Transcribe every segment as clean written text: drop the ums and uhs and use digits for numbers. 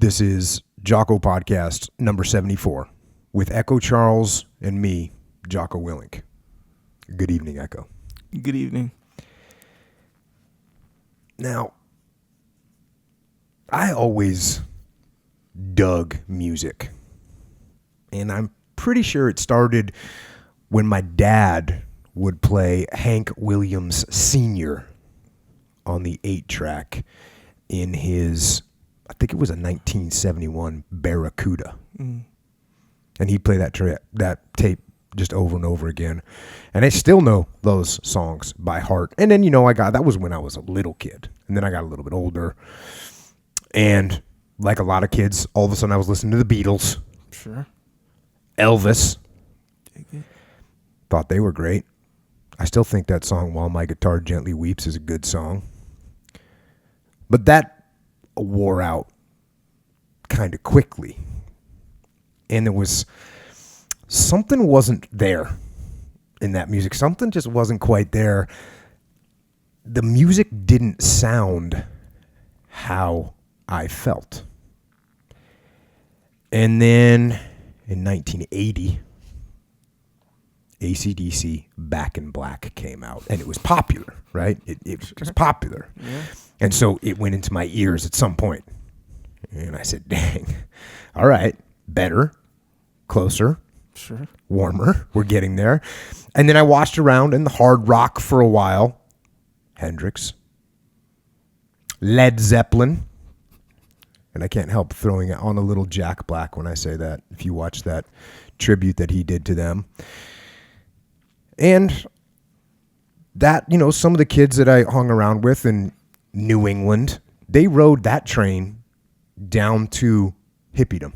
This is Jocko Podcast number 74 with Echo Charles and me, Jocko Willink. Good evening, Echo. Good evening. Now, I always dug music, and I'm pretty sure it started when my dad would play Hank Williams Sr. on the 8-track in his, I think it was a 1971 Barracuda. And he'd play that tape just over and over again. And I still know those songs by heart. And then, that was when I was a little kid. And then I got a little bit older. And like a lot of kids, all of a sudden I was listening to the Beatles. Sure. Elvis. Thought they were great. I still think that song, While My Guitar Gently Weeps, is a good song. But that wore out kind of quickly. And there was something wasn't there in that music. Something just wasn't quite there. The music didn't sound how I felt. And then in 1980, AC/DC Back in Black came out. And it was popular, right? It was popular. Yeah. And so it went into my ears at some point. And I said, dang, all right, better, closer, Sure. warmer, we're getting there. And then I watched around in the hard rock for a while. Hendrix, Led Zeppelin, and I can't help throwing on a little Jack Black when I say that, if you watch that tribute that he did to them. And that, some of the kids that I hung around with in New England, they rode that train down to hippiedom.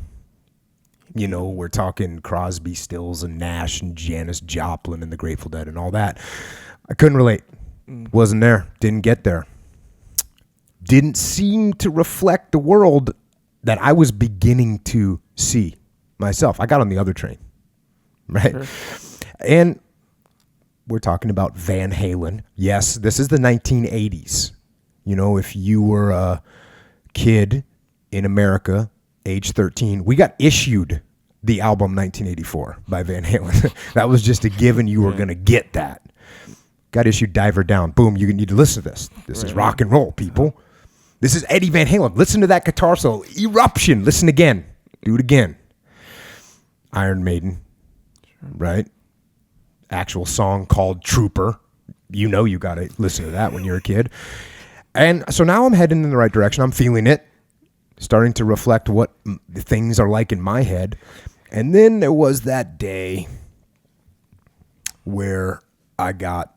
We're talking Crosby, Stills, and Nash, and Janis Joplin, and the Grateful Dead, and all that. I couldn't relate. Wasn't there. Didn't get there. Didn't seem to reflect the world that I was beginning to see myself. I got on the other train, right? Sure. And we're talking about Van Halen. Yes, this is the 1980s. If you were a kid in America, age 13, we got issued the album 1984 by Van Halen. That was just a given. You were going to get that. Got issued Diver Down. Boom, you need to listen to this. This is rock and roll, people. This is Eddie Van Halen. Listen to that guitar solo. Eruption. Listen again. Do it again. Iron Maiden, right? Actual song called Trooper. You got to listen to that when you're a kid. And so now I'm heading in the right direction. I'm feeling it. Starting to reflect what things are like in my head. And then there was that day where I got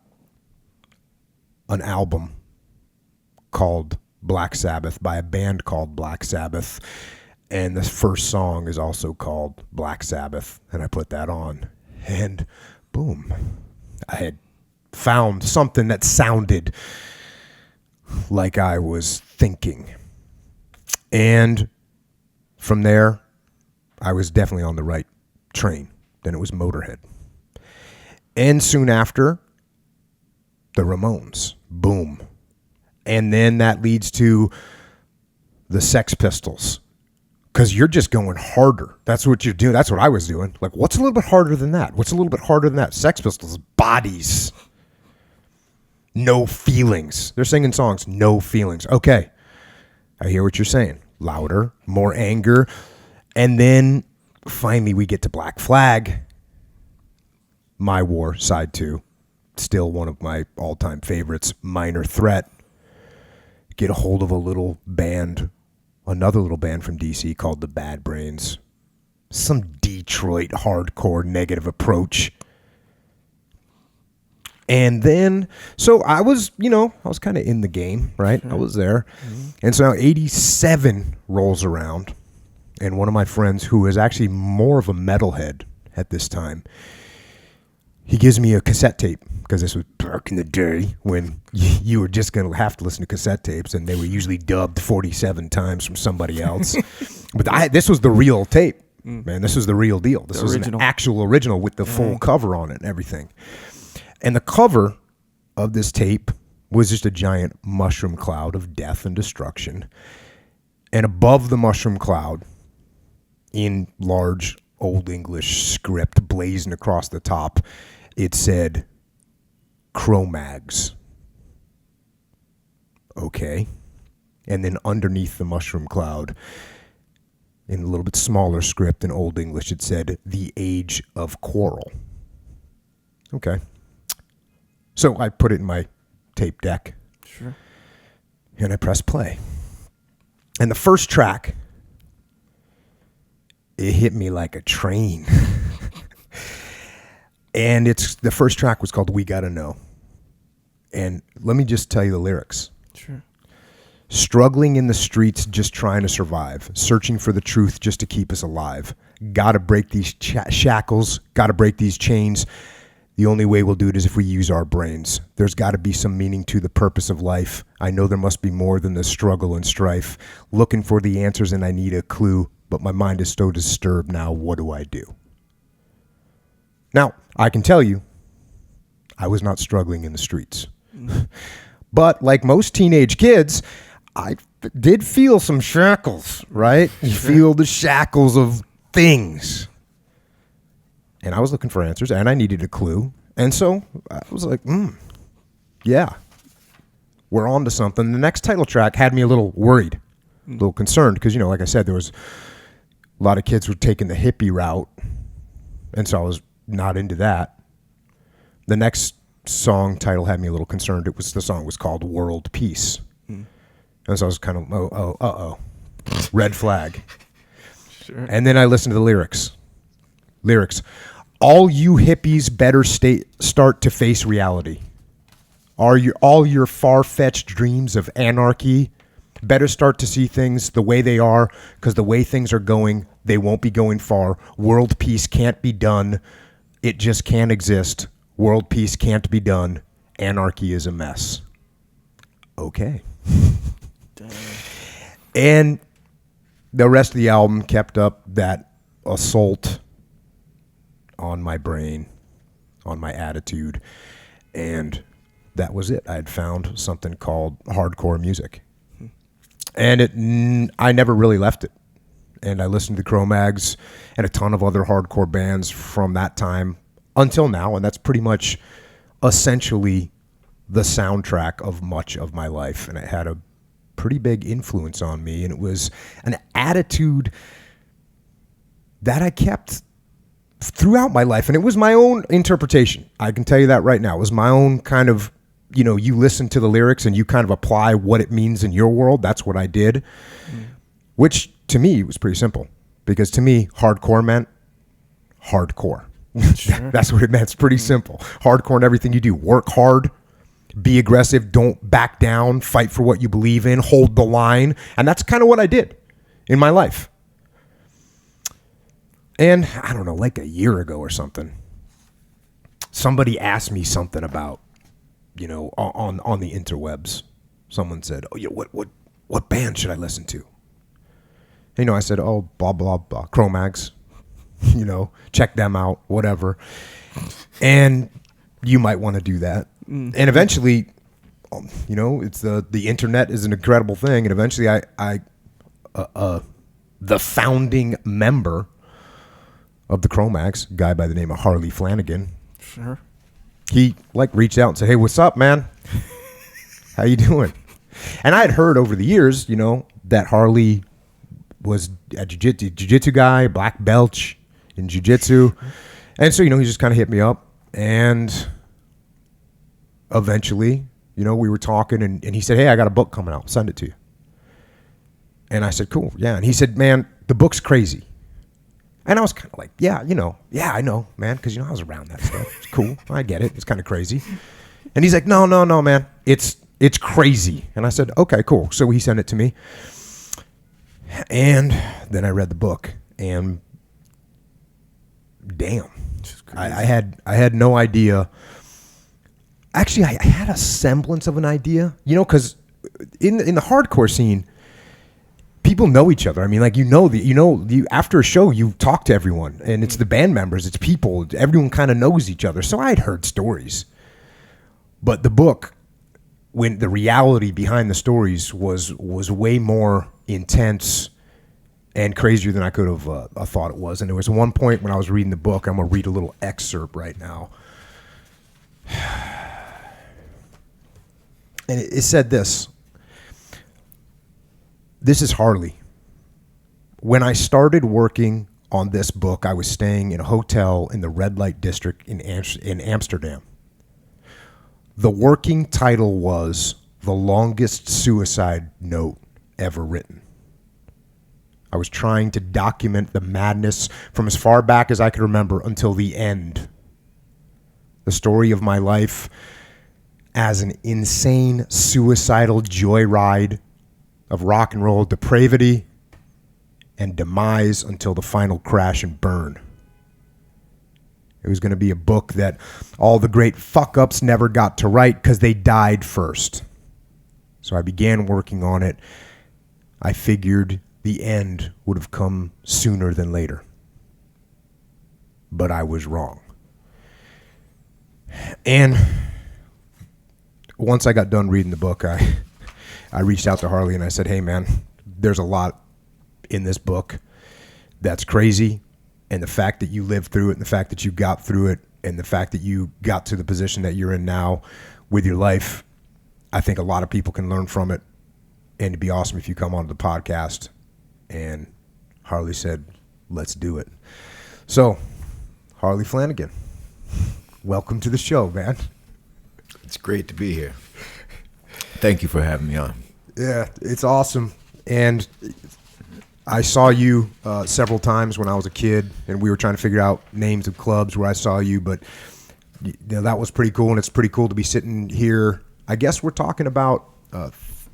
an album called Black Sabbath by a band called Black Sabbath. And the first song is also called Black Sabbath. And I put that on. And boom, I had found something that sounded like I was thinking. And from there, I was definitely on the right train. Then it was Motorhead. And soon after, the Ramones. Boom. And then that leads to the Sex Pistols. Because you're just going harder. That's what you're doing. That's what I was doing. Like, what's a little bit harder than that? What's a little bit harder than that? Sex Pistols. Bodies. No feelings. They're singing songs. No feelings. Okay. I hear what you're saying. Louder, more anger. And then finally we get to Black Flag. My War, side 2. Still one of my all-time favorites. Minor Threat. Get a hold of another little band from DC called the Bad Brains. Some Detroit hardcore negative approach. And then, so I was kind of in the game, right? Sure. I was there. Mm-hmm. And so now 87 rolls around. And one of my friends, who is actually more of a metalhead at this time, he gives me a cassette tape, because this was back in the day when you were just going to have to listen to cassette tapes, and they were usually dubbed 47 times from somebody else. But this was the real tape, man. This was the real deal. This was an actual original with the full cover on it and everything. And the cover of this tape was just a giant mushroom cloud of death and destruction. And above the mushroom cloud, in large Old English script blazing across the top, it said Cro-Mags. Okay. And then underneath the mushroom cloud, in a little bit smaller script in Old English, it said the age of quarrel. Okay. So I put it in my tape deck. Sure. And I pressed play. And the first track, it hit me like a train. And the first track was called We Gotta Know. And let me just tell you the lyrics. Sure. Struggling in the streets, just trying to survive. Searching for the truth just to keep us alive. Gotta break these shackles. Gotta break these chains. The only way we'll do it is if we use our brains. There's got to be some meaning to the purpose of life. I know there must be more than the struggle and strife. Looking for the answers and I need a clue, but my mind is so disturbed now. What do I do? Now, I can tell you, I was not struggling in the streets. But like most teenage kids, I did feel some shackles, right? You feel the shackles of things. And I was looking for answers, and I needed a clue. And so I was like, yeah, we're on to something. The next title track had me a little worried, a little concerned, because, like I said, there was a lot of kids were taking the hippie route, and so I was not into that. The next song title had me a little concerned. The song was called World Peace. And so I was kind of, red flag. Sure. And then I listened to the lyrics. All you hippies better start to face reality. All your far-fetched dreams of anarchy better start to see things the way they are, because the way things are going, they won't be going far. World peace can't be done. It just can't exist. World peace can't be done. Anarchy is a mess. Okay. Damn. And the rest of the album kept up that assault on my brain, on my attitude, and that was it. I had found something called hardcore music, and I never really left it. And I listened to the Cro-Mags and a ton of other hardcore bands from that time until now, and that's pretty much essentially the soundtrack of much of my life, and it had a pretty big influence on me, and it was an attitude that I kept throughout my life, and it was my own interpretation. I can tell you that right now. It was my own kind of, you listen to the lyrics and you kind of apply what it means in your world. That's what I did, which to me was pretty simple, because to me, hardcore meant hardcore. Sure. That's what it meant. It's pretty simple. Hardcore in everything you do. Work hard, be aggressive, don't back down, fight for what you believe in, hold the line. And that's kind of what I did in my life. And I don't know, like a year ago or something, somebody asked me something about, on the interwebs. Someone said, what band should I listen to? And, I said, blah, blah, blah, Cro-Mags, check them out, whatever. And you might want to do that. And eventually, it's the internet is an incredible thing. And eventually the founding member of the Cro-Mags, a guy by the name of Harley Flanagan. Sure. He reached out and said, "Hey, what's up, man? How you doing?" And I had heard over the years, that Harley was a jiu-jitsu guy, black belt in jiu-jitsu. And so, he just kind of hit me up, and eventually, we were talking, and he said, "Hey, I got a book coming out. I'll send it to you." And I said, "Cool, yeah." And he said, "Man, the book's crazy." And I was kind of like, yeah, I know, man, because, I was around that stuff. It's cool. I get it. It's kind of crazy. And he's like, no, man, it's crazy. And I said, okay, cool. So he sent it to me. And then I read the book, and damn, I had no idea. Actually, I had a semblance of an idea, because in the hardcore scene, people know each other. I mean, after a show, you talk to everyone, and it's the band members, it's people, everyone kind of knows each other. So I had heard stories, but the book, when the reality behind the stories was way more intense, and crazier than I could have thought it was. And there was one point when I was reading the book. I'm going to read a little excerpt right now. And it said this. This is Harley. When I started working on this book, I was staying in a hotel in the red light district in Amsterdam. The working title was The Longest Suicide Note Ever Written. I was trying to document the madness from as far back as I could remember until the end. The story of my life as an insane, suicidal joyride of rock and roll depravity and demise until the final crash and burn. It was going to be a book that all the great fuck-ups never got to write because they died first. So I began working on it. I figured the end would have come sooner than later. But I was wrong. And once I got done reading the book, I reached out to Harley and I said, hey, man, there's a lot in this book that's crazy. And the fact that you lived through it and the fact that you got through it and the fact that you got to the position that you're in now with your life, I think a lot of people can learn from it. And it'd be awesome if you come onto the podcast. And Harley said, let's do it. So, Harley Flanagan, welcome to the show, man. It's great to be here. Thank you for having me on. Yeah, it's awesome. And I saw you several times when I was a kid, and we were trying to figure out names of clubs where I saw you, but you know, that was pretty cool, and it's pretty cool to be sitting here. I guess we're talking about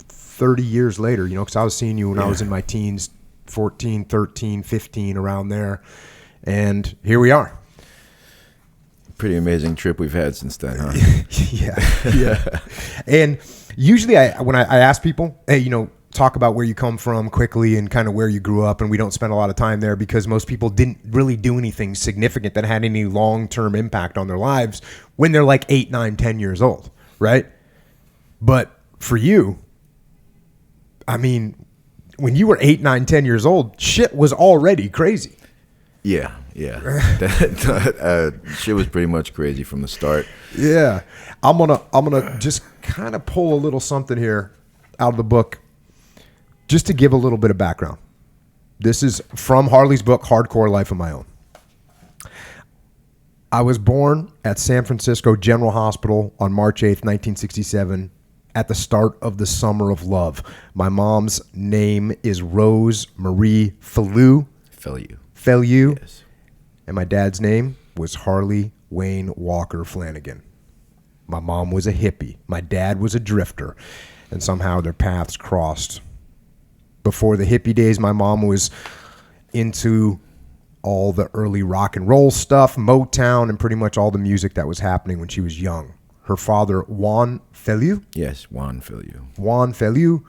30 years later, you know, because I was seeing you when I was in my teens, 14, 13, 15, around there, and here we are. Pretty amazing trip we've had since then, huh? Yeah. And usually when I ask people, hey, you know, talk about where you come from quickly and kind of where you grew up, and we don't spend a lot of time there because most people didn't really do anything significant that had any long-term impact on their lives when they're like 8, 9, 10 years old, right? But for you, I mean, when you were 8, 9, 10 years old, shit was already crazy. Yeah. Shit was pretty much crazy from the start. Yeah. I'm gonna just kind of pull a little something here out of the book just to give a little bit of background. This is from Harley's book, Hardcore Life of My Own. I was born at San Francisco General Hospital on March 8th, 1967, at the start of the Summer of Love. My mom's name is Rose Marie Fellou. Yes. And my dad's name was Harley Wayne Walker Flanagan. My mom was a hippie. My dad was a drifter. And somehow their paths crossed. Before the hippie days, my mom was into all the early rock and roll stuff, Motown, and pretty much all the music that was happening when she was young. Her father, Juan Fellou. Yes, Juan Fellou. Juan Fellou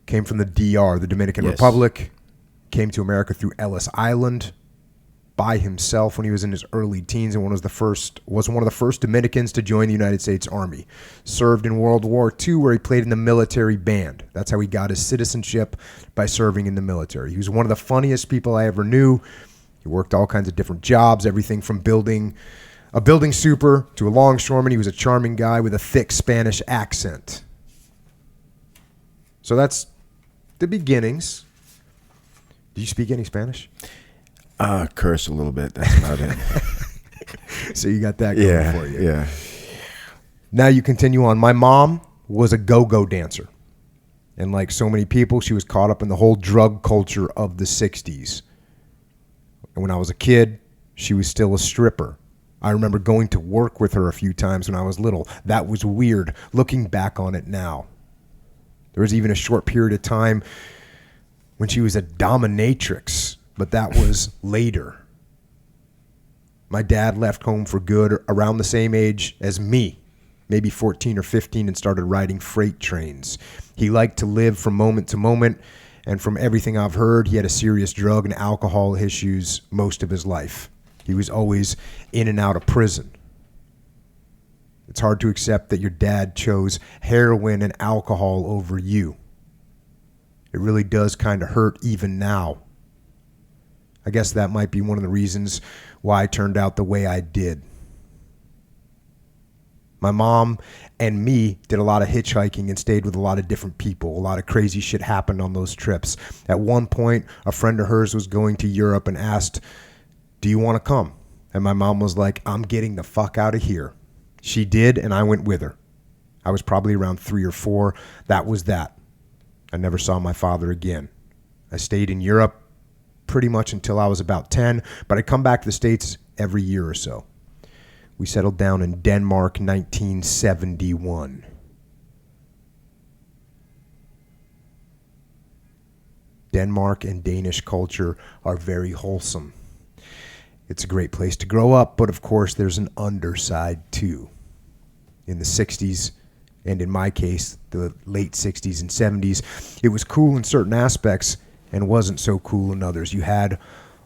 came from the DR, the Dominican Republic. Came to America through Ellis Island by himself when he was in his early teens, and was one of the first Dominicans to join the United States Army. Served in World War II, where he played in the military band. That's how he got his citizenship, by serving in the military. He was one of the funniest people I ever knew. He worked all kinds of different jobs, everything from a building super to a longshoreman. He was a charming guy with a thick Spanish accent. So that's the beginnings. Do you speak any Spanish? Curse a little bit. That's about it. So you got that going for you. Yeah. Now you continue on. My mom was a go-go dancer. And like so many people, she was caught up in the whole drug culture of the 60s. And when I was a kid, she was still a stripper. I remember going to work with her a few times when I was little. That was weird, looking back on it now. There was even a short period of time when she was a dominatrix, but that was later. My dad left home for good around the same age as me, maybe 14 or 15, and started riding freight trains. He liked to live from moment to moment, and from everything I've heard, he had a serious drug and alcohol issues most of his life. He was always in and out of prison. It's hard to accept that your dad chose heroin and alcohol over you. It really does kind of hurt even now. I guess that might be one of the reasons why I turned out the way I did. My mom and me did a lot of hitchhiking and stayed with a lot of different people. A lot of crazy shit happened on those trips. At one point, a friend of hers was going to Europe and asked, "Do you want to come?" And my mom was like, "I'm getting the fuck out of here." She did, and I went with her. I was probably around 3 or 4. That was that. I never saw my father again. I stayed in Europe pretty much until I was about 10, but I'd come back to the States every year or so. We settled down in Denmark, 1971. Denmark and Danish culture are very wholesome. It's a great place to grow up, but of course there's an underside too. In the 60s, and in my case, the late 60s and 70s, it was cool in certain aspects and wasn't so cool in others. You had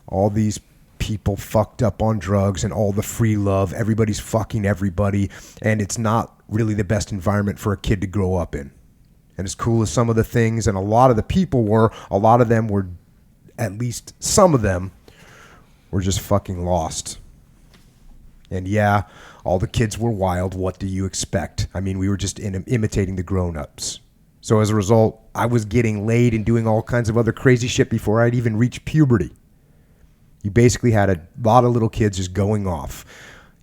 all these people fucked up on drugs and all the free love. Everybody's fucking everybody, and it's not really the best environment for a kid to grow up in. And as cool as some of the things and a lot of the people were, a lot of them were, at least some of them, were just fucking lost. And yeah, all the kids were wild. What do you expect? I mean, we were just imitating the grown-ups. So as a result, I was getting laid and doing all kinds of other crazy shit before I'd even reached puberty. You basically had a lot of little kids just going off.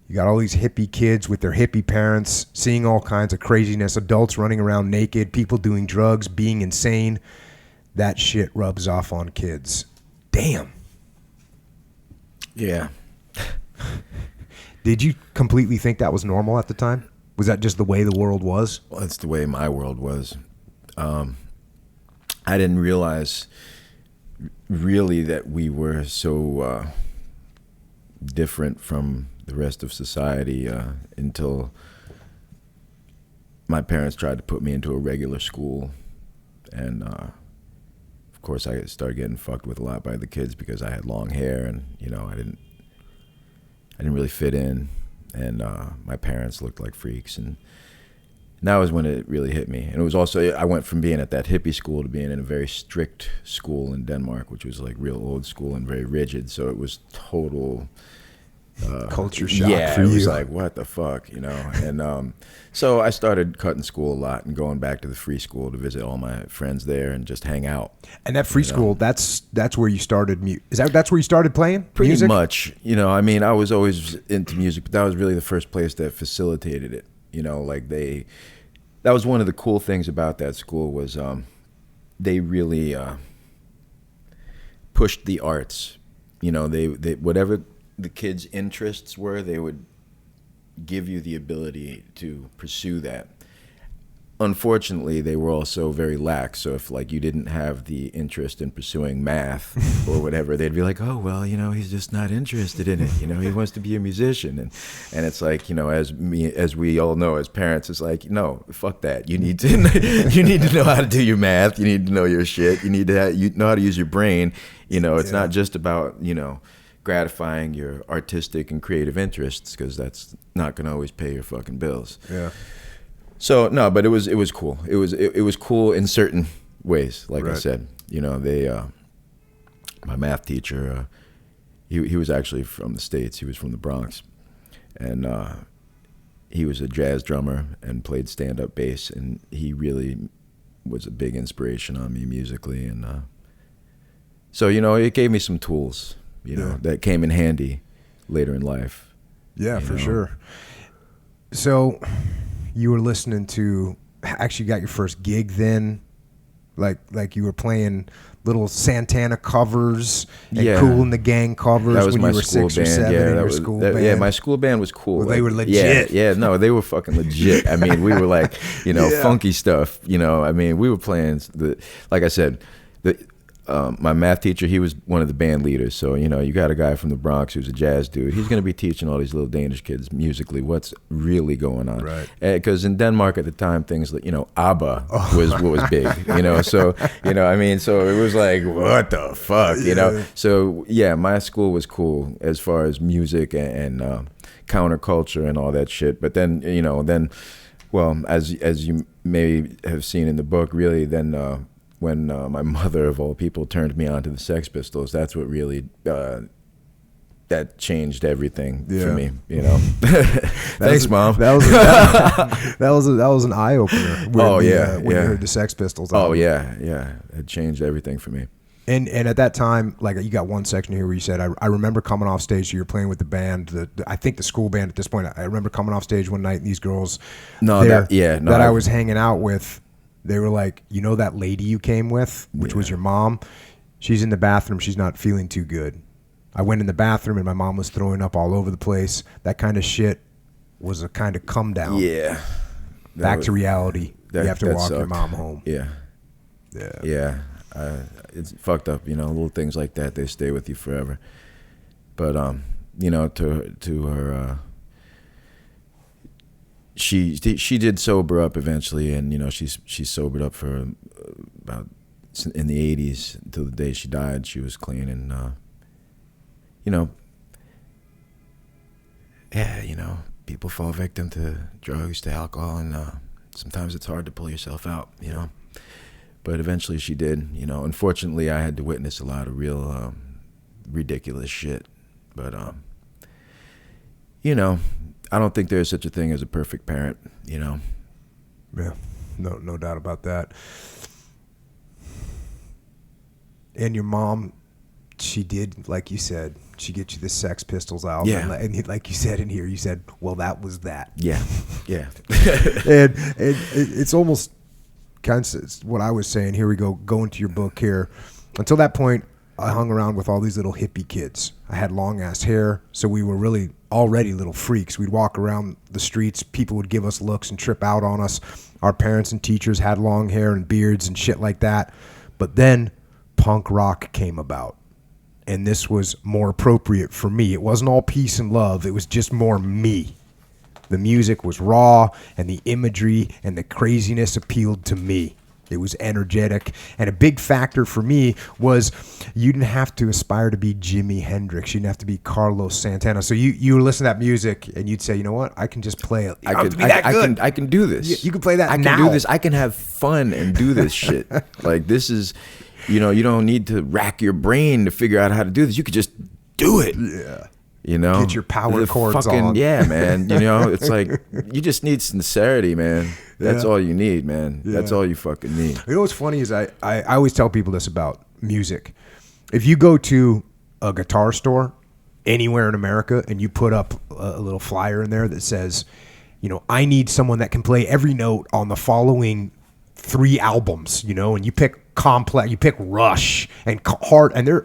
You got all these hippie kids with their hippie parents, seeing all kinds of craziness, adults running around naked, people doing drugs, being insane. That shit rubs off on kids. Damn. Yeah. Did you completely think that was normal at the time? Was that just the way the world was? Well, that's the way my world was. I didn't realize really that we were so different from the rest of society until my parents tried to put me into a regular school. And of course I started getting fucked with a lot by the kids because I had long hair and, you know, I didn't really fit in, and my parents looked like freaks, and that was when it really hit me. And it was also, I went from being at that hippie school to being in a very strict school in Denmark, which was like real old school and very rigid, so it was total culture shock yeah, for it you. was like, what the fuck, you know? And so I started cutting school a lot and going back to the free school to visit all my friends there and just hang out. And that free school, that's where you started. That's where you started playing Pretty music? much, you know. I mean, I was always into music, but that was really the first place that facilitated it. You know, like that was one of the cool things about that school was they really pushed the arts. You know, they whatever the kids' interests were, they would give you the ability to pursue that. Unfortunately, they were also very lax. So if like you didn't have the interest in pursuing math or whatever, they'd be like, "Oh, well, you know, he's just not interested in it. You know, he wants to be a musician." And it's like, you know, as we all know as parents, it's like, no, fuck that. You need to know how to do your math. You need to know your shit. You need to know how to use your brain. You know, it's not just about, you know, gratifying your artistic and creative interests, because that's not going to always pay your fucking bills. Yeah. So no, but it was cool. It was cool in certain ways. Like I Right. said, you know, my math teacher, he was actually from the States. He was from the Bronx, and he was a jazz drummer and played stand-up bass, and he really was a big inspiration on me musically. And so, you know, it gave me some tools, you know, that came in handy later in life. Yeah, for know? sure. So you were listening to, actually got your first gig then, like you were playing little Santana covers and Kool and the Gang covers that was when my you were school 6 or band. 7 Yeah, in that your was, school that, band. yeah, my school band was cool. Well, they were legit. Yeah, no, they were fucking legit. I mean, we were like, you know, Yeah. funky stuff. You know, I mean, we were playing like I said, my math teacher, he was one of the band leaders. So, you know, you got a guy from the Bronx who's a jazz dude. He's going to be teaching all these little Danish kids musically what's really going on. Right. Because in Denmark at the time, things like, you know, ABBA was what was big, you know. So, you know, I mean, so it was like, what the fuck, you know. So, yeah, my school was cool as far as music and counterculture and all that shit. But then, you know, well, as you may have seen in the book, really, then when my mother of all people turned me on to the Sex Pistols, that's what really that changed everything for me. You know, thanks, Mom. That was an eye opener. When you heard the Sex Pistols. Oh yeah, it changed everything for me. And at that time, like, you got one section here where you said, I remember coming off stage. So you're playing with the band, I think the school band at this point. I remember coming off stage one night, and these girls that I was hanging out with, they were like, you know that lady you came with, which was your mom? She's in the bathroom. She's not feeling too good. I went in the bathroom, and my mom was throwing up all over the place. That kind of shit was a kind of come down. Yeah. Back to reality. You have to walk sucked. your mom home. Yeah. It's fucked up, you know. Little things like that, they stay with you forever. But you know, to her, she did sober up eventually, and you know, she's sobered up for about in the 80s until the day she died. She was clean, and you know, people fall victim to drugs, to alcohol, and sometimes it's hard to pull yourself out, you know. But eventually she did, you know. Unfortunately, I had to witness a lot of real ridiculous shit. But, you know, I don't think there's such a thing as a perfect parent, you know. Yeah, no doubt about that. And your mom, she did, like you said, she get you the Sex Pistols album. Yeah. And like you said in here, you said, well, that was that. Yeah. and it's almost kind of what I was saying. Here we go into your book here. Until that point, I hung around with all these little hippie kids. I had long ass hair, so we were really already little freaks. We'd walk around the streets, people would give us looks and trip out on us. Our parents and teachers had long hair and beards and shit like that. But then punk rock came about, and this was more appropriate for me. It wasn't all peace and love, it was just more me. The music was raw, and the imagery and the craziness appealed to me. It was energetic, and a big factor for me was you didn't have to aspire to be Jimi Hendrix. You didn't have to be Carlos Santana. So you listen to that music, and you'd say, you know what? I can just play it. I can do this. You can play that now. I can do this. I can have fun and do this shit. Like, this is, you know, you don't need to rack your brain to figure out how to do this. You could just do it. Yeah. You know, get your power chords on. Yeah, man. You know, it's like you just need sincerity, man. That's all you need, man. Yeah. That's all you fucking need. You know what's funny is I always tell people this about music. If you go to a guitar store anywhere in America and you put up a little flyer in there that says, you know, I need someone that can play every note on the following 3 albums, you know, and you pick Complex, you pick Rush and Heart, and there'll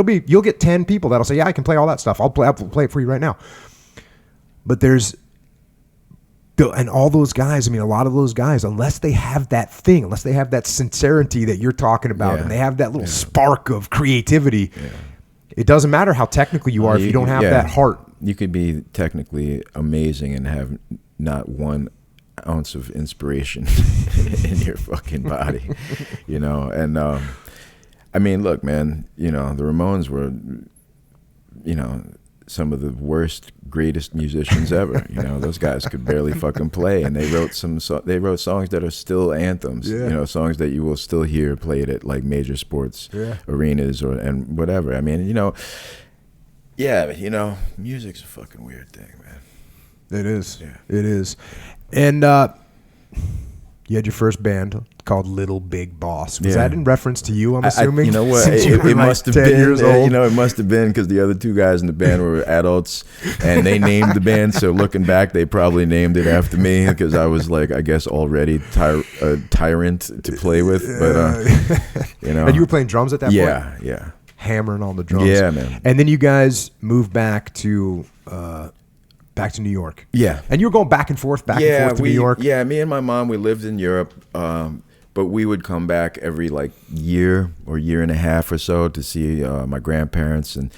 be you'll get 10 people that'll say, yeah, I can play all that stuff. I'll play it for you right now. But and all those guys, I mean, a lot of those guys, unless they have that thing, unless they have that sincerity that you're talking about, and they have that little spark of creativity, it doesn't matter how technical you are if you don't have that heart. You could be technically amazing and have not one ounce of inspiration in your fucking body, you know. And I mean, look, man, you know, the Ramones were, you know, some of the worst, greatest musicians ever. You know, those guys could barely fucking play, and they wrote songs that are still anthems. You know, songs that you will still hear played at like major sports arenas and whatever. I mean, you know, you know, music's a fucking weird thing, man. It is. Yeah. It is. And you had your first band called Little Big Boss. Was that in reference to you, I'm assuming? You know what? It must have been. Years old? You know, it must have been because the other 2 guys in the band were adults, and they named the band. So looking back, they probably named it after me because I was like, I guess, already a tyrant to play with. But you know, and you were playing drums at that point. Yeah, hammering on the drums. Yeah, man. And then you guys moved back to New York. Yeah. And you were going back and forth to New York. Yeah, me and my mom, we lived in Europe, but we would come back every like year or year and a half or so to see my grandparents and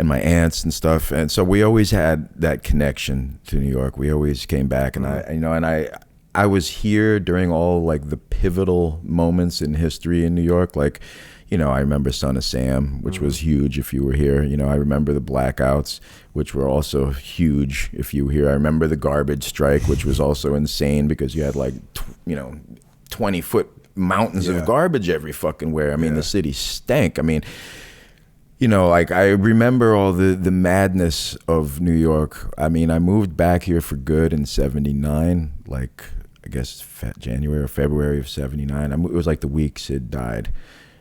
my aunts and stuff. And so we always had that connection to New York. We always came back, and I was here during all like the pivotal moments in history in New York. Like, you know, I remember Son of Sam, which was huge if you were here. You know, I remember the blackouts, which were also huge if you were here. I remember the garbage strike, which was also insane because you had like, 20-foot mountains Yeah. of garbage every fucking where. I mean, Yeah. the city stank. I mean, you know, like I remember all the madness of New York. I mean, I moved back here for good in '79, like I guess January or February of '79. It was like the week Sid died.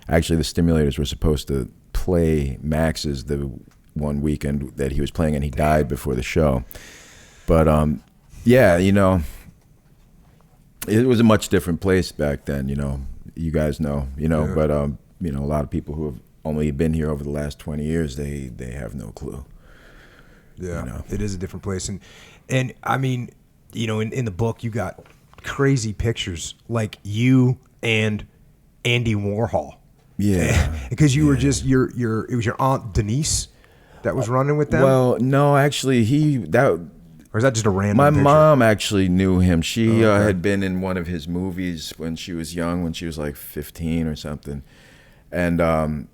Actually, the Stimulators were supposed to play Max's the one weekend that he was playing, and he died before the show. But yeah, you know, it was a much different place back then. You know, you guys know, you know, but you know, a lot of people who have only been here over the last 20 years, they have no clue. Yeah, you know? It is a different place, and I mean, you know, in the book you got crazy pictures like you and Andy Warhol. Yeah, because you were just your it was your aunt Denise that was running with them. Well, no, actually, or is that just a random? My picture? mom actually knew him. She had been in one of his movies when she was young, when she was like 15 or something, and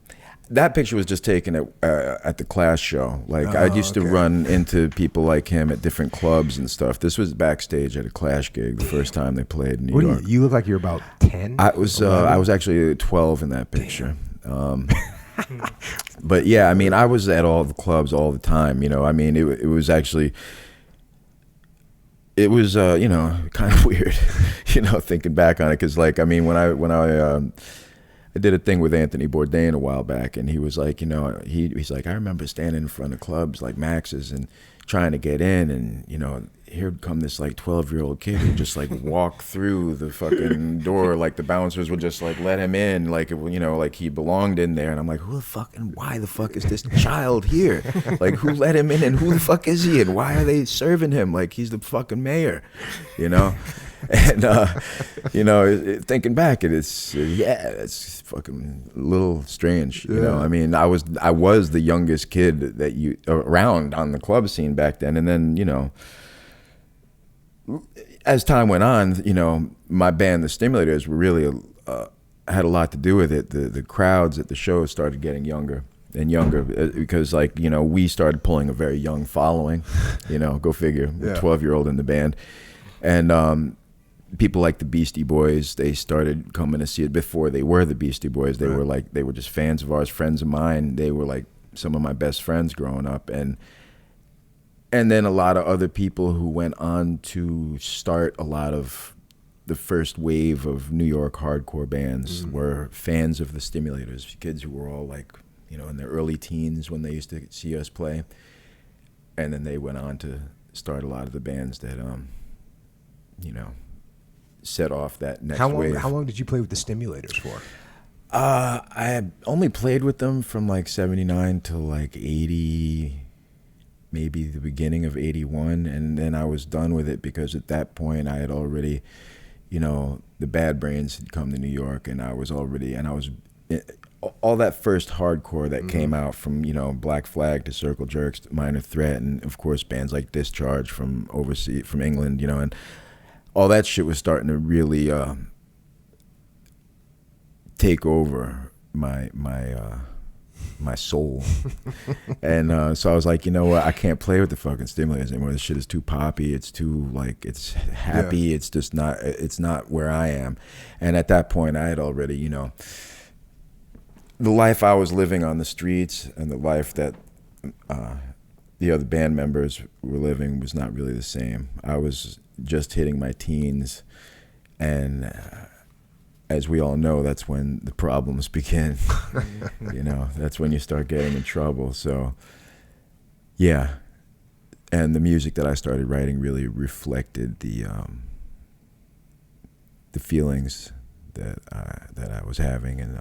that picture was just taken at the Clash show. Like I used to run into people like him at different clubs and stuff. This was backstage at a Clash gig the first time they played in New York. You look like you're about 10. I was actually 12 in that picture. But yeah, I mean, I was at all the clubs all the time. You know, I mean, it was actually. It was, you know, kind of weird, you know, thinking back on it, because, like, I mean, when I did a thing with Anthony Bourdain a while back, and he was like, you know, he's like, I remember standing in front of clubs like Max's and trying to get in, and, you know, here'd come this like 12-year-old kid who just like walk through the fucking door, like the bouncers would just like let him in, like, you know, like he belonged in there. And I'm like, why the fuck is this child here? Like, who let him in, and who the fuck is he, and why are they serving him like he's the fucking mayor, you know? And you know, thinking back, it's fucking a little strange, you know. I mean, I was the youngest kid that you around on the club scene back then, and then, you know, as time went on, you know, my band, the Stimulators, were really had a lot to do with it. The crowds at the shows started getting younger and younger because, like, you know, we started pulling a very young following. You know, go figure, 12-year-old in the band, and people like the Beastie Boys, they started coming to see it before they were the Beastie Boys. They were like, they were just fans of ours, friends of mine. They were like some of my best friends growing up, and then a lot of other people who went on to start a lot of the first wave of New York hardcore bands were fans of the Stimulators, kids who were all like, you know, in their early teens when they used to see us play. And then they went on to start a lot of the bands that, you know, set off that next wave. How long did you play with the Stimulators for? I had only played with them from like 79 to like 80, maybe the beginning of 81, and then I was done with it because at that point I had already, you know, the Bad Brains had come to New York, and I was all that first hardcore that came out from, you know, Black Flag to Circle Jerks to Minor Threat, and of course bands like Discharge from overseas, from England, you know, and all that shit was starting to really take over my soul. And so I was like, you know what, I can't play with the fucking Stimulators anymore. This shit is too poppy, it's too, like, it's happy, it's just not, it's not where I am. And at that point I had already, you know, the life I was living on the streets and the life that the other band members were living was not really the same. I was just hitting my teens, and as we all know, that's when the problems begin. You know, that's when you start getting in trouble. So, yeah. And the music that I started writing really reflected the feelings that I was having, and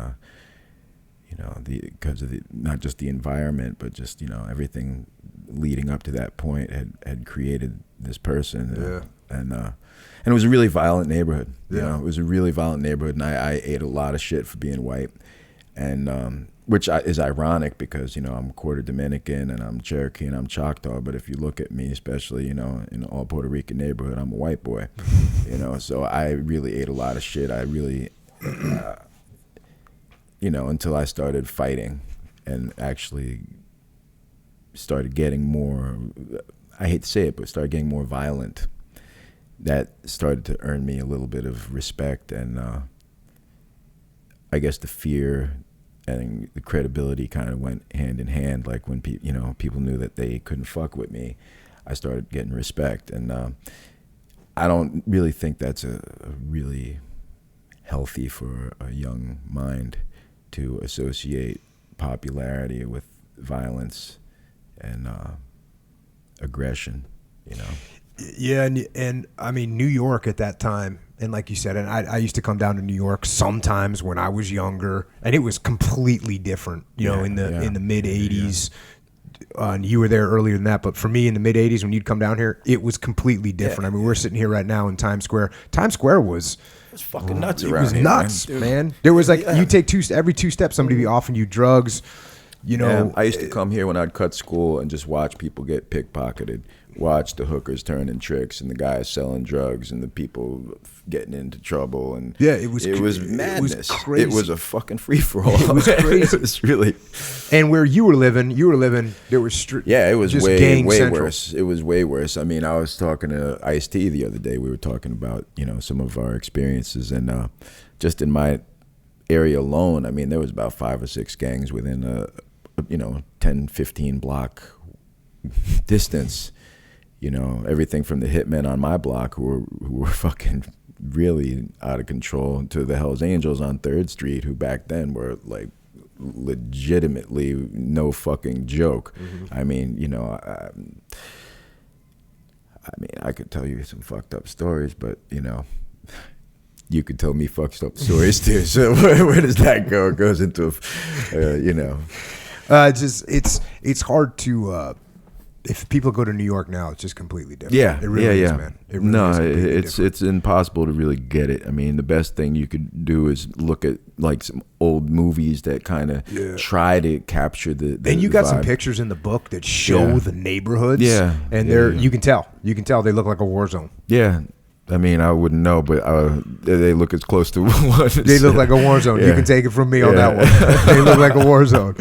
you know, because of not just the environment, but just, you know, everything leading up to that point had created this person. And it was a really violent neighborhood. You know, it was a really violent neighborhood, and I ate a lot of shit for being white, and which is ironic because, you know, I'm quarter Dominican and I'm Cherokee and I'm Choctaw, but if you look at me, especially, you know, in all Puerto Rican neighborhood, I'm a white boy. You know, so I really ate a lot of shit. I really, you know, until I started fighting and actually started getting more, I hate to say it, but started getting more violent. That started to earn me a little bit of respect, and I guess the fear and the credibility kind of went hand in hand. Like when people knew that they couldn't fuck with me, I started getting respect. And I don't really think that's a really healthy for a young mind to associate popularity with violence and aggression, you know. Yeah, and I mean New York at that time, and like you said, and I used to come down to New York sometimes when I was younger, and it was completely different, you know, in the mid '80s. And you were there earlier than that, but for me in the mid '80s, when you'd come down here, it was completely different. I mean, we're sitting here right now in Times Square. Times Square was fucking nuts it around was here, nuts, man. There was like you take every two steps, somebody be offering you drugs. You know, I used to come here when I'd cut school and just watch people get pickpocketed, watch the hookers turning tricks and the guys selling drugs and the people getting into trouble. And it was madness. It was crazy. It was a fucking free for all. It was crazy. It was really. And where you were living, there was it was just way central. worse. It was way worse. I mean, I was talking to Ice-T the other day. We were talking about some of our experiences, and just in my area alone, I mean, there was about 5 or 6 gangs within a 10, 15 block distance. Everything from the hitmen on my block who were fucking really out of control to the Hells Angels on 3rd Street, who back then were like legitimately no fucking joke. Mm-hmm. I mean, I could tell you some fucked up stories, but you could tell me fucked up stories too. So where does that go? It goes into, it's hard to. If people go to New York now, it's just completely different. Yeah, it really is, man. It really is it's impossible to really get it. I mean, the best thing you could do is look at like some old movies that kind of try to capture the and you got vibe. some pictures in the book that show the neighborhoods. Yeah, and you can tell they look like a war zone. Yeah. I mean, I wouldn't know, but they look as close to one. They look like a war zone. Yeah. You can take it from me on that one. They look like a war zone.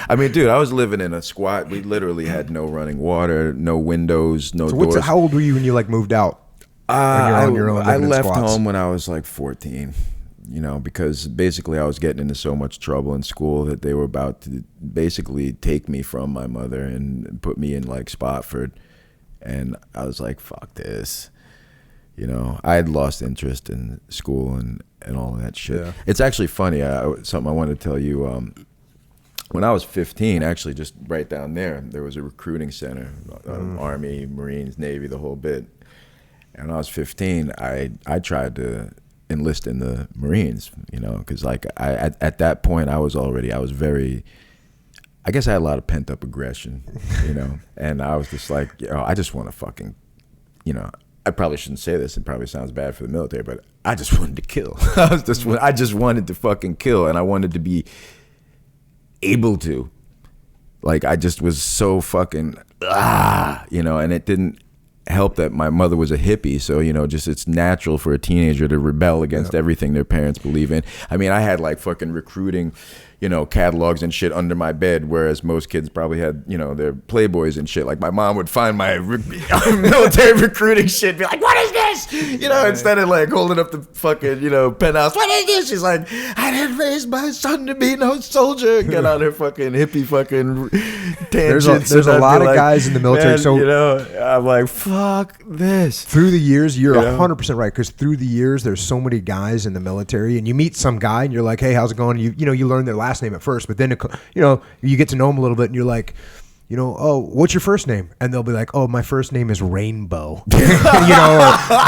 I mean, dude, I was living in a squat. We literally had no running water, no windows, no doors. How old were you when you moved out? I left home when I was like 14. Because basically I was getting into so much trouble in school that they were about to basically take me from my mother and put me in like Spofford. And I was like, fuck this. I had lost interest in school and all of that shit. Yeah. It's actually funny. Something I wanted to tell you. When I was 15, actually, just right down there was a recruiting center, Army, Marines, Navy, the whole bit. And when I was 15, I tried to enlist in the Marines, because at that point I was very. I guess I had a lot of pent up aggression, and I was just like, I just want to fucking, I probably shouldn't say this. It probably sounds bad for the military, but I just wanted to kill. I just wanted to fucking kill, and I wanted to be able to. Like, I just was so fucking, and it didn't help that my mother was a hippie. So, just it's natural for a teenager to rebel against everything their parents believe in. I mean, I had like fucking recruiting, catalogs and shit under my bed, whereas most kids probably had, their Playboys and shit. Like, my mom would find my military recruiting shit and be like, what is this? Instead of like holding up the fucking, penthouse, what is this? She's like, I didn't raise my son to be no soldier. Get on her fucking hippie fucking tangents. There's a lot of guys in the military. Man, so I'm like, fuck this. Through the years, you're 100% right, because through the years, there's so many guys in the military, and you meet some guy, and you're like, hey, how's it going? You learn their last name at first, but then you get to know them a little bit, and you're like, oh, what's your first name? And they'll be like, oh, my first name is Rainbow. Or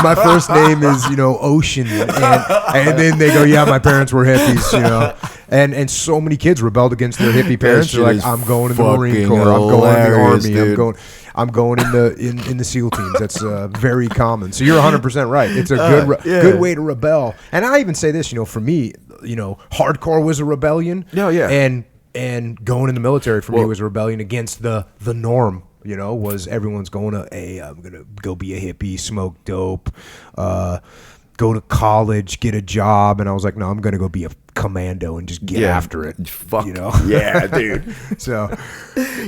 my first name is Ocean, and then they go, yeah, my parents were hippies, and so many kids rebelled against their hippie parents. They're like, I'm going in the Marine Corps, I'm going in the Army, dude. I'm going in the SEAL teams. That's very common. So you're 100% right. It's a good way to rebel. And I even say this, for me, hardcore was a rebellion. No, yeah. And going in the military for me was a rebellion against the norm. Was everyone's going to, hey, I'm gonna go be a hippie, smoke dope, go to college, get a job, and I was like, no, I'm gonna go be a commando and just get after it. Fuck yeah, dude. So,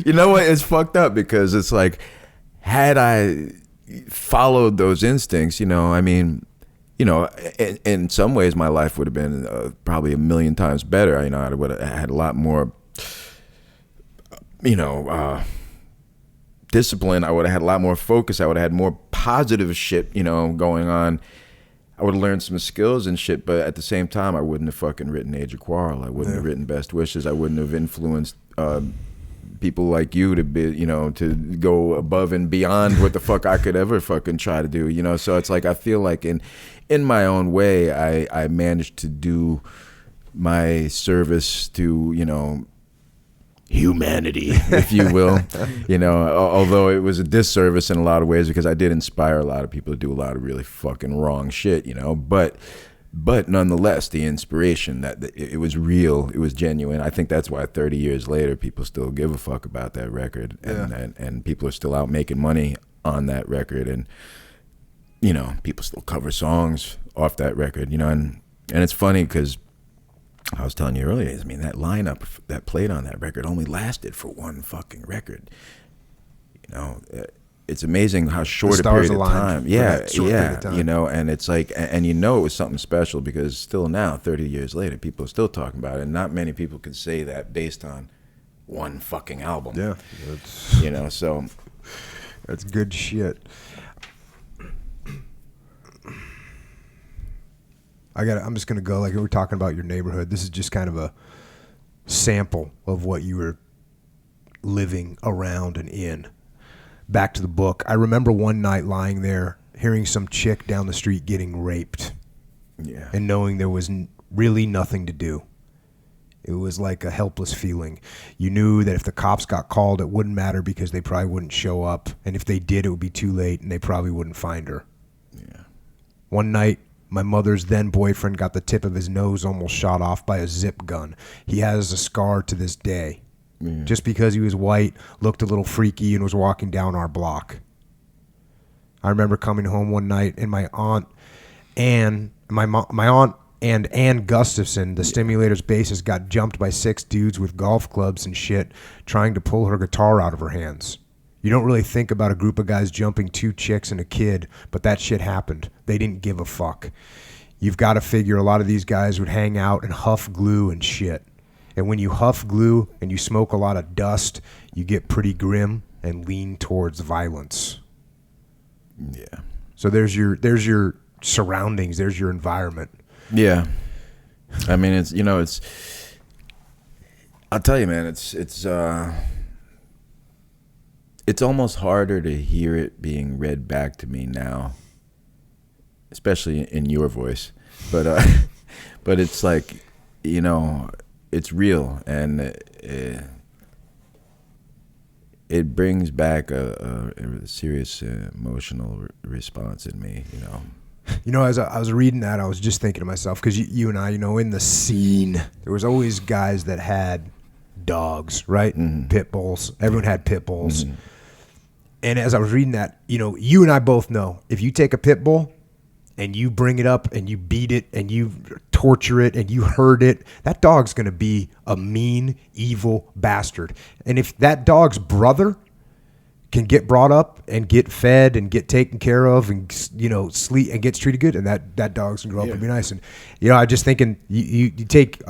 you know what? It's fucked up because it's like, had I followed those instincts, you know, in some ways my life would have been probably a million times better. You know, I would have had a lot more, you know, discipline. I would have had a lot more focus. I would have had more positive shit, you know, going on. I would have learned some skills and shit, but at the same time, I wouldn't have fucking written Age of Quarrel. I wouldn't have written Best Wishes. I wouldn't have influenced people like you to be, you know, to go above and beyond what the fuck I could ever fucking try to do, you know. So it's like I feel like in my own way, I managed to do my service to, you know, humanity, if you will, you know, although it was a disservice in a lot of ways because I did inspire a lot of people to do a lot of really fucking wrong shit, you know, but nonetheless, the inspiration, that it was real, it was genuine. I think that's why 30 years later, people still give a fuck about that record, and people are still out making money on that record, and, you know, people still cover songs off that record, you know, and it's funny because I was telling you earlier, I mean, that lineup that played on that record only lasted for one fucking record. You know, it's amazing how short a period of time. Yeah, you know, and it's like, and you know it was something special because still now, 30 years later, people are still talking about it, and not many people can say that based on one fucking album. Yeah. You know, so. That's good shit. I'm just going to go, like we were talking about your neighborhood. This is just kind of a sample of what you were living around and in. Back to the book. I remember one night lying there, hearing some chick down the street getting raped. Yeah. And knowing there was really nothing to do. It was like a helpless feeling. You knew that if the cops got called, it wouldn't matter because they probably wouldn't show up. And if they did, it would be too late and they probably wouldn't find her. Yeah. One night, my mother's then boyfriend got the tip of his nose almost shot off by a zip gun. He has a scar to this day. Yeah. Just because he was white, looked a little freaky, and was walking down our block. I remember coming home one night and my aunt and Ann Gustafson, the Stimulator's bassist, got jumped by 6 dudes with golf clubs and shit trying to pull her guitar out of her hands. You don't really think about a group of guys jumping 2 chicks and a kid, but that shit happened. They didn't give a fuck. You've got to figure a lot of these guys would hang out and huff glue and shit. And when you huff glue and you smoke a lot of dust, you get pretty grim and lean towards violence. Yeah. So there's your surroundings, there's your environment. Yeah. I mean, it's, you know, it's, I'll tell you, man, it's almost harder to hear it being read back to me now, especially in your voice. But but it's like, you know, it's real, and it brings back a serious emotional response in me, you know. You know, as I was reading that, I was just thinking to myself, because you and I, you know, in the scene, there was always guys that had dogs, right? Mm-hmm. Pit bulls. Everyone had pit bulls. Mm-hmm. And as I was reading that, you know, you and I both know if you take a pit bull and you bring it up and you beat it and you torture it and you hurt it, that dog's going to be a mean, evil bastard. And if that dog's brother can get brought up and get fed and get taken care of and, you know, sleep and gets treated good, and that dog's going to grow up and be nice. And, you know, I just thinking you take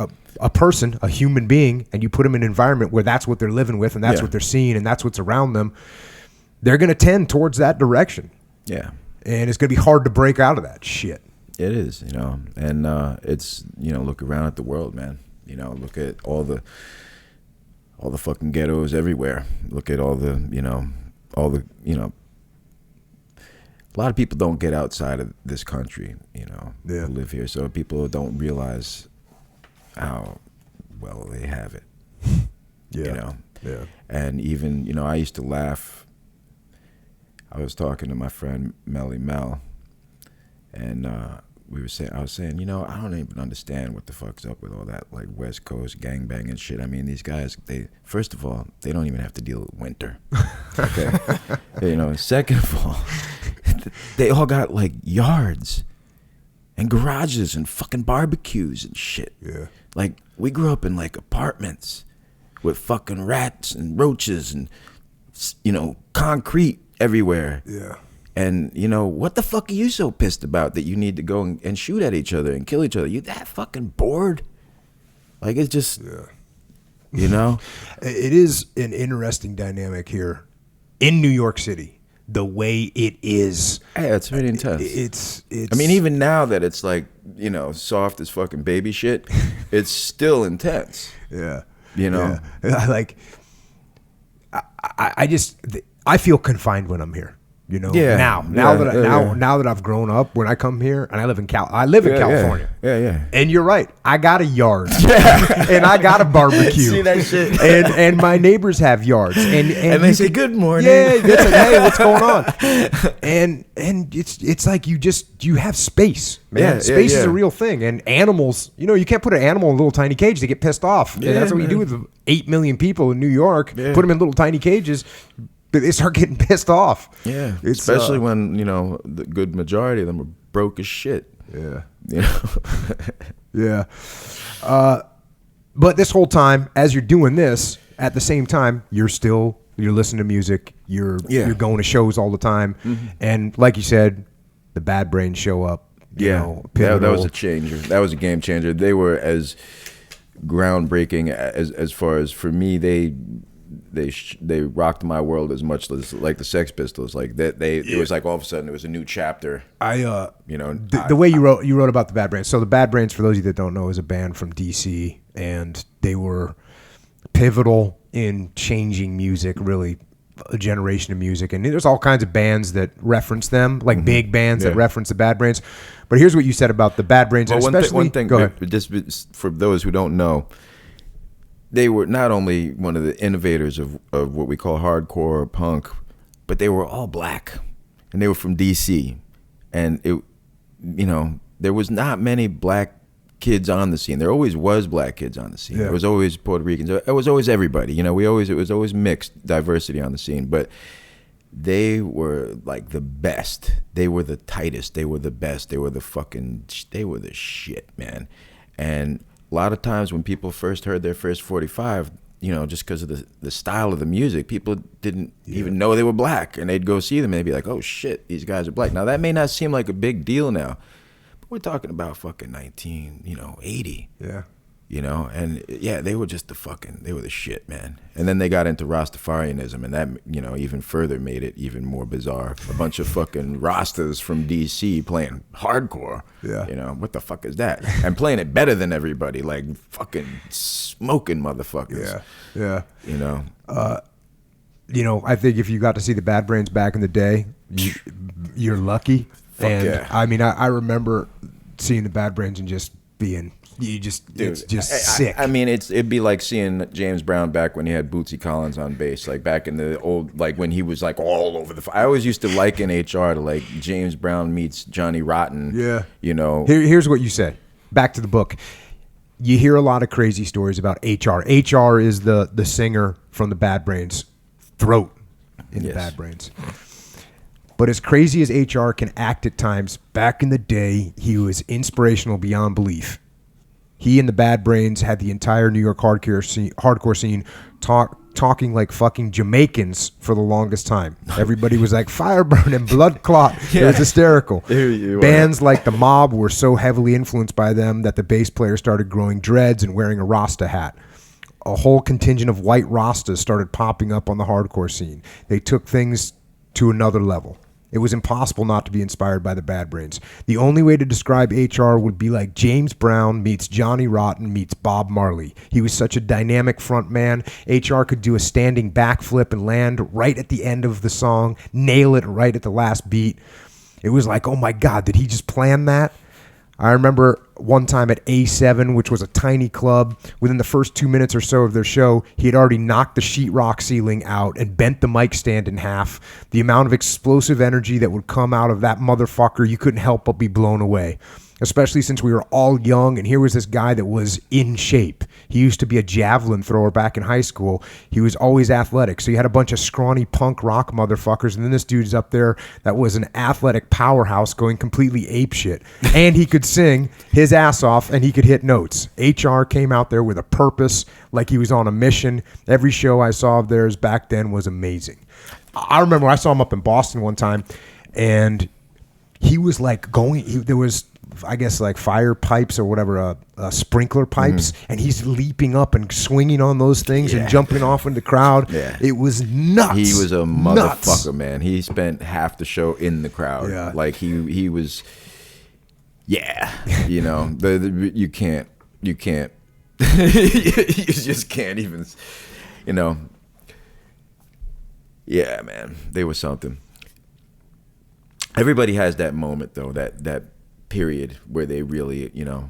a person, a human being, and you put them in an environment where that's what they're living with and that's what they're seeing and that's what's around them, they're going to tend towards that direction. Yeah. And it's going to be hard to break out of that shit. It is, you know. And it's, you know, look around at the world, man. You know, look at all the fucking ghettos everywhere. Look at all the, you know, a lot of people don't get outside of this country, you know, who live here. So people don't realize how well they have it. Yeah. You know? Yeah. And even, you know, I used to laugh. I was talking to my friend Melly Mel, and I was saying, you know, I don't even understand what the fuck's up with all that, like, West Coast gangbang and shit. I mean, these guys, first of all, they don't even have to deal with winter. Okay. You know, second of all, they all got, like, yards and garages and fucking barbecues and shit. Yeah. Like, we grew up in, like, apartments with fucking rats and roaches and, you know, concrete everywhere. Yeah. And, you know, what the fuck are you so pissed about that you need to go and shoot at each other and kill each other? You that fucking bored? Like, it's just, you know? It is an interesting dynamic here in New York City. The way it is. Yeah, it's really intense. It's. I mean, even now that it's like, you know, soft as fucking baby shit, it's still intense. Yeah. You know? Yeah. Like, I just, I feel confined when I'm here. You know, Yeah. now that I've grown up, when I come here and I live in California. Yeah. And you're right, I got a yard, and I got a barbecue. See that shit? And my neighbors have yards, and they say good morning. Yeah, it's like, hey, what's going on? And it's like you have space, man. Yeah, Space is yeah. a real thing, and animals. You know, you can't put an animal in a little tiny cage; they get pissed off. And that's what we do with 8 million people in New York. Yeah. Put them in little tiny cages. They start getting pissed off. Yeah, It's, especially when, you know, the good majority of them are broke as shit. Yeah. You know? Yeah. But this whole time, as you're doing this, at the same time, you're listening to music. You're going to shows all the time. Mm-hmm. And like you said, the Bad Brains show up. You know, that was pivotal. a changer. That was a game changer. They were as groundbreaking as far as, for me, they rocked my world as much as like the Sex Pistols. Like that, it was like all of a sudden it was a new chapter. You know, the way you wrote about the Bad Brains. So the Bad Brains, for those of you that don't know, is a band from DC, and they were pivotal in changing music, really a generation of music. And there's all kinds of bands that reference them, like big bands that reference the Bad Brains. But here's what you said about the Bad Brains. Well, and especially, one thing, go ahead. just for those who don't know, they were not only one of the innovators of what we call hardcore or punk, but they were all black, and they were from DC, and there was not many black kids on the scene. There always was black kids on the scene. Yeah. There was always Puerto Ricans. It was always everybody. You know, it was always mixed diversity on the scene, but they were like the best. They were the tightest. They were the best. They were the shit, man. And a lot of times when people first heard their first 45, you know, just because of the style of the music, people didn't even know they were black, and they'd go see them and they'd be like, oh shit, these guys are black. Now that may not seem like a big deal now, but we're talking about fucking 1980. Yeah. You know, and yeah, they were just they were the shit, man. And then they got into Rastafarianism, and that, you know, even further made it even more bizarre. A bunch of fucking Rastas from DC playing hardcore. Yeah. You know, what the fuck is that? And playing it better than everybody, like fucking smoking motherfuckers. Yeah. You know? You know, I think if you got to see the Bad Brains back in the day, you're lucky. Fuck yeah. I mean, I remember seeing the Bad Brains and just being... Dude, it's just sick. I mean, it'd be like seeing James Brown back when he had Bootsy Collins on bass, like back in the old, like when he was like all over the. I always used to liken HR to like James Brown meets Johnny Rotten. Yeah, you know. Here's what you said. Back to the book. You hear a lot of crazy stories about HR. HR is the singer from the Bad Brains' throat in the Bad Brains. But as crazy as HR can act at times, back in the day, he was inspirational beyond belief. He and the Bad Brains had the entire New York hardcore scene talking like fucking Jamaicans for the longest time. Everybody was like fire burning, blood clot. It was hysterical. Bands like The Mob were so heavily influenced by them that the bass player started growing dreads and wearing a Rasta hat. A whole contingent of white Rastas started popping up on the hardcore scene. They took things to another level. It was impossible not to be inspired by the Bad Brains. The only way to describe HR would be like James Brown meets Johnny Rotten meets Bob Marley. He was such a dynamic front man. HR could do a standing backflip and land right at the end of the song, nail it right at the last beat. It was like, oh my God, did he just plan that? I remember one time at A7, which was a tiny club, within the first 2 minutes or so of their show, he had already knocked the sheetrock ceiling out and bent the mic stand in half. The amount of explosive energy that would come out of that motherfucker, you couldn't help but be blown away. Especially since we were all young, and here was this guy that was in shape. He used to be a javelin thrower back in high school. He was always athletic, so you had a bunch of scrawny punk rock motherfuckers, and then this dude's up there that was an athletic powerhouse going completely apeshit. And he could sing his ass off, and he could hit notes. HR came out there with a purpose, like he was on a mission. Every show I saw of theirs back then was amazing. I remember I saw him up in Boston one time, and he was like there was, I guess, like fire pipes or whatever, sprinkler pipes, and he's leaping up and swinging on those things and jumping off in the crowd. Yeah. It was nuts. He was a motherfucker, Nuts. man. He spent half the show in the crowd. Yeah. Like he was, you know, you can't, you just can't even, you know. Yeah, man, they were something. Everybody has that moment though, that period where they really, you know,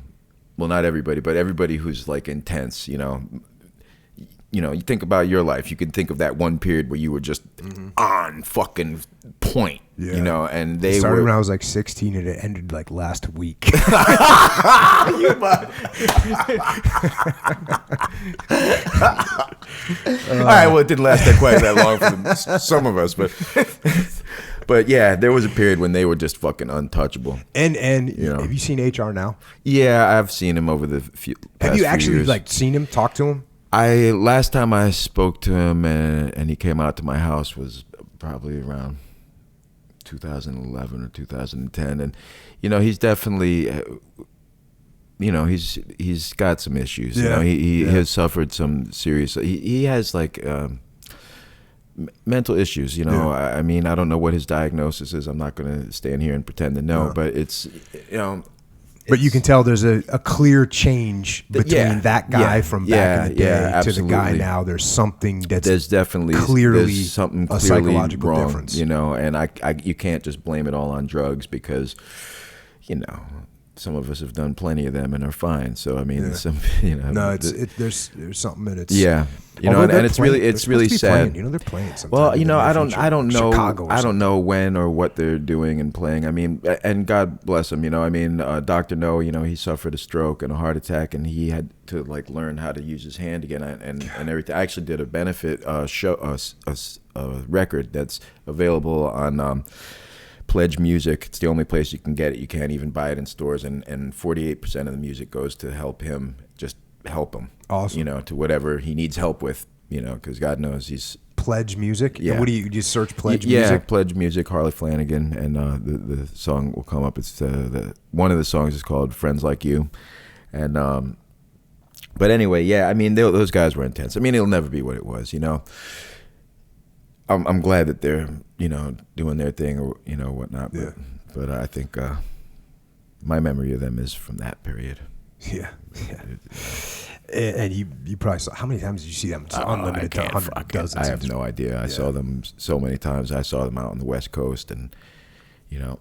well, not everybody, but everybody who's like intense, you know, you think about your life, you can think of that one period where you were just on fucking point, you know, and they started were. when I was like 16 and it ended like last week. All right, well, it didn't last quite that long for some of us, but yeah, there was a period when they were just fucking untouchable. And You know. have you seen HR now? Yeah, I've seen him over the past Have you few actually years. like seen him, talked to him? Last time I spoke to him and he came out to my house was probably around 2011 or 2010, and you know, he's definitely, you know, he's got some issues. You know, he has suffered some serious. He has like mental issues. You know, I mean, I don't know what his diagnosis is. I'm not going to stand here and pretend to know, but it's, you know. But you can tell there's a clear change between that guy from back in the day to the guy now. There's something that's definitely clearly there's something a clearly psychological wrong, difference. you know, and you can't just blame it all on drugs because, you know, some of us have done plenty of them and are fine. So I mean, some, you know, no, there's something in it. You know, and it's really sad. Playing, you know, they're playing sometimes. Well, you know, I don't know, Chicago I don't know when or what they're doing and playing. I mean, and God bless him. You know, I mean, Dr. No, you know, he suffered a stroke and a heart attack, and he had to like learn how to use his hand again and everything. I actually did a benefit show, a record that's available on. Pledge Music. It's the only place you can get it. You can't even buy it in stores, and 48% of the music goes to help him, just help him. Awesome. You know, to whatever he needs help with, you know, because God knows he's... Pledge Music? Yeah. And what do you just search Pledge Music? Yeah, Pledge Music, Harley Flanagan, and the song will come up. It's one of the songs is called Friends Like You. And but anyway, yeah, I mean, those guys were intense. I mean, it'll never be what it was, you know. I'm glad that they're, you know, doing their thing or, you know, whatnot. But I think my memory of them is from that period. Yeah. And you probably saw, how many times did you see them? It's unlimited to 100 dozens. I have no idea. I saw them so many times. I saw them out on the West Coast and, you know,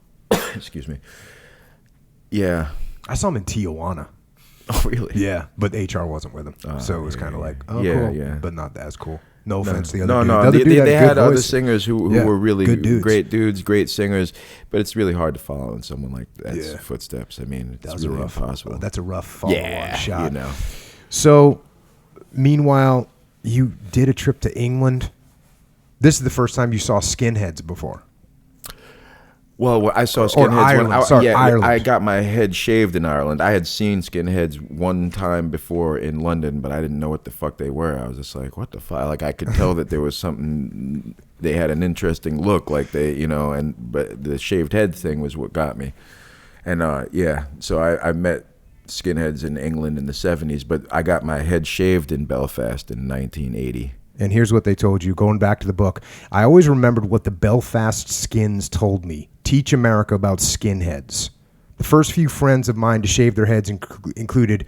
excuse me. Yeah. I saw them in Tijuana. Oh, really? Yeah, but HR wasn't with them. So it was kind of like, oh, Yeah, cool, yeah. but not as cool. No offense to the other dude. No, The other dude they had good other voice. singers who were really good dudes. great dudes, great singers, but it's really hard to follow in someone like that's footsteps. I mean, it's really impossible. That's a rough follow-on shot. You know. So, meanwhile, you did a trip to England. This is the first time you saw skinheads before. Well, I saw skinheads Ireland. Ireland. I got my head shaved in Ireland. I had seen skinheads one time before in London, but I didn't know what the fuck they were. I was just like, what the fuck? Like, I could tell that there was something, they had an interesting look, like they, you know, but the shaved head thing was what got me. And so I met skinheads in England in the 70s, but I got my head shaved in Belfast in 1980. And here's what they told you, going back to the book. I always remembered what the Belfast skins told me. Teach America about skinheads. The first few friends of mine to shave their heads included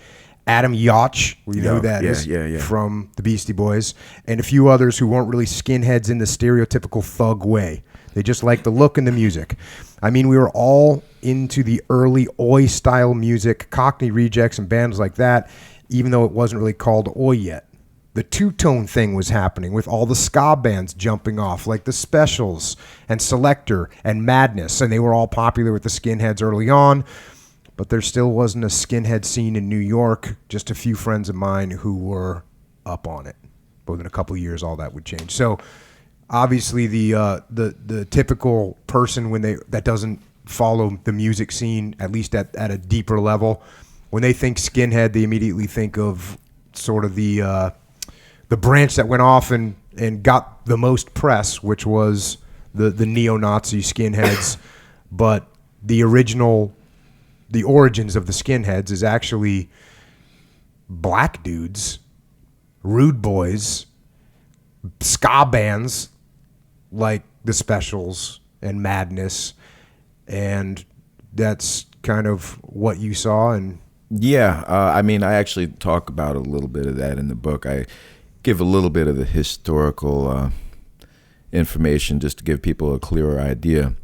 Adam Yauch, you know who that is, from the Beastie Boys, and a few others who weren't really skinheads in the stereotypical thug way. They just liked the look and the music. I mean, we were all into the early Oi-style music, Cockney Rejects and bands like that, even though it wasn't really called Oi yet. The two-tone thing was happening with all the ska bands jumping off, like the Specials and Selector and Madness, and they were all popular with the skinheads early on, but there still wasn't a skinhead scene in New York. Just a few friends of mine who were up on it. But within a couple of years, all that would change. So obviously the typical person that doesn't follow the music scene, at least at a deeper level, when they think skinhead, they immediately think of sort of the branch that went off and got the most press, which was the neo-Nazi skinheads, but the origins of the skinheads is actually black dudes, rude boys, ska bands like the Specials and Madness, and that's kind of what you saw. And yeah, I mean, I actually talk about a little bit of that in the book. I give a little bit of the historical information just to give people a clearer idea.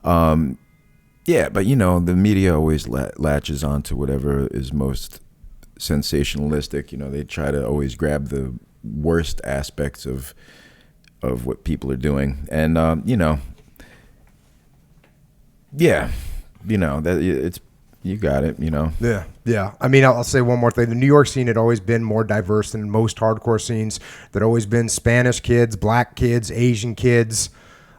Yeah, but the media always latches onto whatever is most sensationalistic. They try to always grab the worst aspects of what people are doing, and yeah, that it's, you got it. Yeah. I mean, I'll say one more thing. The New York scene had always been more diverse than most hardcore scenes. There'd always been Spanish kids, black kids, Asian kids.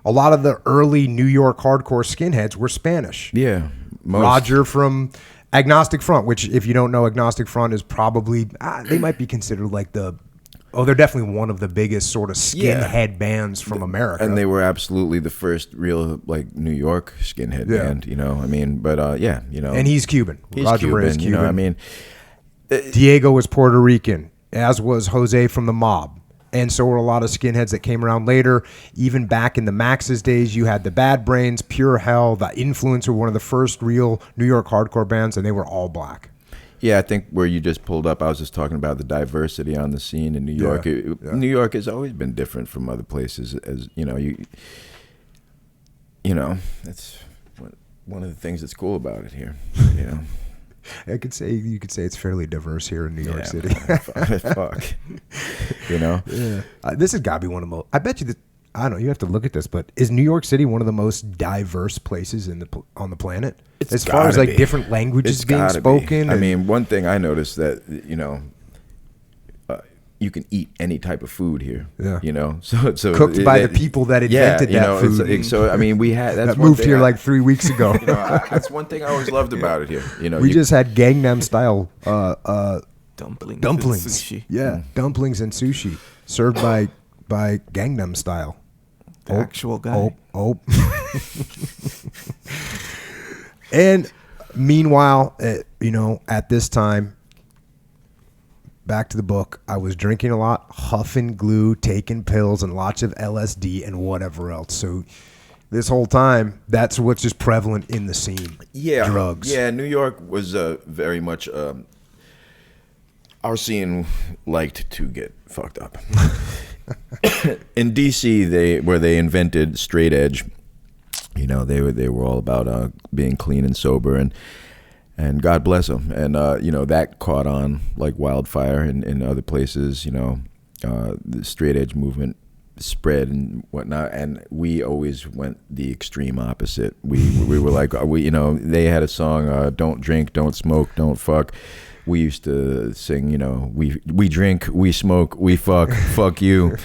A lot of the early New York hardcore skinheads were Spanish. Yeah. Roger from Agnostic Front, which, if you don't know, Agnostic Front is probably, they might be considered like they're definitely one of the biggest sort of skinhead bands from America. And they were absolutely the first real, like, New York skinhead band, I mean, but And he's Cuban. Roger Cuban, is Cuban. I mean. Diego was Puerto Rican, as was Jose from the Mob. And so were a lot of skinheads that came around later. Even back in the Max's days, you had the Bad Brains, Pure Hell, The Influence were one of the first real New York hardcore bands, and they were all black. Yeah, I think where you just pulled up, I was just talking about the diversity on the scene in New York. New York has always been different from other places, as that's one of the things that's cool about it here. You could say it's fairly diverse here in New York City. Fuck. Yeah. This has got to be one of the most. I bet you that. I don't know. You have to look at this, but is New York City one of the most diverse places on the planet? As far as like different languages being spoken. I mean, one thing I noticed that you can eat any type of food here. Yeah. So cooked by the people that invented that food. So I mean, we had that moved here like 3 weeks ago. That's one thing I always loved about it here. We just had Gangnam style dumplings. And sushi. Yeah, dumplings and sushi served by Gangnam style. The actual guy. And meanwhile, at this time, back to the book, I was drinking a lot, huffing glue, taking pills, and lots of LSD and whatever else. So this whole time, that's what's just prevalent in the scene. Yeah. Drugs. Yeah, New York was very much... our scene liked to get fucked up. In DC, where they invented straight edge, they were all about being clean and sober, and God bless them. And that caught on like wildfire in other places. The straight edge movement spread and whatnot, and we always went the extreme opposite. We were like, they had a song, "Don't drink, don't smoke, don't fuck." We used to sing, we drink, we smoke, we fuck you,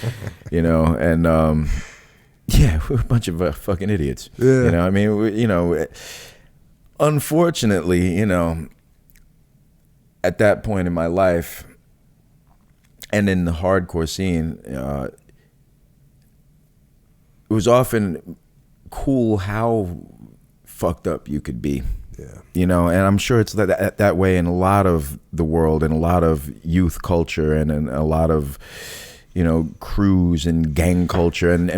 and we're a bunch of fucking idiots. Yeah. I mean, unfortunately, at that point in my life and in the hardcore scene, it was often cool how fucked up you could be. Yeah. And I'm sure it's that way in a lot of the world, and a lot of youth culture, and in a lot of, crews and gang culture. And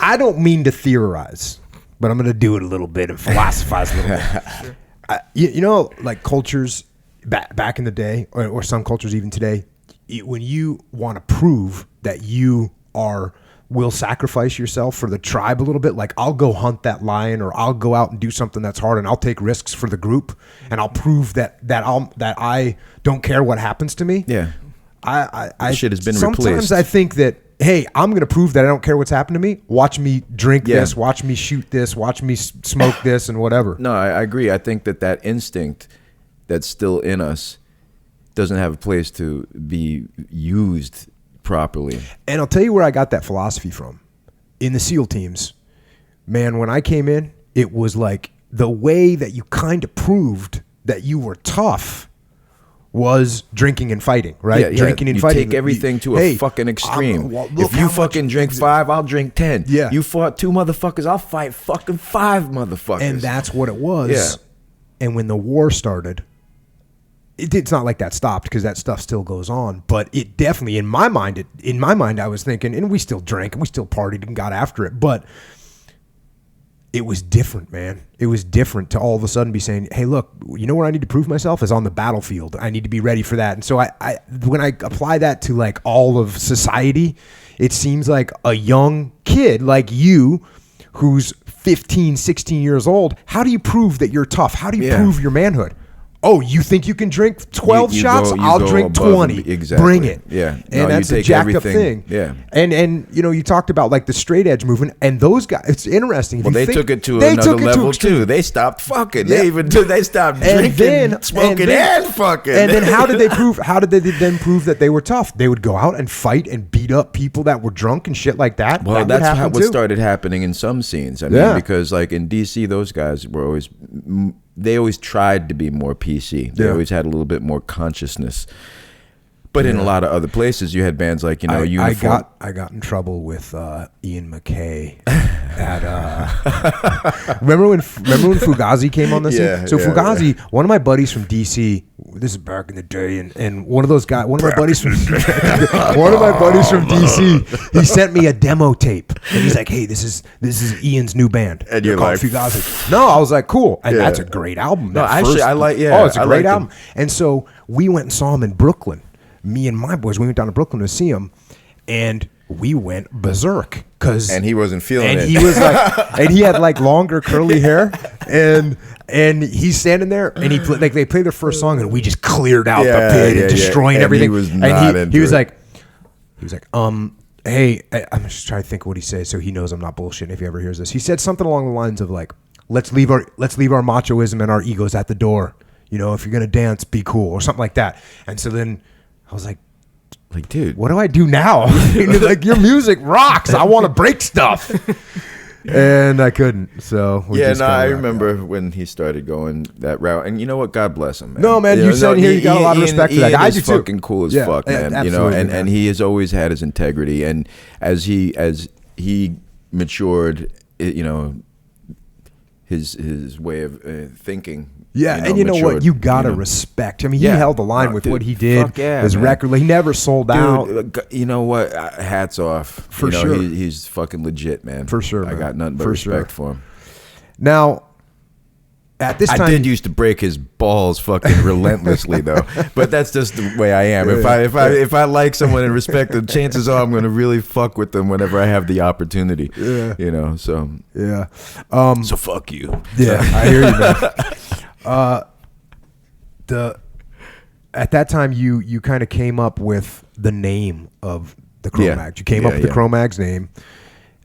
I don't mean to theorize, but I'm going to do it a little bit and philosophize a little bit. Like cultures back in the day, or some cultures even today, when you want to prove that you will sacrifice yourself for the tribe a little bit, like I'll go hunt that lion, or I'll go out and do something that's hard, and I'll take risks for the group, and I'll prove that I don't care what happens to me. Yeah. I shit has been sometimes replaced. I think that, hey, I'm going to prove that I don't care what's happened to me. Watch me drink this, watch me shoot this, watch me smoke this, and whatever. No, I agree. I think that instinct that's still in us doesn't have a place to be used properly. And I'll tell you where I got that philosophy from. In the SEAL teams, man, when I came in, it was like the way that you kind of proved that you were tough was drinking and fighting, right? Yeah, drinking and you fighting. take everything to a fucking extreme. If you fucking drink 5, I'll drink 10. Yeah. You fought 2 motherfuckers, I'll fight fucking 5 motherfuckers. And that's what it was. Yeah. And when the war started, it's not like that stopped because that stuff still goes on. But it definitely, in my mind, I was thinking, and we still drank and we still partied and got after it, but it was different, man. It was different to all of a sudden be saying, hey, look, you know where I need to prove myself is on the battlefield. I need to be ready for that. And so I when I apply that to like all of society, it seems like a young kid like you who's 15, 16 years old, how do you prove that you're tough? How do you prove your manhood? Oh, you think you can drink 12 shots? I'll drink 20. Exactly. Bring it. Yeah. And that's a jacked up thing. Yeah. And you know, you talked about like the straight edge movement, and those guys, it's interesting. Well, they took it to another level too. They stopped fucking. Yeah. They stopped drinking, smoking, and fucking. And then how did they then prove that they were tough? They would go out and fight and beat up people that were drunk and shit like that. Well, that that's what started happening in some scenes. I mean, because like in DC, those guys were always. They always tried to be more PC. They always had a little bit more consciousness. But in a lot of other places, you had bands like, Uniform. I got in trouble with Ian McKay at remember when Fugazi came on the scene? So Fugazi, one of my buddies from DC, this is back in the day, and one of my buddies from DC, he sent me a demo tape, and he's like, hey, this is Ian's new band. And you're called like, Fugazi. No, I was like, cool. And that's a great album. No, actually, I like, Oh, it's a great album. And so we went and saw him in Brooklyn. Me and my boys, we went down to Brooklyn to see him, and we went berserk and he wasn't feeling it. And he was like, and he had like longer curly hair, and he's standing there, and they played their first song, and we just cleared out the pit and destroying everything. He was not into he was it. like, hey, I'm just trying to think of what he said so he knows I'm not bullshitting if he ever hears this. He said something along the lines of like, let's leave our machoism and our egos at the door. You know, if you're gonna dance, be cool, or something like that. And so then I was like, dude, what do I do now? Like, your music rocks. I want to break stuff. And I couldn't. So I remember when he started going that route. And you know what? God bless him, man. No, man, you said here you got a lot of respect for that guy. I do too. Fucking cool as fuck, man. You know, and he has always had his integrity. And as he matured, his way of thinking. Yeah, and you know what? You gotta respect. I mean, he held the line with what he did. His record, he never sold out. You know what? Hats off. For sure. He's fucking legit, man. For sure, I got nothing but respect for him. Now, at this time, I did used to break his balls fucking relentlessly though, but that's just the way I am. If I like someone and respect them, chances are I'm going to really fuck with them whenever I have the opportunity. Yeah, you know. So yeah. So fuck you. Yeah, I hear you, man. At that time you kind of came up with the name of the Cro-Mags. You came up with the Cro-Mags name,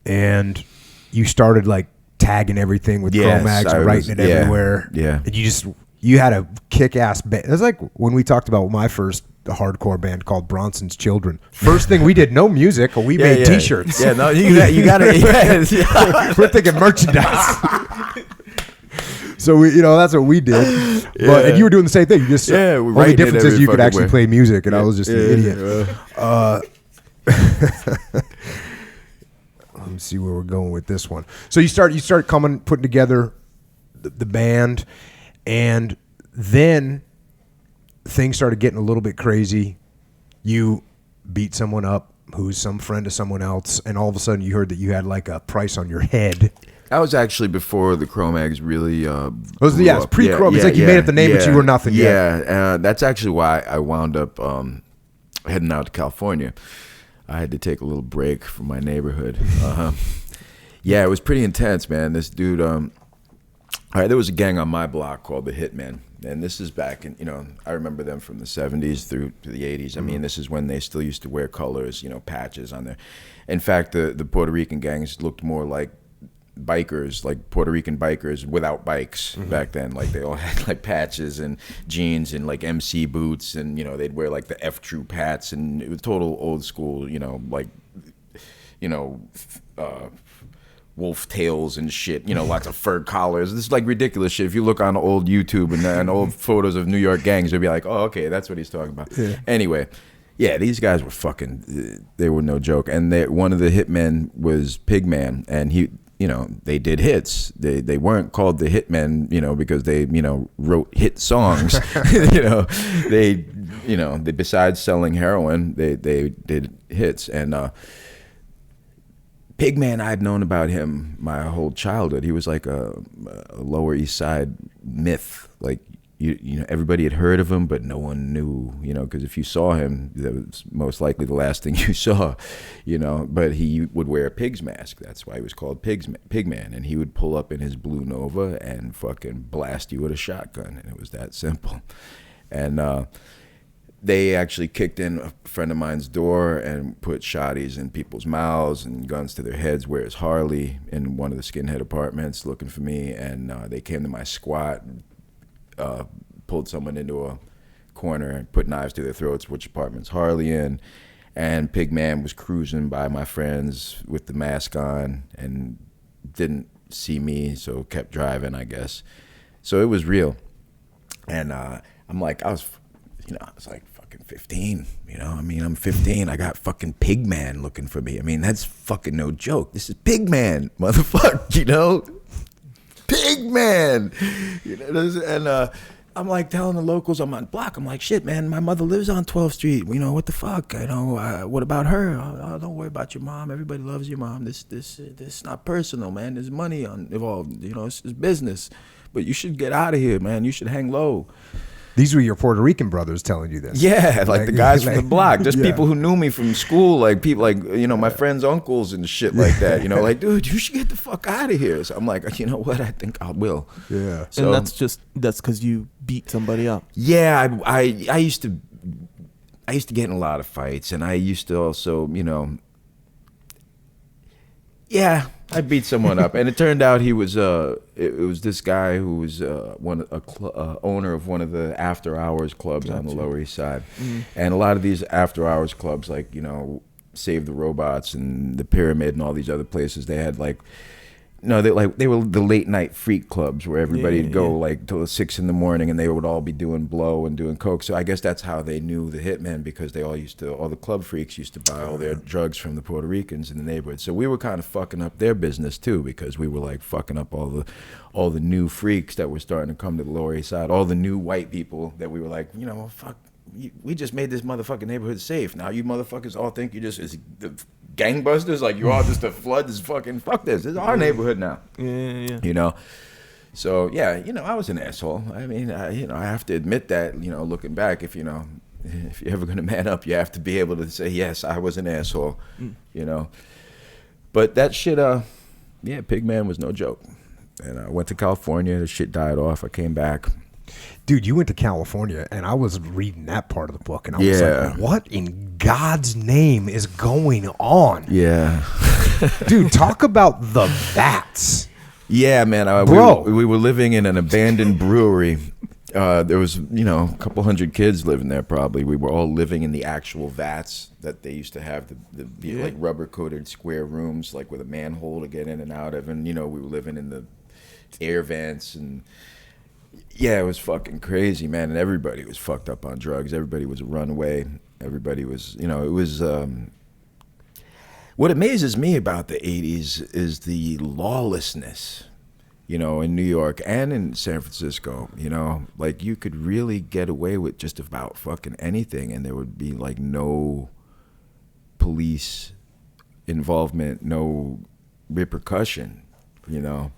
and you started like tagging everything with Cro-Mags and writing it everywhere. Yeah. And you had a kick-ass band. It was like when we talked about my first hardcore band called Bronson's Children. First thing we did, no music, we made T-shirts. Yeah, no, you got to. We're thinking merchandise. So that's what we did. But and you were doing the same thing. You just only difference is you could actually play music, and I was just an idiot. Let me see where we're going with this one. So you start putting together the band, and then things started getting a little bit crazy. You beat someone up who's some friend of someone else, and all of a sudden you heard that you had like a price on your head. That was actually before the Cro-Mags really it's pre-Cro. It's like you made up the name, but you were nothing yet. Yeah, that's actually why I wound up heading out to California. I had to take a little break from my neighborhood. Yeah, it was pretty intense, man. This dude, there was a gang on my block called the Hitmen. And this is back in, I remember them from the 70s through to the 80s. I mean, this is when they still used to wear colors, patches on there. In fact, the Puerto Rican gangs looked more like bikers, like Puerto Rican bikers without bikes back then. Like they all had like patches and jeans and like MC boots, and they'd wear like the F Troop hats, and it was total old school, wolf tails and shit, you know, lots of fur collars. This is like ridiculous shit. If you look on old YouTube and old photos of New York gangs, you'll be like, oh, okay, that's what he's talking about. Yeah. Anyway, yeah, these guys were fucking, they were no joke. And one of the hitmen was Pigman, and he, you know, they did hits. They weren't called the Hitmen, you know, because they, you know, wrote hit songs. They besides selling heroin, they did hits. And Pigman, I'd known about him my whole childhood. He was like a Lower East Side myth. Like, you know, everybody had heard of him, but no one knew, you know, because if you saw him, that was most likely the last thing you saw, you know. But he would wear a pig's mask. That's why he was called Pigman. And he would pull up in his blue Nova and fucking blast you with a shotgun. And it was that simple. And they actually kicked in a friend of mine's door and put shotties in people's mouths and guns to their heads. Where's Harley in one of the skinhead apartments looking for me? And they came to my squat, pulled someone into a corner and put knives to their throats. Which apartment's Harley in? And Pigman was cruising by my friends with the mask on and didn't see me, so kept driving, I guess. So it was real. And I'm like, I was like fucking 15, you know? I mean, I'm 15. I got fucking Pigman looking for me. I mean, that's fucking no joke. This is Pigman, motherfucker, you know? Pigman! You know, and I'm like telling the locals on my block, I'm like, shit, man, my mother lives on 12th Street. You know, what the fuck? You know, what about her? Oh, don't worry about your mom. Everybody loves your mom. This is not personal, man. There's money involved. You know, it's business. But you should get out of here, man. You should hang low. These were your Puerto Rican brothers telling you this. Yeah, like the guys from the block, just people who knew me from school, like people like, you know, my friends' uncles and shit like that. You know, like, dude, you should get the fuck out of here. So I'm like, you know what? I think I will. Yeah. So, and that's because you beat somebody up. Yeah, I used to get in a lot of fights, and I used to also, you know, yeah, I beat someone up, and it turned out he was it was this guy who was owner of one of the after hours clubs on the Lower East Side. Mm-hmm. And a lot of these after hours clubs, like, you know, Save the Robots and the Pyramid and all these other places, they had like, no, they were the late night freak clubs where everybody'd go like till 6 a.m. and they would all be doing blow and doing coke. So I guess that's how they knew the hitmen, because they all the club freaks used to buy all their drugs from the Puerto Ricans in the neighborhood. So we were kind of fucking up their business too, because we were like fucking up all the new freaks that were starting to come to the Lower East Side, all the new white people that we were like, you know, fuck, we just made this motherfucking neighborhood safe. Now you motherfuckers all think you just gangbusters, like you all just a flood. This fucking fuck this. This is our neighborhood now. Yeah. You know. So yeah, you know, I was an asshole. I mean, you know, I have to admit that. You know, looking back, if you're ever gonna man up, you have to be able to say, yes, I was an asshole. You know. But that shit, Pigman was no joke. And I went to California. The shit died off. I came back. Dude, you went to California, and I was reading that part of the book, and I was like, what in God's name is going on? Yeah. Dude, talk about the vats. Yeah, man. Bro. We were living in an abandoned brewery. There was, you know, a couple hundred kids living there probably. We were all living in the actual vats that they used to have, the like rubber-coated square rooms, like with a manhole to get in and out of. And, you know, we were living in the air vents and... Yeah, it was fucking crazy, man, and everybody was fucked up on drugs. Everybody was a runaway. Everybody was, you know, it was... What amazes me about the 80s is the lawlessness, you know, in New York and in San Francisco, you know. Like, you could really get away with just about fucking anything, and there would be, like, no police involvement, no repercussion, you know.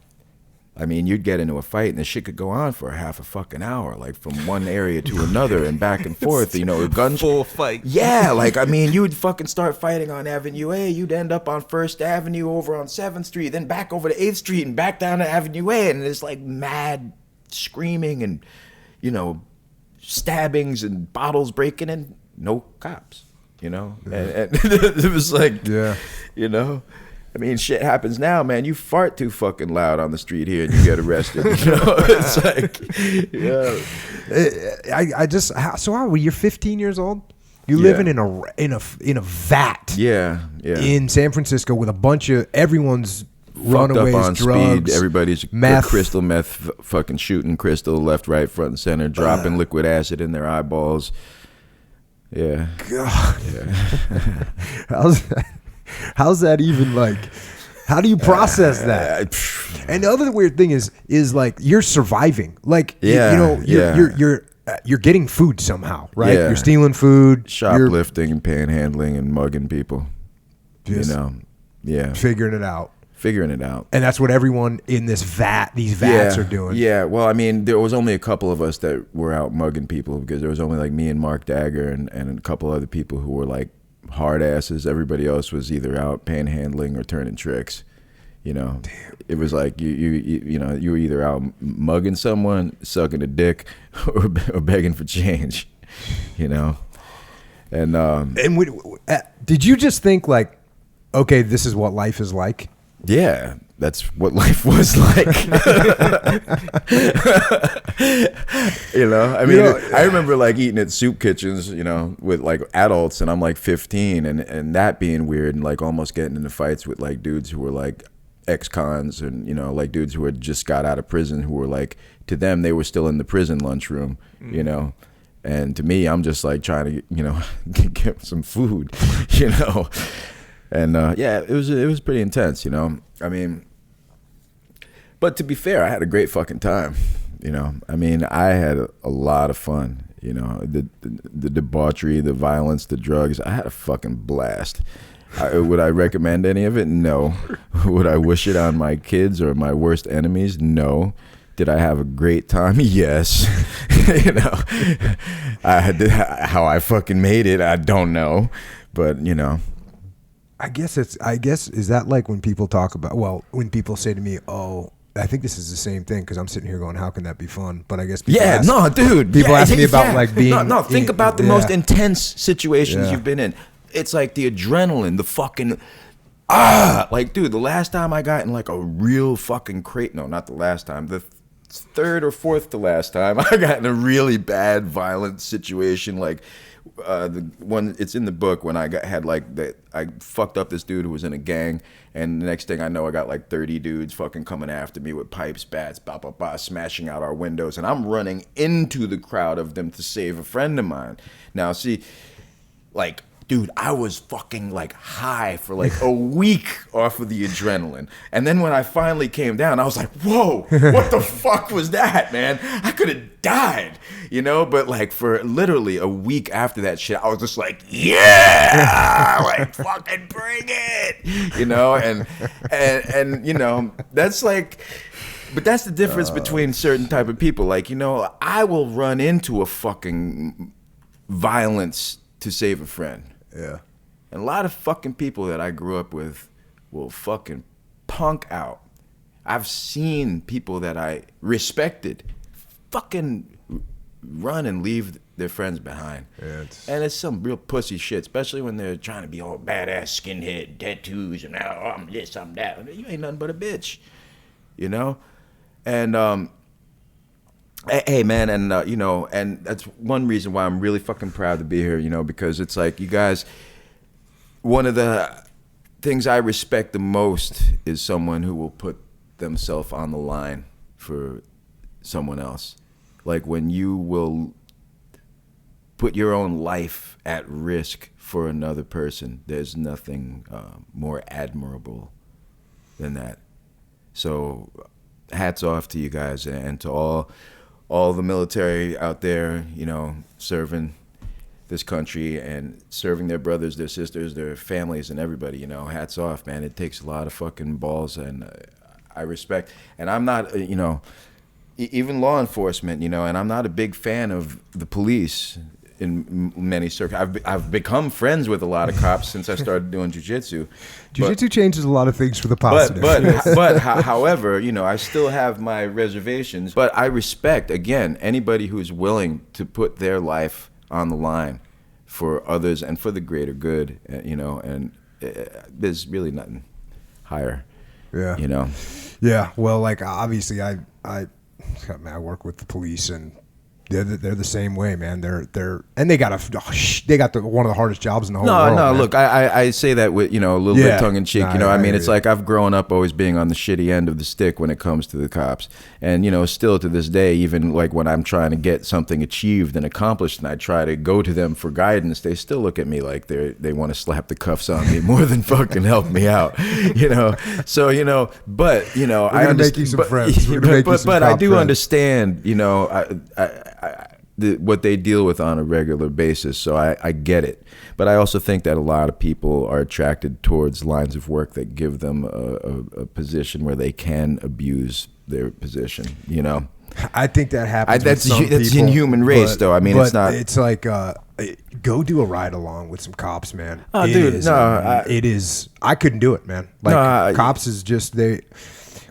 I mean, you'd get into a fight and the shit could go on for half a fucking hour, like from one area to another and back and forth, you know, guns. Full fight. Yeah, like, I mean, you would fucking start fighting on Avenue A, you'd end up on 1st Avenue over on 7th Street, then back over to 8th Street and back down to Avenue A, and it's like mad screaming and, you know, stabbings and bottles breaking and no cops, you know? And it was like, you know? I mean, shit happens now, man. You fart too fucking loud on the street here and you get arrested. You know, it's like, yeah. So how, you're 15 years old? You living in a vat. Yeah. In San Francisco with a bunch of everyone's fucked up on drugs, speed. Everybody's meth. crystal meth, fucking shooting crystal left, right, front, and center, dropping liquid acid in their eyeballs. Yeah. God. Yeah. How's that even like? How do you process that? And the other weird thing is like you're surviving. Like you're getting food somehow, right? Yeah. You're stealing food, shoplifting and panhandling and mugging people. Just figuring it out. And that's what everyone in these vats are doing. Yeah, well, I mean, there was only a couple of us that were out mugging people because there was only like me and Mark Dagger and a couple other people who were like hard asses. Everybody else was either out panhandling or turning tricks. You know, damn. It was like you were either out mugging someone, sucking a dick, or begging for change. You know, and did you just think like, okay, this is what life is like? Yeah, that's what life was like. You know, I mean, I remember like eating at soup kitchens, you know, with like adults, and I'm like 15, and that being weird, and like almost getting into fights with like dudes who were like ex-cons, and you know, like dudes who had just got out of prison, who were like, to them, they were still in the prison lunchroom, you know. And to me, I'm just like trying to, you know, get some food, you know. And it was pretty intense, you know. I mean, but to be fair, I had a great fucking time, you know. I mean, I had a lot of fun, you know. The debauchery, the violence, the drugs. I had a fucking blast. Would I recommend any of it? No. Would I wish it on my kids or my worst enemies? No. Did I have a great time? Yes. You know, how I fucking made it, I don't know, but you know. I guess is that like when people talk about, when people say to me, oh, I think this is the same thing, because I'm sitting here going, how can that be fun? But I guess people ask me about like being think about the most intense situations you've been in. It's like the adrenaline, the fucking like, dude, the last time I got in like a real fucking not the last time, the third or fourth to last time I got in a really bad violent situation, like the one, it's in the book, when I fucked up this dude who was in a gang, and the next thing I know, I got like 30 dudes fucking coming after me with pipes, bats, smashing out our windows, and I'm running into the crowd of them to save a friend of mine. Now, see, like, dude, I was fucking like high for like a week off of the adrenaline. And then when I finally came down, I was like, whoa, what the fuck was that, man? I could have died, you know? But like for literally a week after that shit, I was just like, yeah, like fucking bring it, you know? And you know, that's like, but that's the difference between certain type of people. Like, you know, I will run into a fucking violence to save a friend. Yeah. And a lot of fucking people that I grew up with will fucking punk out. I've seen people that I respected fucking run and leave their friends behind. Yeah, and it's some real pussy shit, especially when they're trying to be all badass, skinhead, tattoos, and now I'm this, I'm that. You ain't nothing but a bitch, you know? And, hey man, and you know, and that's one reason why I'm really fucking proud to be here, you know, because it's like, you guys, one of the things I respect the most is someone who will put themselves on the line for someone else. Like when you will put your own life at risk for another person, there's nothing more admirable than that. So hats off to you guys, and to all the military out there, you know, serving this country and serving their brothers, their sisters, their families, and everybody, you know. Hats off, man. It takes a lot of fucking balls, and I respect. And I'm not, you know, even law enforcement, you know, and I'm not a big fan of the police in many circles. I've become friends with a lot of cops since I started doing jiu-jitsu. Jiu-jitsu changes a lot of things for the positive. But however, you know, I still have my reservations. But I respect, again, anybody who's willing to put their life on the line for others and for the greater good, you know, and there's really nothing higher, you know. Yeah, well, like, obviously, I work with the police, and They're the same way, man. They're and they got one of the hardest jobs in the whole world. No. Man. Look, I say that with a little bit tongue in cheek. Nah, I mean, it's like I've grown up always being on the shitty end of the stick when it comes to the cops, and still to this day, even like when I'm trying to get something achieved and accomplished, and I try to go to them for guidance, they still look at me like they want to slap the cuffs on me more than fucking help me out. So but I understand. Make you some friends. But I do understand. What they deal with on a regular basis, so I get it. But I also think that a lot of people are attracted towards lines of work that give them a position where they can abuse their position. I think that happens. That's with some that's people, in human race, though. I mean, it's not. It's like go do a ride along with some cops, man. Oh, It dude, is, no, it is. I couldn't do it, man. Like cops is just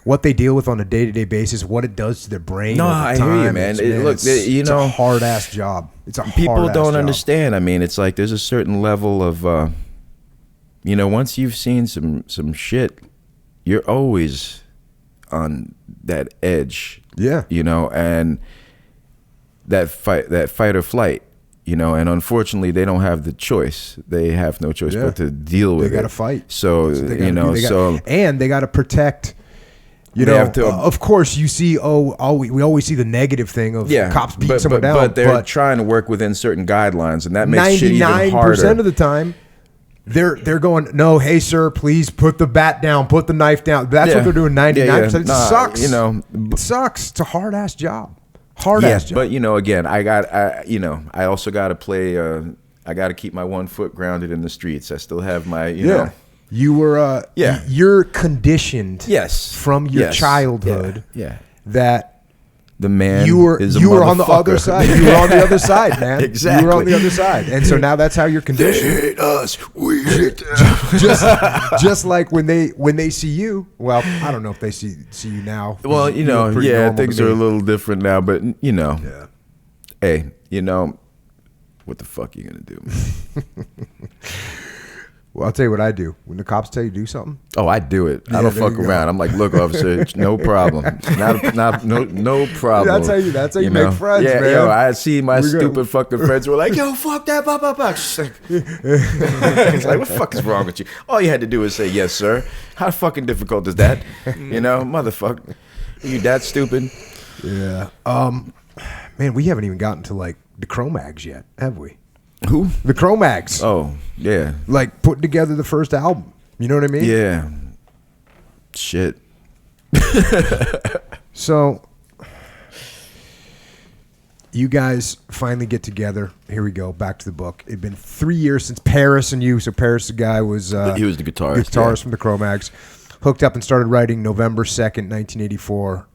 what they deal with on a day-to-day basis, what it does to their brain. No, over I time. hear you, man. It's a hard-ass job. It's a people hard-ass don't job. understand. I mean, it's like there's a certain level of, once you've seen some shit, you're always on that edge. Yeah. And that fight or flight. And unfortunately, they don't have the choice. They have no choice but to deal with it. They got to fight. So and they got to protect. Of course, you see. We always see the negative thing of cops beating someone down. But they're trying to work within certain guidelines, and that makes shit even harder. 99% of the time, they're going, no, hey sir, please put the bat down, put the knife down. That's what they're doing. 99%. It sucks. It sucks. It's a hard ass job. Hard-ass job. But again, I also got to play. I got to keep my 1 foot grounded in the streets. I still have my, You were, you're conditioned, from your childhood, that the man you were on the other side. You were on the other side, man. Exactly. You were on the other side, and so now that's how you're conditioned. They hate us. We hate them. just like when they see you. Well, I don't know if they see you now. Well, things are a little different now, but hey, what the fuck are you gonna do? Well, I'll tell you what I do. When the cops tell you to do something, I do it. I don't fuck around. I'm like, look, officer, no problem. No problem. That's how you make friends, man. I see my stupid fucking friends were like, yo, fuck that, blah, blah, blah. It's like, what the fuck is wrong with you? All you had to do is say, yes, sir. How fucking difficult is that? Motherfucker. Are you that stupid? Yeah. Man, we haven't even gotten to like the Cro-Mags yet, have we? Who? The Cro-Mags. Oh, yeah. Like putting together the first album. You know what I mean? Yeah. Shit. So, you guys finally get together. Here we go. Back to the book. It'd been 3 years since Paris and you. So Paris, the guy was he was the guitarist. From the Cro-Mags. Hooked up and started writing November 2nd, 1984.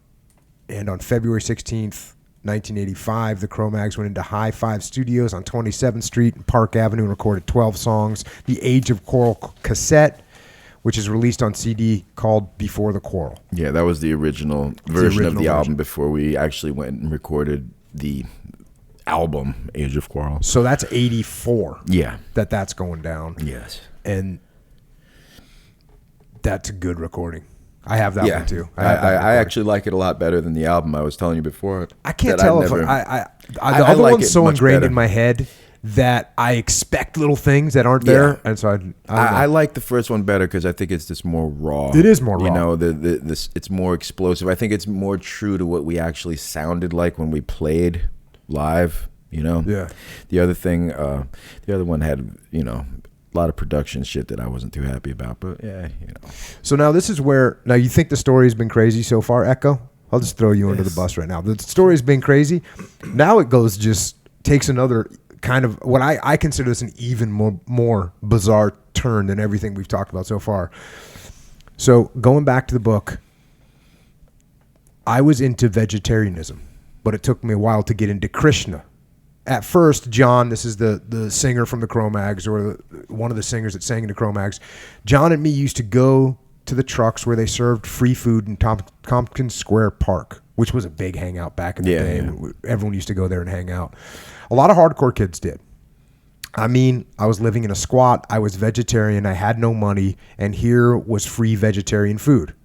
And on February 16th, 1985, the Cro-Mags went into High Five Studios on 27th Street and Park Avenue and recorded 12 songs. The Age of Quarrel cassette, which is released on CD, called Before the Quarrel. Yeah, that was the original version of the album before we actually went and recorded the album, Age of Quarrel. So that's 84. Yeah. That's going down. Yes. And that's a good recording. I have that one too. I actually like it a lot better than the album. I was telling you before. I can't tell if the other like one's so ingrained better in my head that I expect little things that aren't there, and so I like the first one better because I think it's just more raw. It is more raw. It's more explosive. I think it's more true to what we actually sounded like when we played live. Yeah. The other one had a lot of production shit that I wasn't too happy about, but So now this is where you think the story's been crazy so far, Echo? I'll just throw you under the bus right now. The story's been crazy. Now it takes another kind of what I consider this an even more bizarre turn than everything we've talked about so far. So going back to the book, I was into vegetarianism, but it took me a while to get into Krishna. At first, John, this is the singer from the Cro-Mags, or one of the singers that sang in the Cro-Mags, John and me used to go to the trucks where they served free food in Tompkins Square Park, which was a big hangout back in the day. Yeah. Everyone used to go there and hang out. A lot of hardcore kids did. I mean, I was living in a squat. I was vegetarian. I had no money, and here was free vegetarian food.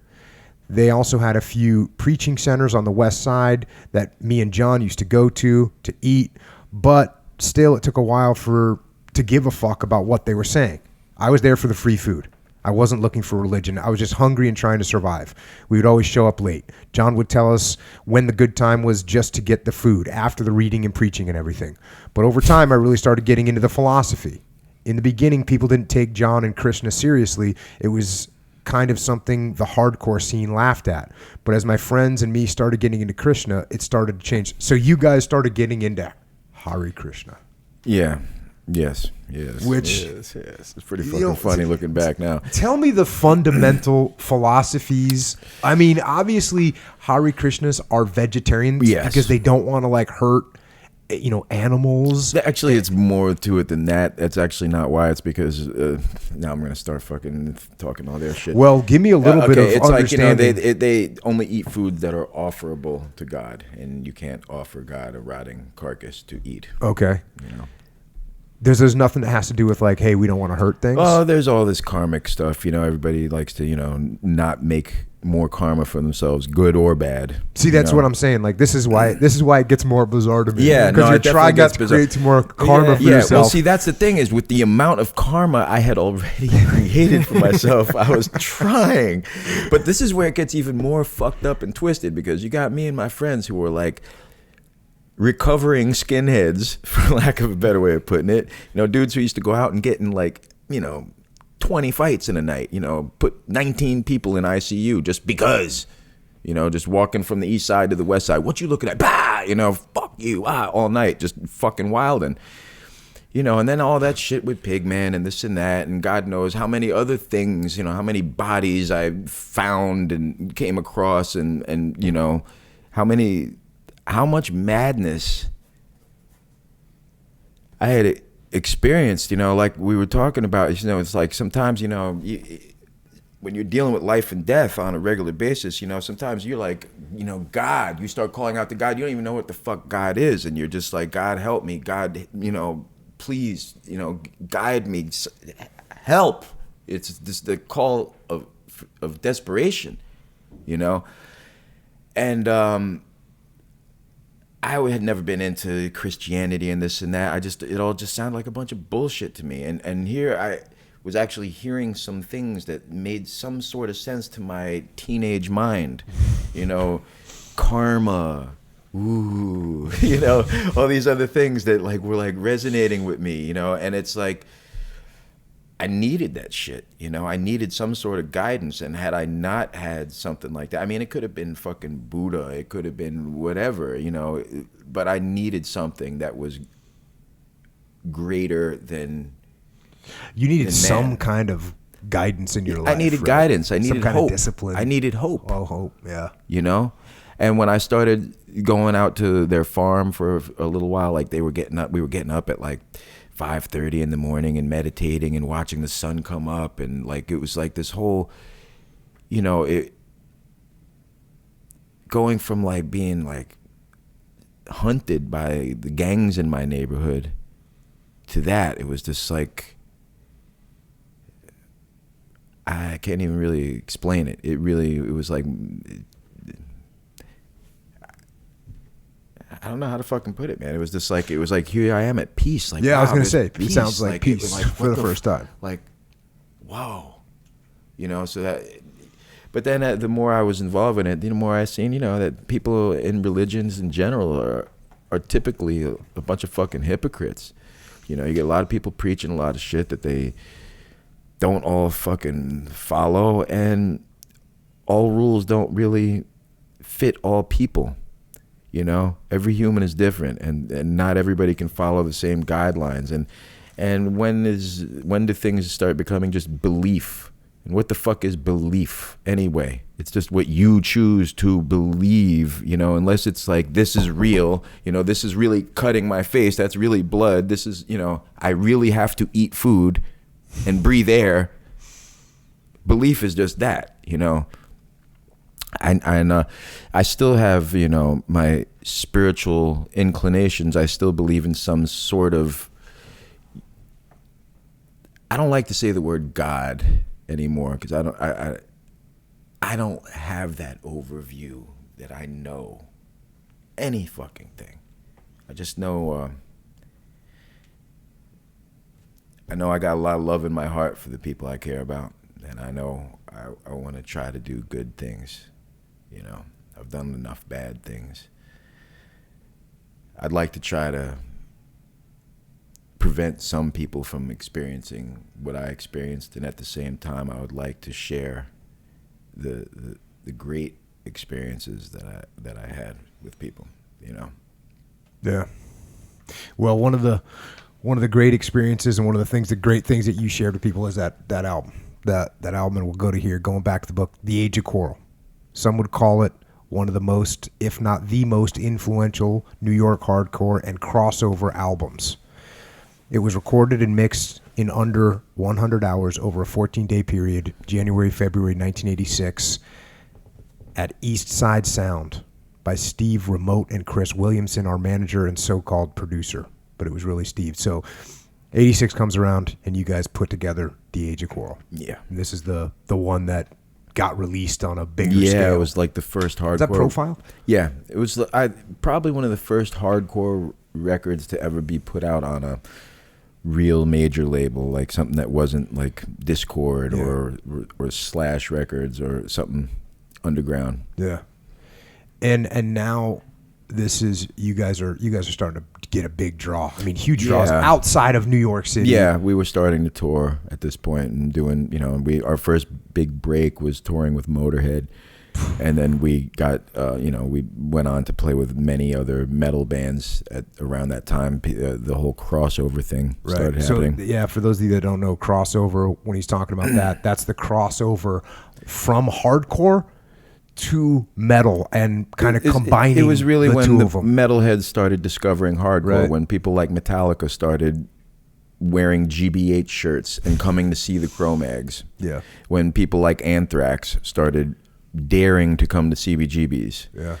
They also had a few preaching centers on the west side that me and John used to go to eat, but still it took a while to give a fuck about what they were saying. I was there for the free food. I wasn't looking for religion. I was just hungry and trying to survive. We would always show up late. John would tell us when the good time was just to get the food after the reading and preaching and everything. But over time, I really started getting into the philosophy. In the beginning, people didn't take John and Krishna seriously. It was kind of something the hardcore scene laughed at. But as my friends and me started getting into Krishna, it started to change. So you guys started getting into Hare Krishna. Yeah. Yes. Which, yes. It's pretty fucking funny looking back now. Tell me the fundamental philosophies. I mean, obviously, Hare Krishnas are vegetarians because they don't want to like hurt, animals. Actually, it's more to it than that. That's actually not why. It's because now I'm going to start fucking talking all their shit. Well, give me a little bit of it's understanding. Like, they only eat foods that are offerable to God, and you can't offer God a rotting carcass to eat. Okay. There's nothing that has to do with like, hey, we don't want to hurt things. Oh, there's all this karmic stuff. Everybody likes to, not make more karma for themselves, good or bad. See, that's what I'm saying. Like, this is why it gets more bizarre to me. Yeah, because you're trying to create more karma for yourself. Well, see, that's the thing is with the amount of karma I had already created for myself, I was trying. But this is where it gets even more fucked up and twisted because you got me and my friends who were like recovering skinheads, for lack of a better way of putting it. Dudes who used to go out and get in 20 fights in a night, put 19 people in ICU just because, just walking from the east side to the west side. What you looking at? Bah! Fuck you, all night, just fucking wilding. And then all that shit with Pigman and this and that, and God knows how many other things, how many bodies I found and came across and how much madness I had experienced, like we were talking about, it's like sometimes, when you're dealing with life and death on a regular basis, sometimes you're like, God, you start calling out to God. You don't even know what the fuck God is. And you're just like, God, help me. God, please, guide me, help. It's just the call of desperation, and, I had never been into Christianity and this and that. It all just sounded like a bunch of bullshit to me. And here I was actually hearing some things that made some sort of sense to my teenage mind. Karma, ooh, all these other things that were resonating with me, and it's like I needed that shit, I needed some sort of guidance. And had I not had something like that, I mean, it could have been fucking Buddha, it could have been whatever, but I needed something that was greater than. You needed some kind of guidance in your life. I needed guidance. I needed some kind hope. of discipline. I needed hope. Oh, hope, yeah. And when I started going out to their farm for a little while, we were getting up at 5:30 in the morning and meditating and watching the sun come up, and it was like this whole, it going from being hunted by the gangs in my neighborhood to that, it was just I can't even really explain it. It was I don't know how to fucking put it, man. It was just here I am at peace. I was gonna say, it sounds like peace for the first time. Whoa, So that, but then the more I was involved in it, the more I seen, that people in religions in general are typically a bunch of fucking hypocrites. You get a lot of people preaching a lot of shit that they don't all fucking follow, and all rules don't really fit all people. Every human is different, and not everybody can follow the same guidelines. And when do things start becoming just belief? And what the fuck is belief anyway? It's just what you choose to believe, unless it's this is real, this is really cutting my face, that's really blood, this is, I really have to eat food and breathe air. Belief is just that, I still have, my spiritual inclinations. I still believe in some sort of, I don't like to say the word God anymore because I don't have that overview that I know any fucking thing. I just know I got a lot of love in my heart for the people I care about, and I know I want to try to do good things. You know, I've done enough bad things. I'd like to try to prevent some people from experiencing what I experienced, and at the same time, I would like to share the great experiences that I had with people. You know. Yeah. Well, one of the great experiences and one of the great things that you shared with people is that album. That album, and we'll go to here, going back to the book, The Age of Quarrel. Some would call it one of the most, if not the most influential New York hardcore and crossover albums. It was recorded and mixed in under 100 hours over a 14-day period, January, February 1986, at East Side Sound by Steve Remote and Chris Williamson, our manager and so-called producer. But it was really Steve. So 86 comes around, and you guys put together The Age of Quarrel. Yeah. And this is the one that got released on a bigger scale. Yeah, it was like the first hardcore. Is that Profile? Yeah, it was probably one of the first hardcore records to ever be put out on a real major label, like something that wasn't like Discord or Slash Records or something underground. Yeah. And now this is you guys are starting to get a big draw. I mean, huge draws outside of New York City. Yeah, we were starting to tour at this point and doing, our first big break was touring with Motorhead. And then we got, we went on to play with many other metal bands around that time. The whole crossover thing started happening. So, yeah, for those of you that don't know, crossover, when he's talking about that's the crossover from hardcore to metal and kind of combining. It was really when the of them. metalheads started discovering hardcore, when people like Metallica started wearing GBH shirts and coming to see the Cro-Mags. Yeah. When people like Anthrax started daring to come to CBGBs. Yeah.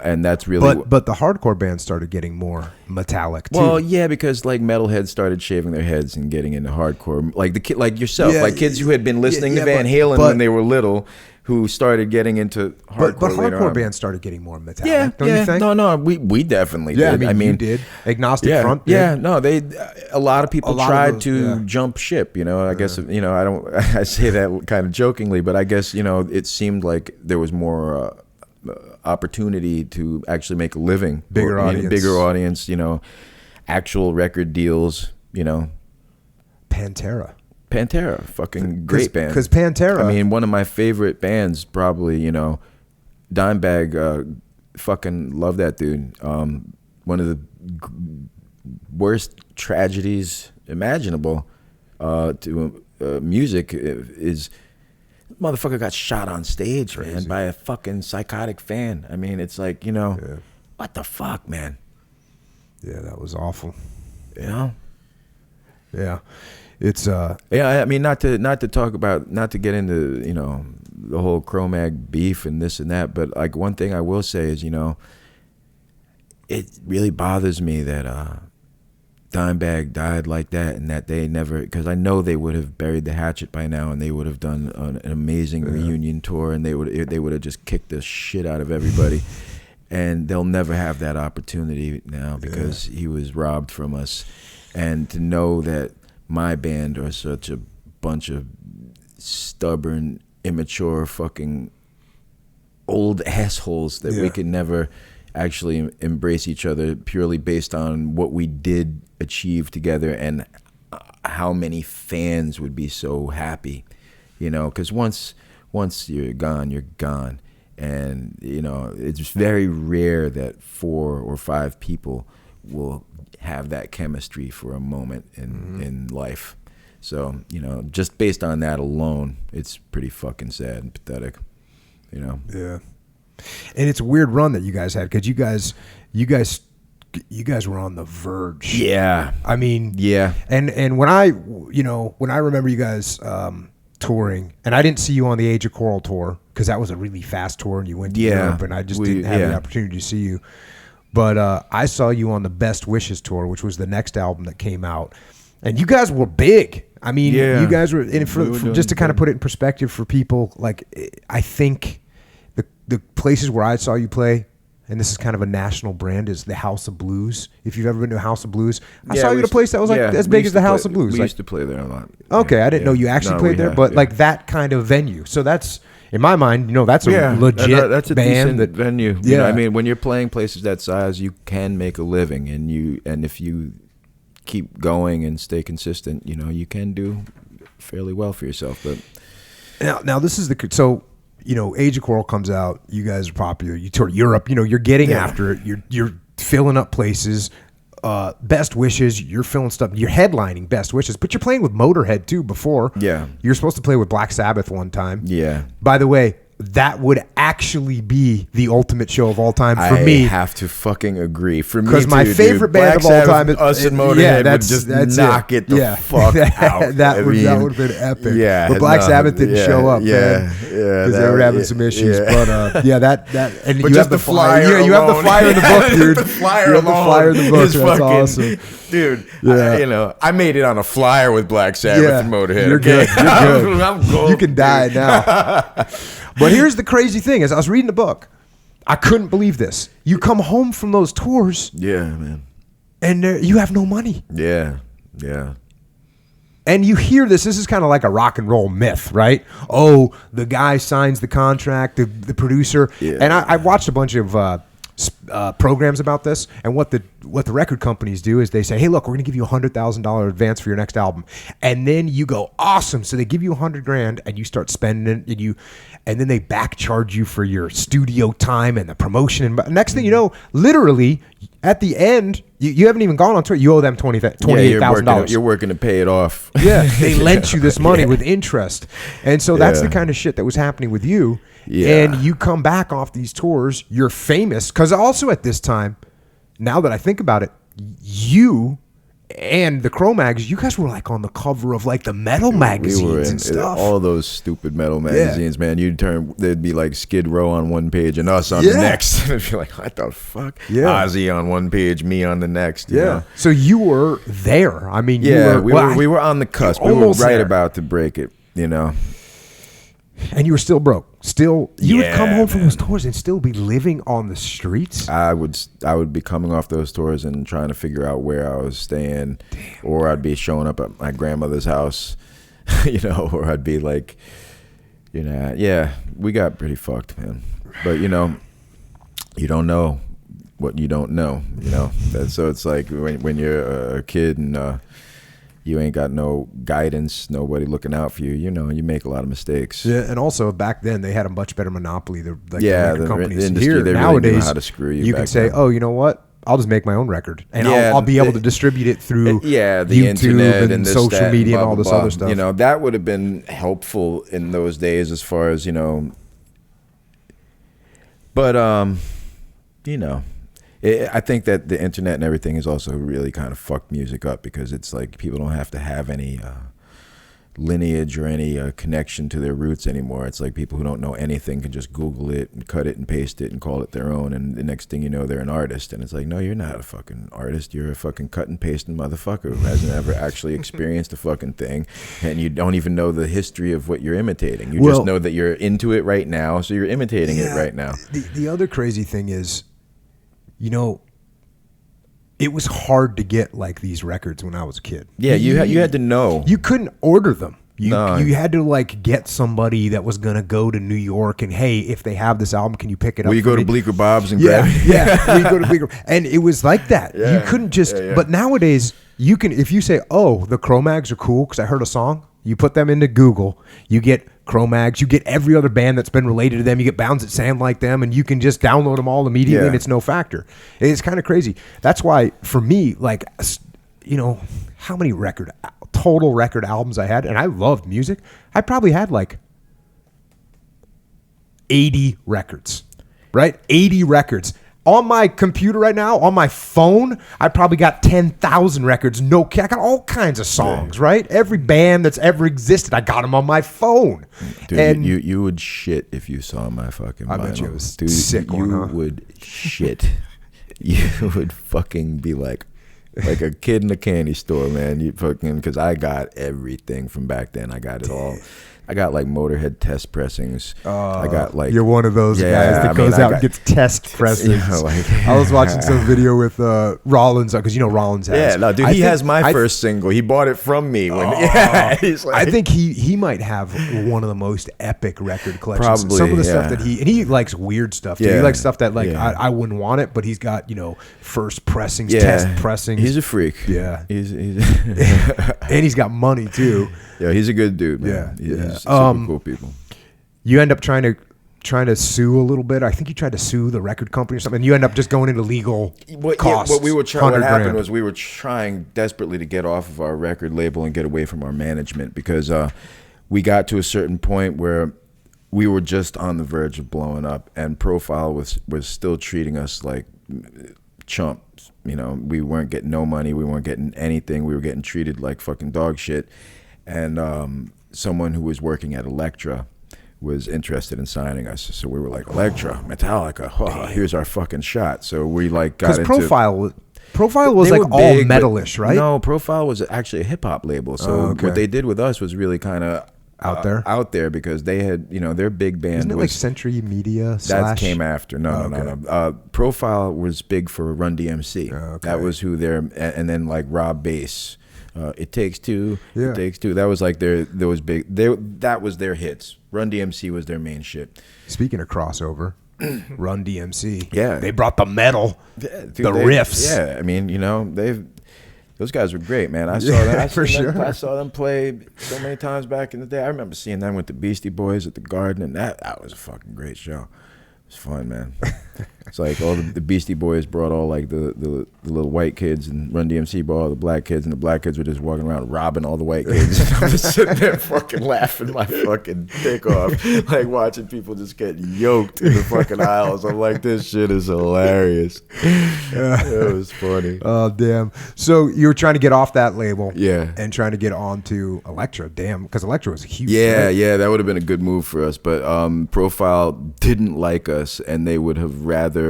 And that's really... But the hardcore bands started getting more metallic, too. Well, yeah, because like metalheads started shaving their heads and getting into hardcore. Like like yourself, like kids who had been listening to Van Halen when they were little, who started getting into hardcore. But hardcore bands started getting more metallic. Yeah, don't you think? No, we definitely did. I mean, you did. Agnostic Front did. Yeah, no, a lot of people tried to jump ship. I guess I say that kind of jokingly, but I guess it seemed like there was more opportunity to actually make a living, bigger audience, actual record deals. Pantera, fucking great band. Because Pantera, I mean, one of my favorite bands, probably, Dimebag, fucking love that dude. One of the worst tragedies imaginable to music is motherfucker got shot on stage, man, by a fucking psychotic fan. I mean, it's like, what the fuck, man? Yeah, that was awful. Yeah. It's I mean, not to get into the whole Cro-Mag beef and this and that, but like one thing I will say is it really bothers me that Dimebag died like that, and that they never, because I know they would have buried the hatchet by now, and they would have done an amazing reunion tour, and they would have just kicked the shit out of everybody, and they'll never have that opportunity now because he was robbed from us, and to know that my band are such a bunch of stubborn, immature, fucking old assholes that we can never actually embrace each other purely based on what we did achieve together and how many fans would be so happy, because once you're gone, and it's very rare that 4 or 5 people will have that chemistry for a moment in life. So, just based on that alone, it's pretty fucking sad and pathetic, Yeah. And it's a weird run that you guys had, because you guys were on the verge. Yeah. I mean, yeah. And when I remember you guys touring, and I didn't see you on the Age of Quarrel tour because that was a really fast tour, and you went to Europe, and I just didn't have the opportunity to see you. But I saw you on the Best Wishes tour, which was the next album that came out, And you guys were big. I mean, Yeah. you guys were, and We were doing just to kind of good. put it in perspective for people, like, I think the places where I saw you play, and this is kind of a national brand, is the House of Blues. If you've ever been to a House of Blues, I saw you at a place that was like as big as the House of Blues. We Like, used to play there a lot. okay, I didn't know you actually played there, but like that kind of venue. So that's, in my mind, that's a legit that's a band. decent venue. Yeah. You know, I mean, when you're playing places that size, you can make a living, and if you keep going and stay consistent, you can do fairly well for yourself. But now this is so. Age of Quarrel comes out. You guys are popular. You tour Europe. You're getting after it. You're filling up places. Best Wishes. You're filling stuff. You're headlining Best Wishes, but you're playing with Motorhead too. Before, you're supposed to play with Black Sabbath one time. Yeah. By the way, that would actually be the ultimate show of all time for me. I have to fucking agree. For me, because my favorite band of all time, us and Motorhead would just knock it the fuck out. that would have been epic. Yeah, but Black Sabbath didn't show up. Yeah, because they were having some issues. Yeah. But that and But you just have the flyer. Yeah, you have the flyer in the book, dude. The flyer you have the flyer in the book. is That's fucking, awesome, dude. Yeah. I made it on a flyer with Black Sabbath and Motorhead. You're okay? good. You're good. I'm gold, you can die now. But here's the crazy thing: as I was reading the book, I couldn't believe this. You come home from those tours, Yeah, man. and you have no money. Yeah. And you hear this is kind of like a rock and roll myth, right? Oh, the guy signs the contract, the producer. Yeah. And I watched a bunch of programs about this. And what the record companies do is they say, hey, look, we're going to give you $100,000 advance for your next album. And then you go, awesome. So they give you $100,000 and you start spending it. And then they back charge you for your studio time and the promotion. And next thing you know, literally at the end, you haven't even gone on tour. You owe them $28,000. You're working to pay it off. Yeah, they lent you this money with interest. And so that's the kind of shit that was happening with you. Yeah. And you come back off these tours, you're famous. Because also at this time, now that I think about it, you and the Cro-Mags, you guys were like on the cover of like the metal magazines and stuff. All those stupid metal magazines, man. There'd be like Skid Row on one page and us on the next. It'd be like, what the fuck? Yeah. Ozzy on one page, me on the next. You know? So you were there. I mean, we were on the cusp. We were almost right there. about to break it, And you were still broke. You would come home from man. those tours and still be living on the streets. I would be coming off those tours and trying to figure out where I was staying. Or I'd be showing up at my grandmother's house, or I'd be like, we got pretty fucked, man. But, you don't know what you don't know, So it's like when you're a kid and you ain't got no guidance, nobody looking out for you, you make a lot of mistakes. Yeah, and also back then they had a much better monopoly. The The companies industry, here they nowadays really knew how to screw you. You can back say, then. oh, you know what? I'll just make my own record, and Yeah, I'll be able to distribute it through the YouTube internet and this, social that, media and blah, all blah, this blah. other stuff. That would have been helpful in those days as far as But I think that the internet and everything has also really kind of fucked music up because it's like people don't have to have any lineage or any connection to their roots anymore. It's like people who don't know anything can just Google it and cut it and paste it and call it their own, and the next thing you know, they're an artist. And it's like, no, you're not a fucking artist. You're a fucking cut and pasting motherfucker who hasn't ever actually experienced a fucking thing, and you don't even know the history of what you're imitating. You just know that you're into it right now, so you're imitating it right now. The other crazy thing is, it was hard to get like these records when I was a kid. Yeah, you had to know. You couldn't order them. You No. had to like get somebody that was gonna go to New York and, hey, if they have this album, can you pick it up? Will you for go me? to Bleecker Bob's and Yeah, grab it? yeah. We go to Bleecker, and it was like that. You Yeah, couldn't just. yeah. But nowadays, you can. If you say, "Oh, the Cro-Mags are cool," because I heard a song. You put them into Google. You get Cro-Mags. You get every other band that's been related to them. You get bands that sound like them, and you can just download them all immediately, Yeah. and it's no factor. It's kind of crazy. That's why, for me, like, how many total record albums I had, and I loved music. I probably had like 80 records, right? 80 records. On my computer right now, on my phone, I probably got 10,000 records. I got all kinds of songs, right? Every band that's ever existed, I got them on my phone. Dude, and you would shit if you saw my fucking vinyl. I bet you it was Dude, sick you one, huh? would shit. You would fucking be like, like a kid in a candy store, man. You fucking, because I got everything from back then. I got it all. I got like Motorhead test pressings. I got like, you're one of those guys that goes out and gets test pressings. I was watching some video with Rollins, because Rollins has. Yeah, no, dude, he has my first single. He bought it from me. When, he's like, I think he might have one of the most epic record collections. Probably, some of the stuff that he likes weird stuff too. Yeah. He likes stuff that I wouldn't want it, but he's got first pressings, test pressings. He's a freak. Yeah, he's and he's got money too. Yeah, he's a good dude, man. Yeah, He's super cool people. You end up trying to sue a little bit. I think you tried to sue the record company or something. You end up just going into legal costs. What happened was we were trying desperately to get off of our record label and get away from our management, because we got to a certain point where we were just on the verge of blowing up, and Profile was still treating us like chumps. We weren't getting no money. We weren't getting anything. We were getting treated like fucking dog shit. And someone who was working at Elektra was interested in signing us. So we were like, Elektra, Metallica, here's our fucking shot. So we got into... Because Profile was like all big, metalish, right? No, Profile was actually a hip-hop label. So what they did with us was really kind of... out there, because they had, their big band. Isn't it like Century Media? That came after. No. Profile was big for Run DMC. Okay. That was who and then like Rob Bass. It Takes Two. It Takes Two. That was like that was their hits. Run DMC was their main shit. Speaking of crossover, Run DMC. Yeah. They brought the metal, the riffs. Yeah, I mean, those guys were great, man. I saw that. I saw them play so many times back in the day. I remember seeing them with the Beastie Boys at the Garden, and that was a fucking great show. It was fun, man. It's like all the Beastie Boys brought all like the little white kids, and Run DMC brought all the black kids, and the black kids were just walking around robbing all the white kids. I'm just sitting there fucking laughing my fucking dick off, like watching people just get yoked in the fucking aisles. I'm like, this shit is hilarious. It was funny. Oh, damn. So you were trying to get off that label. Yeah. And trying to get on to Elektra. Damn, because Elektra was huge. Yeah, right? yeah, that would have been a good move for us. But Profile didn't like us, and they would have rather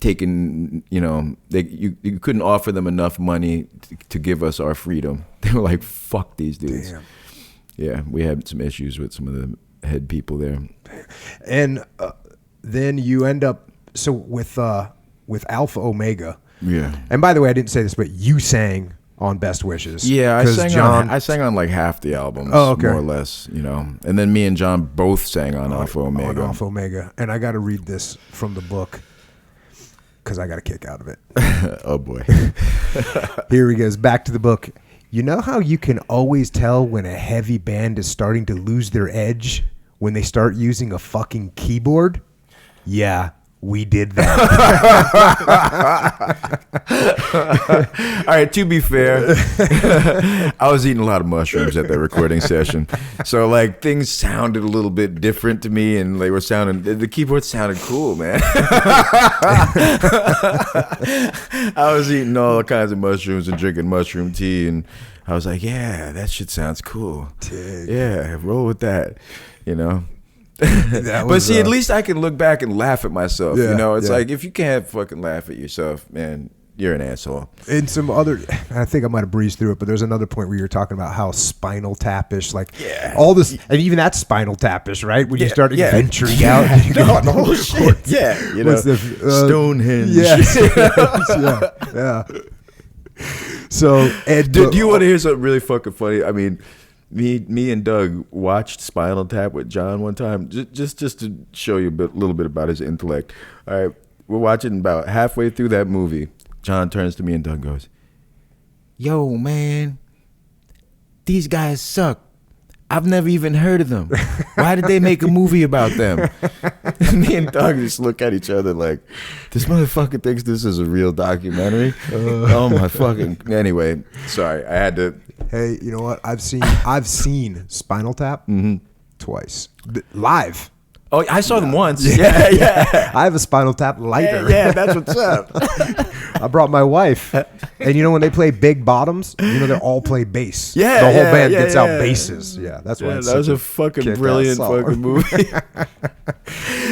taken, you couldn't offer them enough money to give us our freedom. They were like, fuck these dudes. Damn. Yeah, we had some issues with some of the head people there. And then you end up with Alpha Omega. Yeah. And by the way, I didn't say this, but you sang on Best Wishes. Yeah, I sang on like half the albums, more or less, And then me and John both sang on Alpha Omega. On Alpha Omega. And I got to read this from the book because I got a kick out of it. Oh, boy. Here he goes. Back to the book. You know how you can always tell when a heavy band is starting to lose their edge when they start using a fucking keyboard? Yeah. We did that. All right, to be fair, I was eating a lot of mushrooms at that recording session. So, like, things sounded a little bit different to me, and the keyboard sounded cool, man. I was eating all kinds of mushrooms and drinking mushroom tea, and I was like, yeah, that shit sounds cool. Yeah, roll with that, But see, at least I can look back and laugh at myself. It's like, if you can't fucking laugh at yourself, man, you're an asshole. And some other, I think I might have breezed through it, but there's another point where you're talking about how Spinal Tap-ish, like all this, and even that's Spinal Tap-ish, right? When you start venturing out. No, the whole shit. Yeah. Stonehenge. Yeah. So, do you want to hear something really fucking funny? I mean, Me and Doug watched Spinal Tap with John one time, just to show you a little bit about his intellect. All right, we're watching about halfway through that movie. John turns to me and Doug and goes, "Yo, man, these guys suck. I've never even heard of them. Why did they make a movie about them?" Me and Doug just look at each other like, this motherfucker thinks this is a real documentary. Oh my fucking. Anyway, sorry, I had to. Hey, you know what? I've seen Spinal Tap twice live. Oh, I saw them once. Yeah. I have a Spinal Tap lighter. Yeah, that's what's up. I brought my wife, and when they play Big Bottoms, they all play bass. Yeah, the whole band gets out basses. Yeah, that's why. That was a fucking brilliant fucking movie.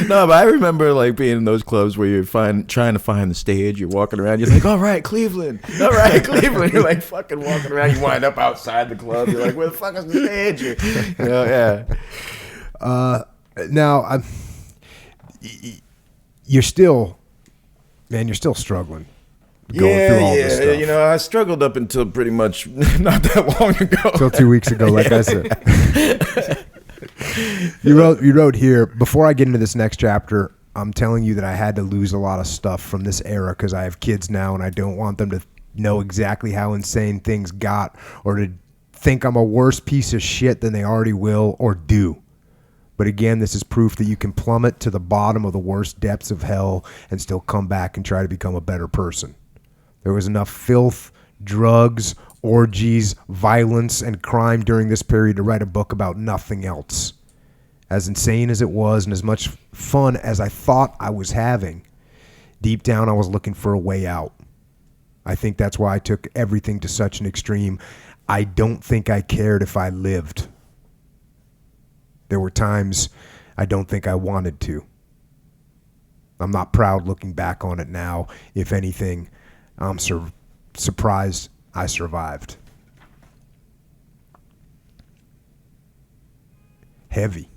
No, but I remember like being in those clubs where you're trying to find the stage. You're walking around. You're like, all right, Cleveland. All right, Cleveland. You're like fucking walking around. You wind up outside the club. You're like, where the fuck is the stage? Yeah. Now, you're still struggling. Going through all this stuff. You know, I struggled up until pretty much not that long ago. Until 2 weeks ago, like I said. You wrote here, before I get into this next chapter, I'm telling you that I had to lose a lot of stuff from this era because I have kids now and I don't want them to know exactly how insane things got or to think I'm a worse piece of shit than they already will or do. But again, this is proof that you can plummet to the bottom of the worst depths of hell and still come back and try to become a better person. There was enough filth, drugs, orgies, violence, and crime during this period to write a book about nothing else. As insane as it was and as much fun as I thought I was having, deep down I was looking for a way out. I think that's why I took everything to such an extreme. I don't think I cared if I lived. There were times I don't think I wanted to. I'm not proud looking back on it now. If anything, I'm surprised I survived. Heavy.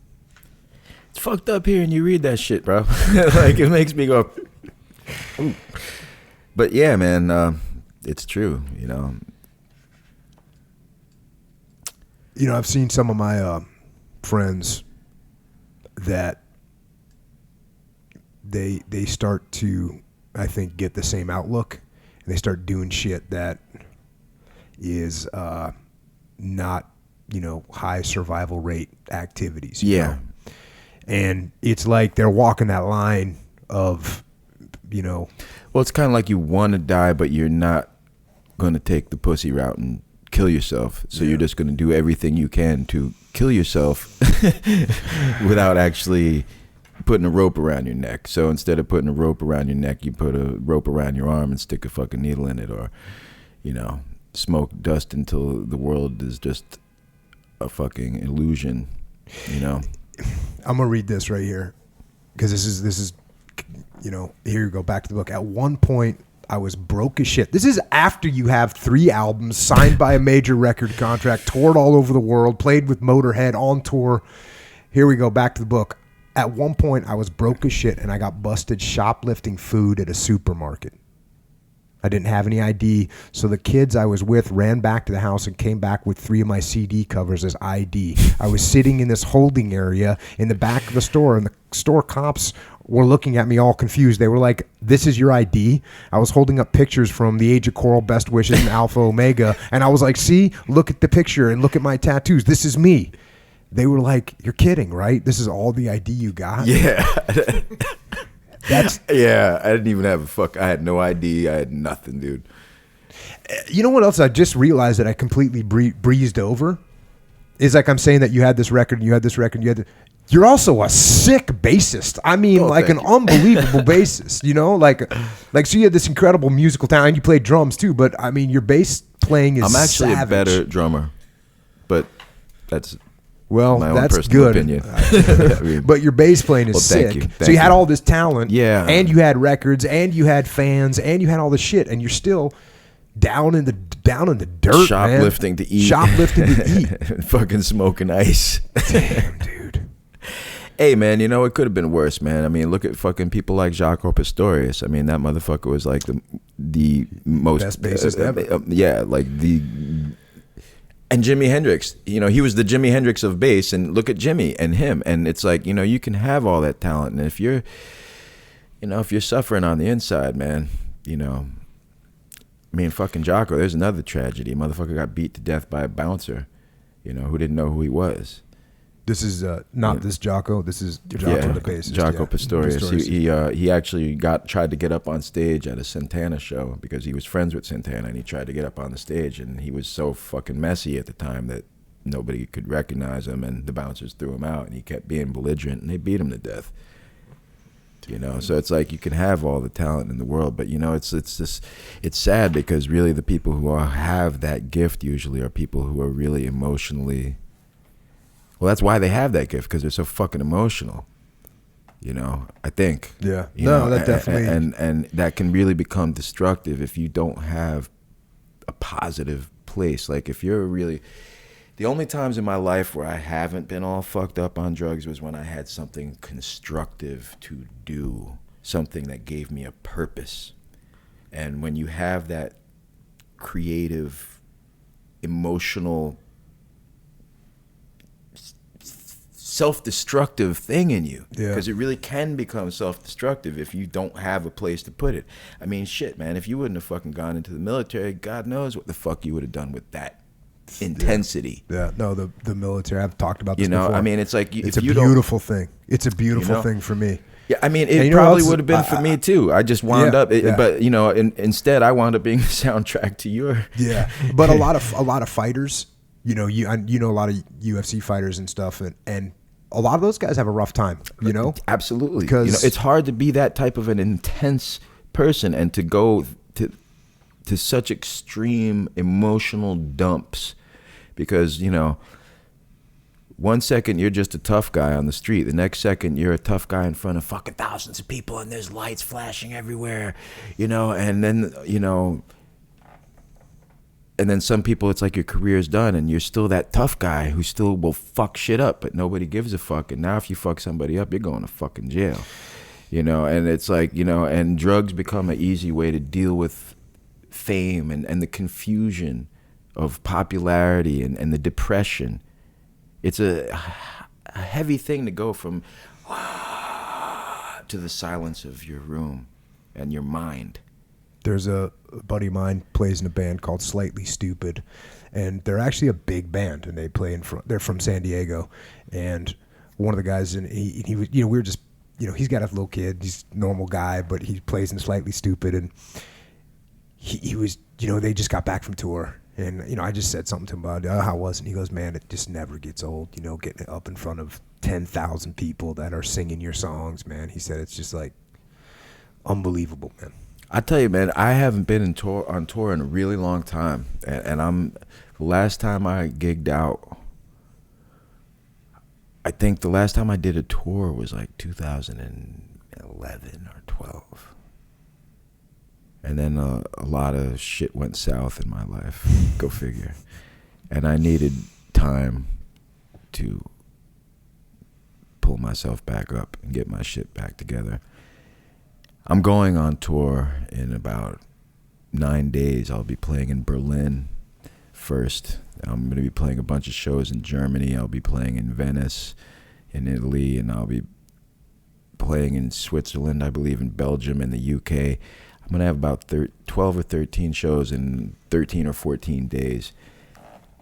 It's fucked up here and you read that shit, bro. Like, it makes me go, ooh. But yeah, man, it's true, you know. You know, I've seen some of my friends that they start to, I think, get the same outlook. And they start doing shit that is not, you know, high survival rate activities. You know? And it's like they're walking that line of, you know. Well, it's kind of like you want to die, but you're not going to take the pussy route and kill yourself. So you're just going to do everything you can to kill yourself without actually putting a rope around your neck. So instead of putting a rope around your neck, you put a rope around your arm and stick a fucking needle in it, or, you know, smoke dust until the world is just a fucking illusion, you know. I'm gonna read this right here because this is, you know, here you go, back to the book. At one point, I was broke as shit. This is after you have 3 albums signed by a major record contract, toured all over the world, played with Motorhead on tour. Here we go, back to the book. At one point, I was broke as shit, and I got busted shoplifting food at a supermarket. I didn't have any ID, so the kids I was with ran back to the house and came back with 3 of my CD covers as ID. I was sitting in this holding area in the back of the store, and the store cops were looking at me all confused. They were like, "This is your ID?" I was holding up pictures from the Age of Coral, Best Wishes, and Alpha Omega, and I was like, "See, look at the picture and look at my tattoos. This is me." They were like, "You're kidding, right? This is all the ID you got?" Yeah. Yeah, I didn't even have I had no ID. I had nothing, dude. You know what else I just realized that I completely breezed over? Is like I'm saying that you had this record and you had this record, you're also a sick bassist. I mean, like an unbelievable bassist, you know? Like so you had this incredible musical talent. You played drums too, but I mean, your bass playing is I'm actually savage. a better drummer, but that's... Well, my own that's personal good. Opinion. I mean, but your bass playing is sick. Thank so you had all this talent, yeah, and you had records, and you had fans, and you had all this shit, and you're still down in the dirt, shoplifting man. to eat, fucking smoking ice. Damn, dude. Hey, man, you know, it could have been worse, man. I mean, look at fucking people like Jocko Pastorius. I mean, that motherfucker was like the most best bassist ever. Yeah, like the. And Jimi Hendrix, you know, he was the Jimi Hendrix of bass, and look at Jimmy and him. And it's like, you know, you can have all that talent. And if you're suffering on the inside, man, you know, I mean, fucking Jocko, there's another tragedy. Motherfucker got beat to death by a bouncer, you know, who didn't know who he was. This is not this Jocko. This is Jocko the bassist. Jocko Pastorius. He actually tried to get up on stage at a Santana show because he was friends with Santana, and he tried to get up on the stage, and he was so fucking messy at the time that nobody could recognize him, and the bouncers threw him out, and he kept being belligerent, and they beat him to death. You know, so it's like you can have all the talent in the world, but you know, it's sad because really the people who have that gift usually are people who are really emotionally. Well, that's why they have that gift, because they're so fucking emotional. You know, I think. Yeah. You No, know, that definitely. and that can really become destructive if you don't have a positive place. Like if you're really, the only times in my life where I haven't been all fucked up on drugs was when I had something constructive to do, something that gave me a purpose. And when you have that creative, emotional, self-destructive thing in you, because it really can become self-destructive if you don't have a place to put it. I mean, shit, man, if you wouldn't have fucking gone into the military, God knows what the fuck you would have done with that intensity. No, the military, I've talked about this before. I mean, it's like it's a beautiful thing. It's a beautiful thing for me. Yeah, I mean, it probably would have been for me too. I just wound up, but you know, instead I wound up being the soundtrack to your. Yeah, but a lot of fighters, you know, you know a lot of UFC fighters and stuff, and a lot of those guys have a rough time. You know, absolutely, because you know, it's hard to be that type of an intense person and to go to such extreme emotional dumps, because you know. One second you're just a tough guy on the street. The next second you're a tough guy in front of fucking thousands of people and there's lights flashing everywhere, you know, and then, you know, and then some people it's like your career's done and you're still that tough guy who still will fuck shit up, but nobody gives a fuck. And now if you fuck somebody up, you're going to fucking jail, you know, and it's like, you know, and drugs become an easy way to deal with fame and the confusion of popularity and the depression. It's a heavy thing to go from to the silence of your room and your mind. There's a buddy of mine plays in a band called Slightly Stupid, and they're actually a big band, and they play they're from San Diego, and one of the guys, and he was, you know, we were just, you know, he's got a little kid, he's a normal guy, but he plays in Slightly Stupid, and he was, you know, they just got back from tour. And, you know, I just said something to him about how was it? And he goes, man, it just never gets old, you know, getting up in front of 10,000 people that are singing your songs, man. He said it's just like unbelievable, man. I tell you, man, I haven't been on tour in a really long time. And the last time I gigged out, I think the last time I did a tour was like 2011 or 12. And then a lot of shit went south in my life. Go figure. And I needed time to pull myself back up and get my shit back together. I'm going on tour in about 9 days. I'll be playing in Berlin first. I'm going to be playing a bunch of shows in Germany. I'll be playing in Venice, in Italy, and I'll be playing in Switzerland, I believe, in Belgium, and the UK. I'm going to have about 12 or 13 shows in 13 or 14 days.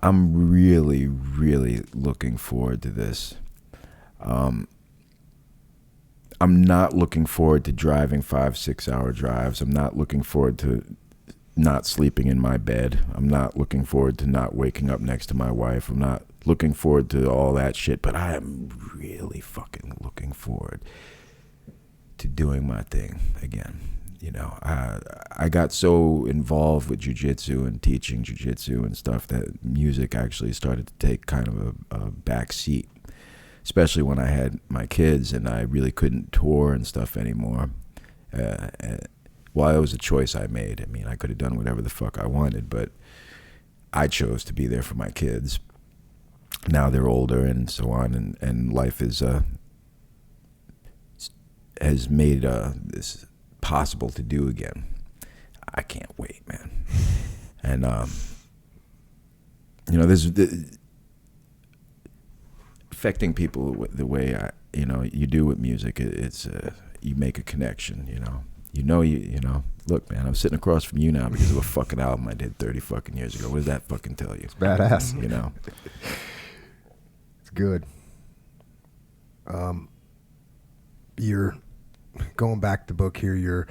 I'm really, really looking forward to this. I'm not looking forward to driving 5-6 hour drives. I'm not looking forward to not sleeping in my bed. I'm not looking forward to not waking up next to my wife. I'm not looking forward to all that shit, but I am really fucking looking forward to doing my thing again. You know, I got so involved with Jiu Jitsu and teaching Jiu Jitsu and stuff that music actually started to take kind of a back seat, especially when I had my kids and I really couldn't tour and stuff anymore. Well, it was a choice I made. I mean, I could have done whatever the fuck I wanted, but I chose to be there for my kids. Now they're older and so on, and life is has made this possible to do again. I can't wait, man. And you know, there's affecting people the way you do with music. It's you make a connection. You know. Look, man, I'm sitting across from you now because of a fucking album I did 30 fucking years ago. What does that fucking tell you? It's badass. You know, it's good. You're going back to the book here. You're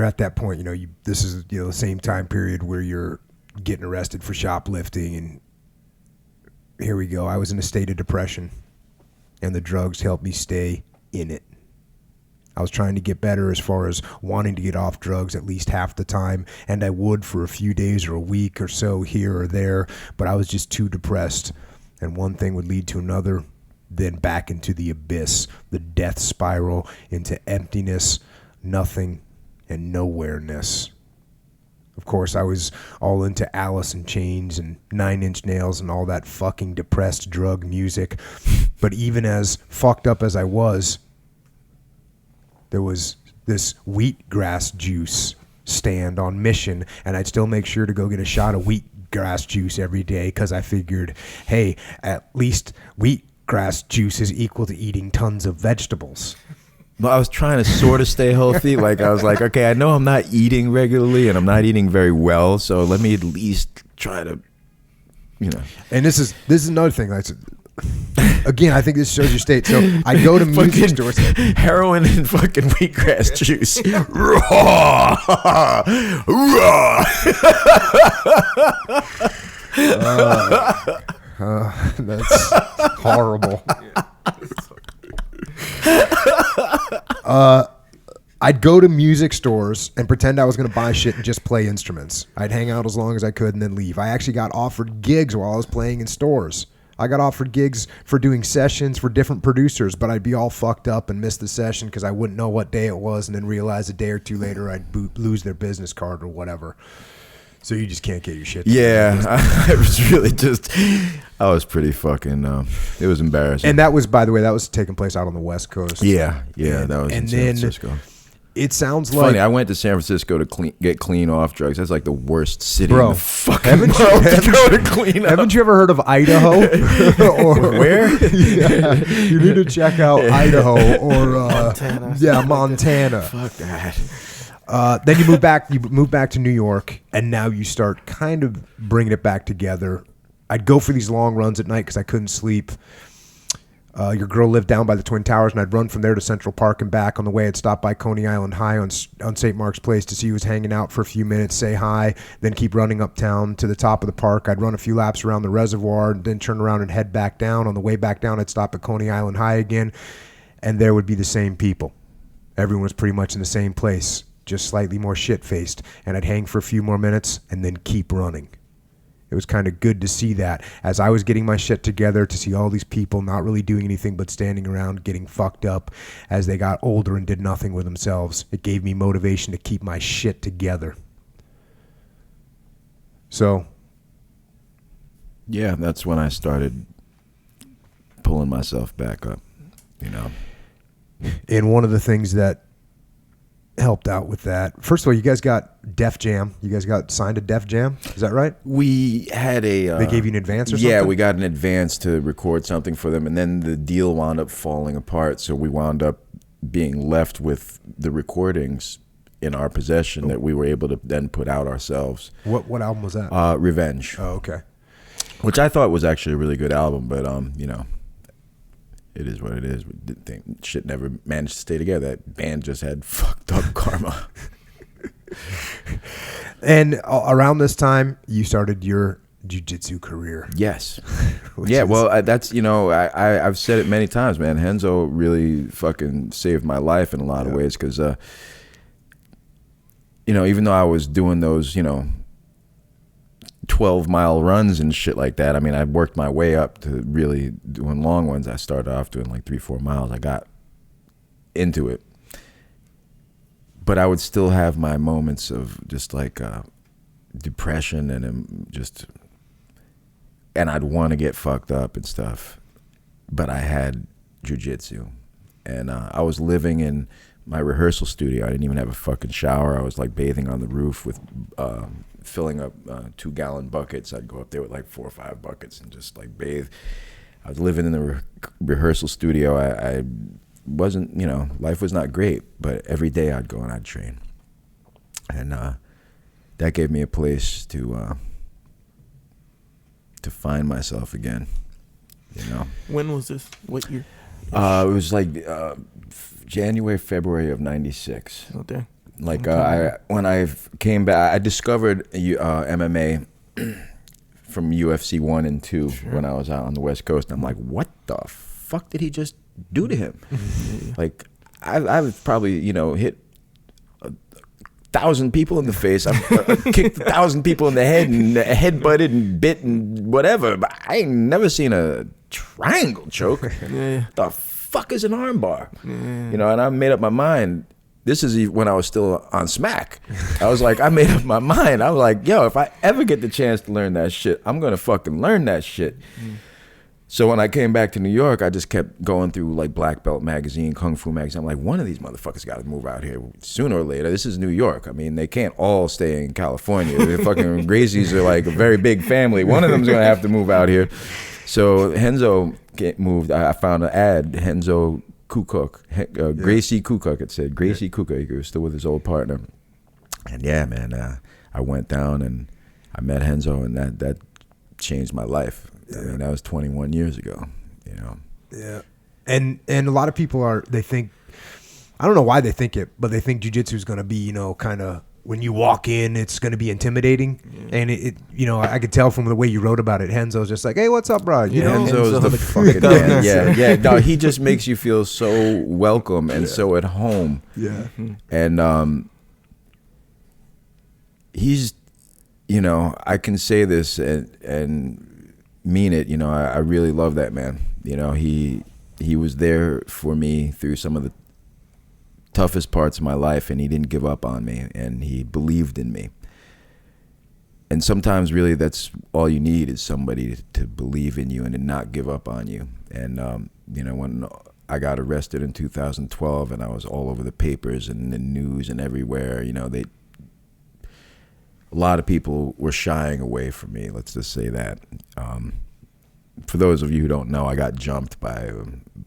at that point. This is the same time period where you're getting arrested for shoplifting, and here we go. I was in a state of depression, and the drugs helped me stay in it. I was trying to get better as far as wanting to get off drugs at least half the time, and I would for a few days or a week or so here or there, but I was just too depressed, and one thing would lead to another. then back into the abyss, the death spiral into emptiness, nothing, and nowhereness. Of course, I was all into Alice in Chains and Nine Inch Nails and all that fucking depressed drug music. But even as fucked up as I was, there was this wheatgrass juice stand on Mission, and I'd still make sure to go get a shot of wheatgrass juice every day because I figured, hey, at least wheatgrass juice is equal to eating tons of vegetables. Well, I was trying to sort of stay healthy. Like, I was like, okay, I know I'm not eating regularly and I'm not eating very well, so let me at least try to, you know. And this is another thing. Like, again, I think this shows your state. So I go to music stores. Heroin and fucking wheatgrass juice. Raw. Raw. That's horrible. I'd go to music stores and pretend I was going to buy shit and just play instruments. I'd hang out as long as I could and then leave. I actually got offered gigs while I was playing in stores. I got offered gigs for doing sessions for different producers, but I'd be all fucked up and miss the session because I wouldn't know what day it was and then realize a day or two later I'd lose their business card or whatever. So you just can't get your shit. Yeah, I was really just, I was pretty fucking, it was embarrassing. And that was, by the way, that was taking place out on the West Coast. Yeah, that was in San Francisco. It sounds It's like... funny, I went to San Francisco to get clean off drugs. That's like the worst city in the fucking haven't world to go to clean up. Haven't you ever heard of Idaho? Or where? Yeah, you need to check out Idaho or Montana. Yeah, Montana. Fuck that. Then you move back to New York, and now you start kind of bringing it back together. I'd go for these long runs at night because I couldn't sleep. Your girl lived down by the Twin Towers, and I'd run from there to Central Park and back. On the way, I'd stop by Coney Island High on St. Mark's Place to see who was hanging out for a few minutes, say hi, then keep running uptown to the top of the park. I'd run a few laps around the reservoir, and then turn around and head back down. On the way back down, I'd stop at Coney Island High again, and there would be the same people. Everyone was pretty much in the same place, just slightly more shit-faced, and I'd hang for a few more minutes and then keep running. It was kind of good to see that as I was getting my shit together, to see all these people not really doing anything but standing around getting fucked up as they got older and did nothing with themselves. It gave me motivation to keep my shit together. So, yeah, that's when I started pulling myself back up, you know. And one of the things that helped out with that, first of all, you guys got Def Jam. You guys got signed to Def Jam. Is that right? We had a... they gave you an advance or something? Yeah, we got an advance to record something for them, and then the deal wound up falling apart, so we wound up being left with the recordings in our possession that we were able to then put out ourselves. What album was that? Revenge. Oh, okay. Which I thought was actually a really good album, but, you know, it is what it is. Shit never managed to stay together. That band just had fucked up karma. And around this time, you started your jiu-jitsu career. Yes. Yeah, well, that's, you know, I've said it many times, man. Henzo really fucking saved my life in a lot of ways because, you know, even though I was doing those, you know, 12-mile runs and shit like that, I mean, I worked my way up to really doing long ones. I started off doing like 3-4 miles. I got into it. But I would still have my moments of just like depression and I'd want to get fucked up and stuff. But I had jiu-jitsu. And I was living in my rehearsal studio. I didn't even have a fucking shower. I was like bathing on the roof with filling up 2-gallon buckets. I'd go up there with like 4 or 5 buckets and just like bathe. I was living in the rehearsal studio. I wasn't, you know, life was not great, but every day I'd go and I'd train. And that gave me a place to find myself again, you know. When was this? What year? It was like January, February of '96. Okay. Like when I came back, I discovered MMA from UFC 1 and 2 when I was out on the West Coast. And I'm like, what the fuck did he just do to him? Like, I've probably, you know, hit 1,000 people in the face. I've kicked 1,000 people in the head and headbutted and bit and whatever. But I ain't never seen a triangle choke. Yeah. The fuck is an armbar? Yeah. You know, and I made up my mind. This is when I was still on smack. I was like, I made up my mind. I was like, yo, if I ever get the chance to learn that shit, I'm gonna fucking learn that shit. So when I came back to New York, I just kept going through like Black Belt magazine, Kung Fu magazine. I'm like, one of these motherfuckers got to move out here sooner or later. This is New York. I mean, they can't all stay in California. The fucking Gracies are like a very big family. One of them's gonna have to move out here. So Henzo moved. I found an ad, Henzo Kukuk, Gracie Kukuk. It said Gracie Kukuk. He was still with his old partner. And yeah, man, I went down and I met Henzo, and that changed my life. I mean, that was 21 years ago, you know. Yeah. And a lot of people they think, I don't know why they think it, but they think jiu-jitsu is going to be, you know, kind of, when you walk in, it's going to be intimidating. Yeah. And it, you know, I could tell from the way you wrote about it, Henzo's just like, hey, what's up, bro? You know? Henzo's the fucking man. Yeah. No, he just makes you feel so welcome and so at home. Yeah. And he's, you know, I can say this and mean it. You know, I really love that man. You know, he was there for me through some of the toughest parts of my life, and he didn't give up on me, and he believed in me. And sometimes really that's all you need, is somebody to believe in you and to not give up on you. And you know, when I got arrested in 2012 and I was all over the papers and the news and everywhere, you know, a lot of people were shying away from me, let's just say that. For those of you who don't know, I got jumped by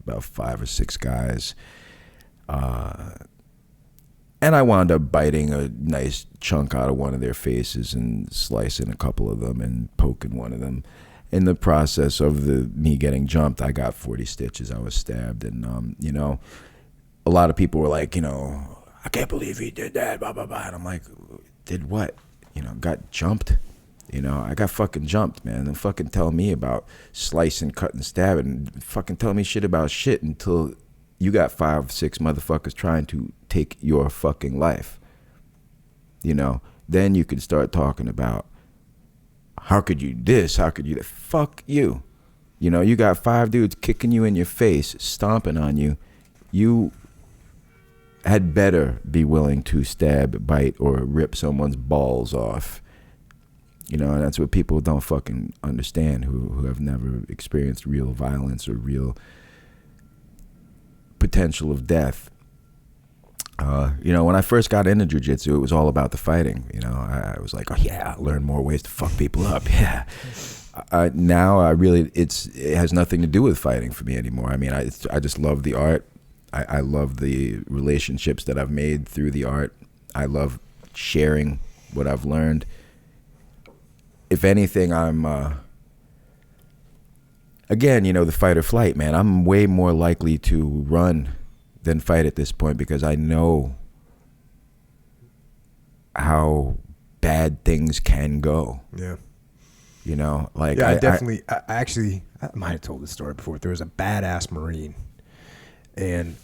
about 5 or 6 guys. And I wound up biting a nice chunk out of one of their faces and slicing a couple of them and poking one of them. In the process of me getting jumped, I got 40 stitches. I was stabbed. And, you know, a lot of people were like, you know, I can't believe he did that, blah, blah, blah. And I'm like, did what? You know, got jumped. You know, I got fucking jumped, man. Don't fucking tell me about slicing, cutting, stabbing. Fucking tell me shit about shit until you got 5, 6 motherfuckers trying to take your fucking life. You know, then you could start talking about how could you this, how could you that. Fuck you. You know, you got 5 dudes kicking you in your face, stomping on you. You had better be willing to stab, bite, or rip someone's balls off. You know, and that's what people don't fucking understand who have never experienced real violence or real potential of death. You know, when I first got into jiu-jitsu, it was all about the fighting. You know, I was like, oh yeah, I'll learn more ways to fuck people up. Yeah. Now I really, it has nothing to do with fighting for me anymore. I mean, I just love the art. I love the relationships that I've made through the art. I love sharing what I've learned. If anything, I'm, again, you know, the fight or flight, man. I'm way more likely to run than fight at this point, because I know how bad things can go. Yeah. You know, like yeah, I might have told this story before. There was a badass Marine, and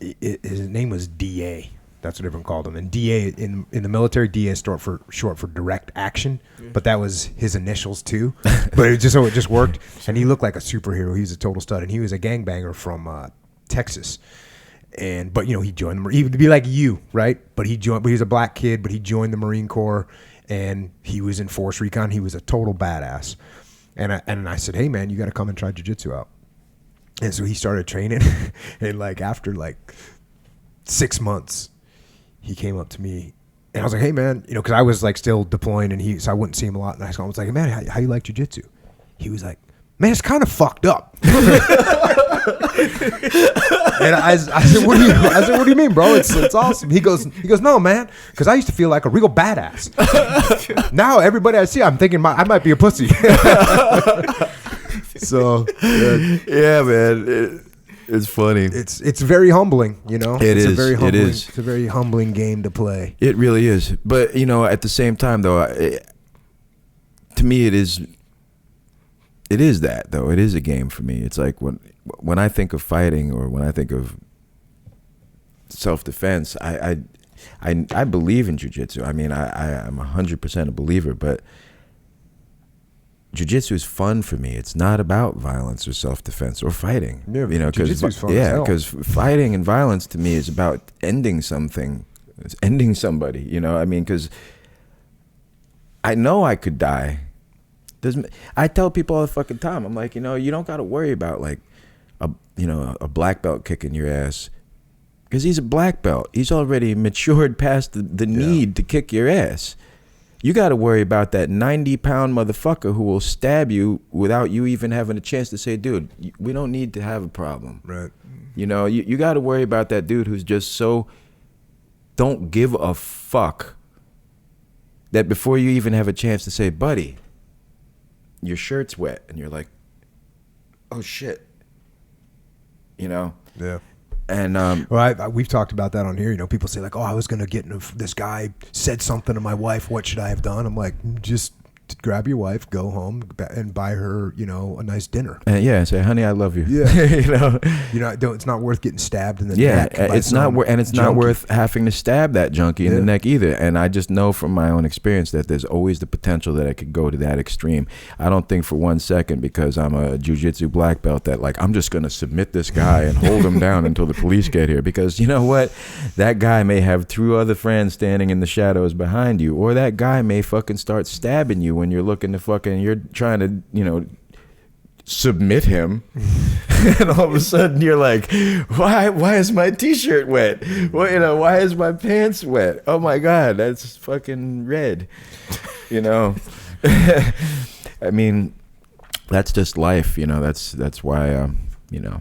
his name was DA. That's what everyone called him. And DA in the military, DA is short for direct action, but that was his initials too. But it just worked. And he looked like a superhero. He was a total stud, and he was a gangbanger from Texas. But you know, he joined the Marine. He would be like you, right? But he was a black kid, but he joined the Marine Corps, and he was in Force Recon. He was a total badass. And I said, hey man, you got to come and try jiu-jitsu out. And so he started training, and like after like 6 months, he came up to me, and I was like, hey man, you know, because I was like still deploying, and so I wouldn't see him a lot. And I was like, man, how you like jiu-jitsu? He was like, man, it's kind of fucked up. And I said, what do you mean, bro? It's awesome. He goes, no, man, because I used to feel like a real badass. Now everybody I see, I'm thinking I might be a pussy. So yeah, man, it's funny. It's very humbling, you know. It's a very humbling game to play. It really is. But you know, at the same time, though, to me, it is that though. It is a game for me. It's like when I think of fighting, or when I think of self-defense, I believe in jiu-jitsu. I mean, I'm 100% a believer, but jiu-jitsu is fun for me. It's not about violence or self-defense or fighting. Yeah, you know, jiu-jitsu's fun as hell. because fighting and violence to me is about ending something, it's ending somebody. You know, I mean, because I know I could die. I tell people all the fucking time, I'm like, you know, you don't got to worry about like a black belt kicking your ass, because he's a black belt. He's already matured past the need to kick your ass. You got to worry about that 90-pound motherfucker who will stab you without you even having a chance to say, dude, we don't need to have a problem. Right. You know, you got to worry about that dude who's just so don't give a fuck that before you even have a chance to say, buddy, your shirt's wet, and you're like, oh shit, you know. Yeah. And well, we've talked about that on here. You know, people say like, oh, I was gonna get into this guy said something to my wife, what should I have done? I'm like, just grab your wife, go home, and buy her, you know, a nice dinner. And say, honey, I love you. Yeah. you know, it's not worth getting stabbed in the neck. It's not not worth having to stab that junkie in the neck either. And I just know from my own experience that there's always the potential that it could go to that extreme. I don't think for 1 second, because I'm a jiu-jitsu black belt, that like I'm just gonna submit this guy and hold him down until the police get here, because you know what, that guy may have 2 other friends standing in the shadows behind you, or that guy may fucking start stabbing you when you're looking to fucking, you're trying to, you know, submit him, and all of a sudden you're like, why is my t-shirt wet? Well, you know, why is my pants wet? Oh my god, that's fucking red. You know. I mean, that's just life, you know. That's why you know.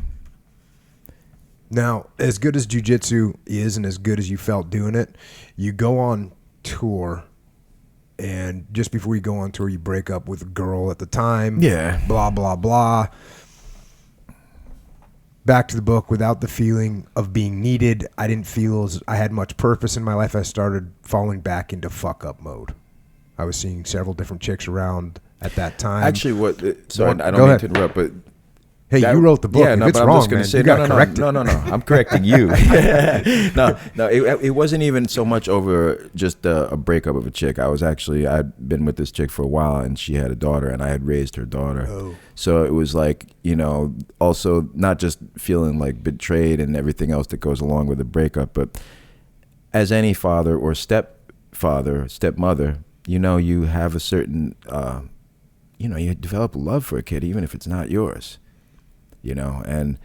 Now, as good as jiu-jitsu is and as good as you felt doing it, you go on tour, and just before you go on tour, you break up with a girl at the time. Yeah. Blah, blah, blah. Back to the book. Without the feeling of being needed, I didn't feel as I had much purpose in my life. I started falling back into fuck-up mode. I was seeing several different chicks around at that time. Actually, sorry, I don't mean to interrupt, but hey, you wrote the book. Yeah, if no, it's but wrong, I'm just going to say, no. I'm correcting you. No, it wasn't even so much over just a breakup of a chick. I'd been with this chick for a while, and she had a daughter, and I had raised her daughter. Oh. So it was like, you know, also not just feeling like betrayed and everything else that goes along with a breakup, but as any father or stepmother, you know, you have a certain, you know, you develop a love for a kid, even if it's not yours. You know, and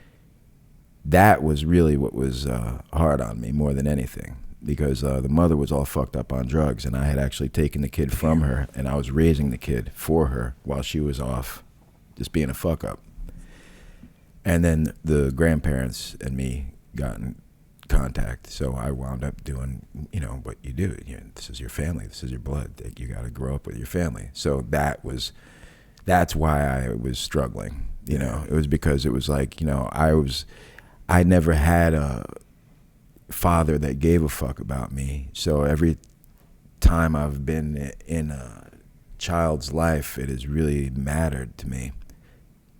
that was really what was hard on me more than anything, because the mother was all fucked up on drugs, and I had actually taken the kid from her, and I was raising the kid for her while she was off just being a fuck up. And then the grandparents and me got in contact, so I wound up doing, you know, what you do. You know, this is your family, this is your blood, you got to grow up with your family. So that's why I was struggling. You know, it was because it was like, you know, I never had a father that gave a fuck about me. So every time I've been in a child's life, it has really mattered to me.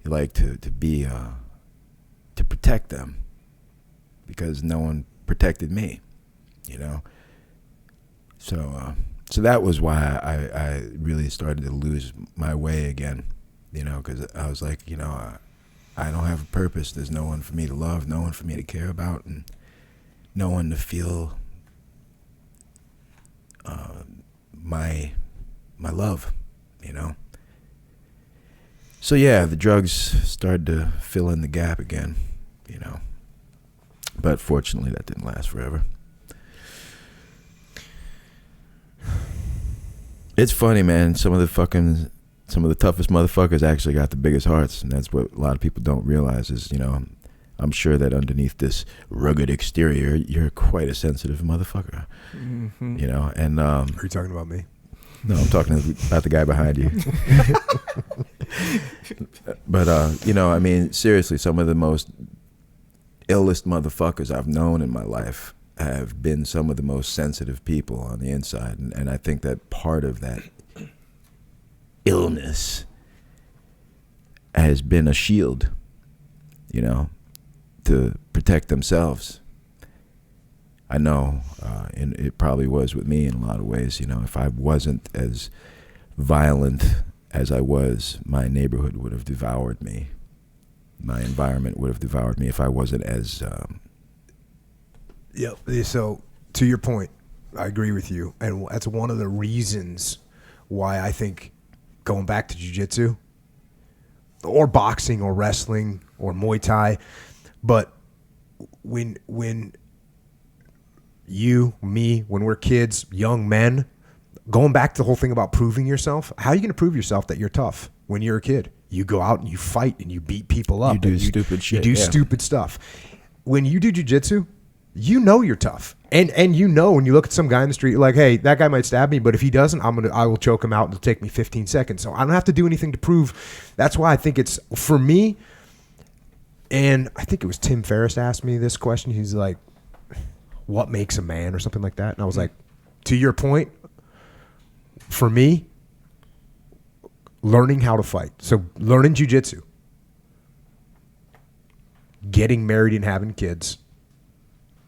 Like to be, to protect them, because no one protected me, you know? So that was why I really started to lose my way again. You know, because I was like, you know, I don't have a purpose. There's no one for me to love, no one for me to care about, and no one to feel my love, you know. So yeah, the drugs started to fill in the gap again, you know. But fortunately, that didn't last forever. It's funny, man. Some of the toughest motherfuckers actually got the biggest hearts, and that's what a lot of people don't realize is, you know, I'm sure that underneath this rugged exterior, you're quite a sensitive motherfucker, you know, and... Are you talking about me? No, I'm talking about the guy behind you. But, you know, I mean, seriously, some of the most illest motherfuckers I've known in my life have been some of the most sensitive people on the inside, and I think that part of that illness has been a shield, you know, to protect themselves. I know, and it probably was with me in a lot of ways, you know, if I wasn't as violent as I was, my neighborhood would have devoured me. My environment would have devoured me if I wasn't as. Yep. So to your point, I agree with you, and that's one of the reasons why I think going back to jiu-jitsu or boxing or wrestling or Muay Thai, but when you, me, when we're kids, young men, going back to the whole thing about proving yourself, how are you going to prove yourself that you're tough when you're a kid? You go out and you fight and you beat people up. You do stupid shit. You do stupid stuff. When you do jiu-jitsu, you know you're tough. And you know when you look at some guy in the street, you're like, hey, that guy might stab me, but if he doesn't, I will choke him out and it'll take me 15 seconds. So I don't have to do anything to prove. That's why I think it's, for me, and I think it was Tim Ferriss asked me this question. He's like, what makes a man or something like that? And I was like, to your point, for me, learning how to fight. So learning jiu-jitsu, getting married and having kids,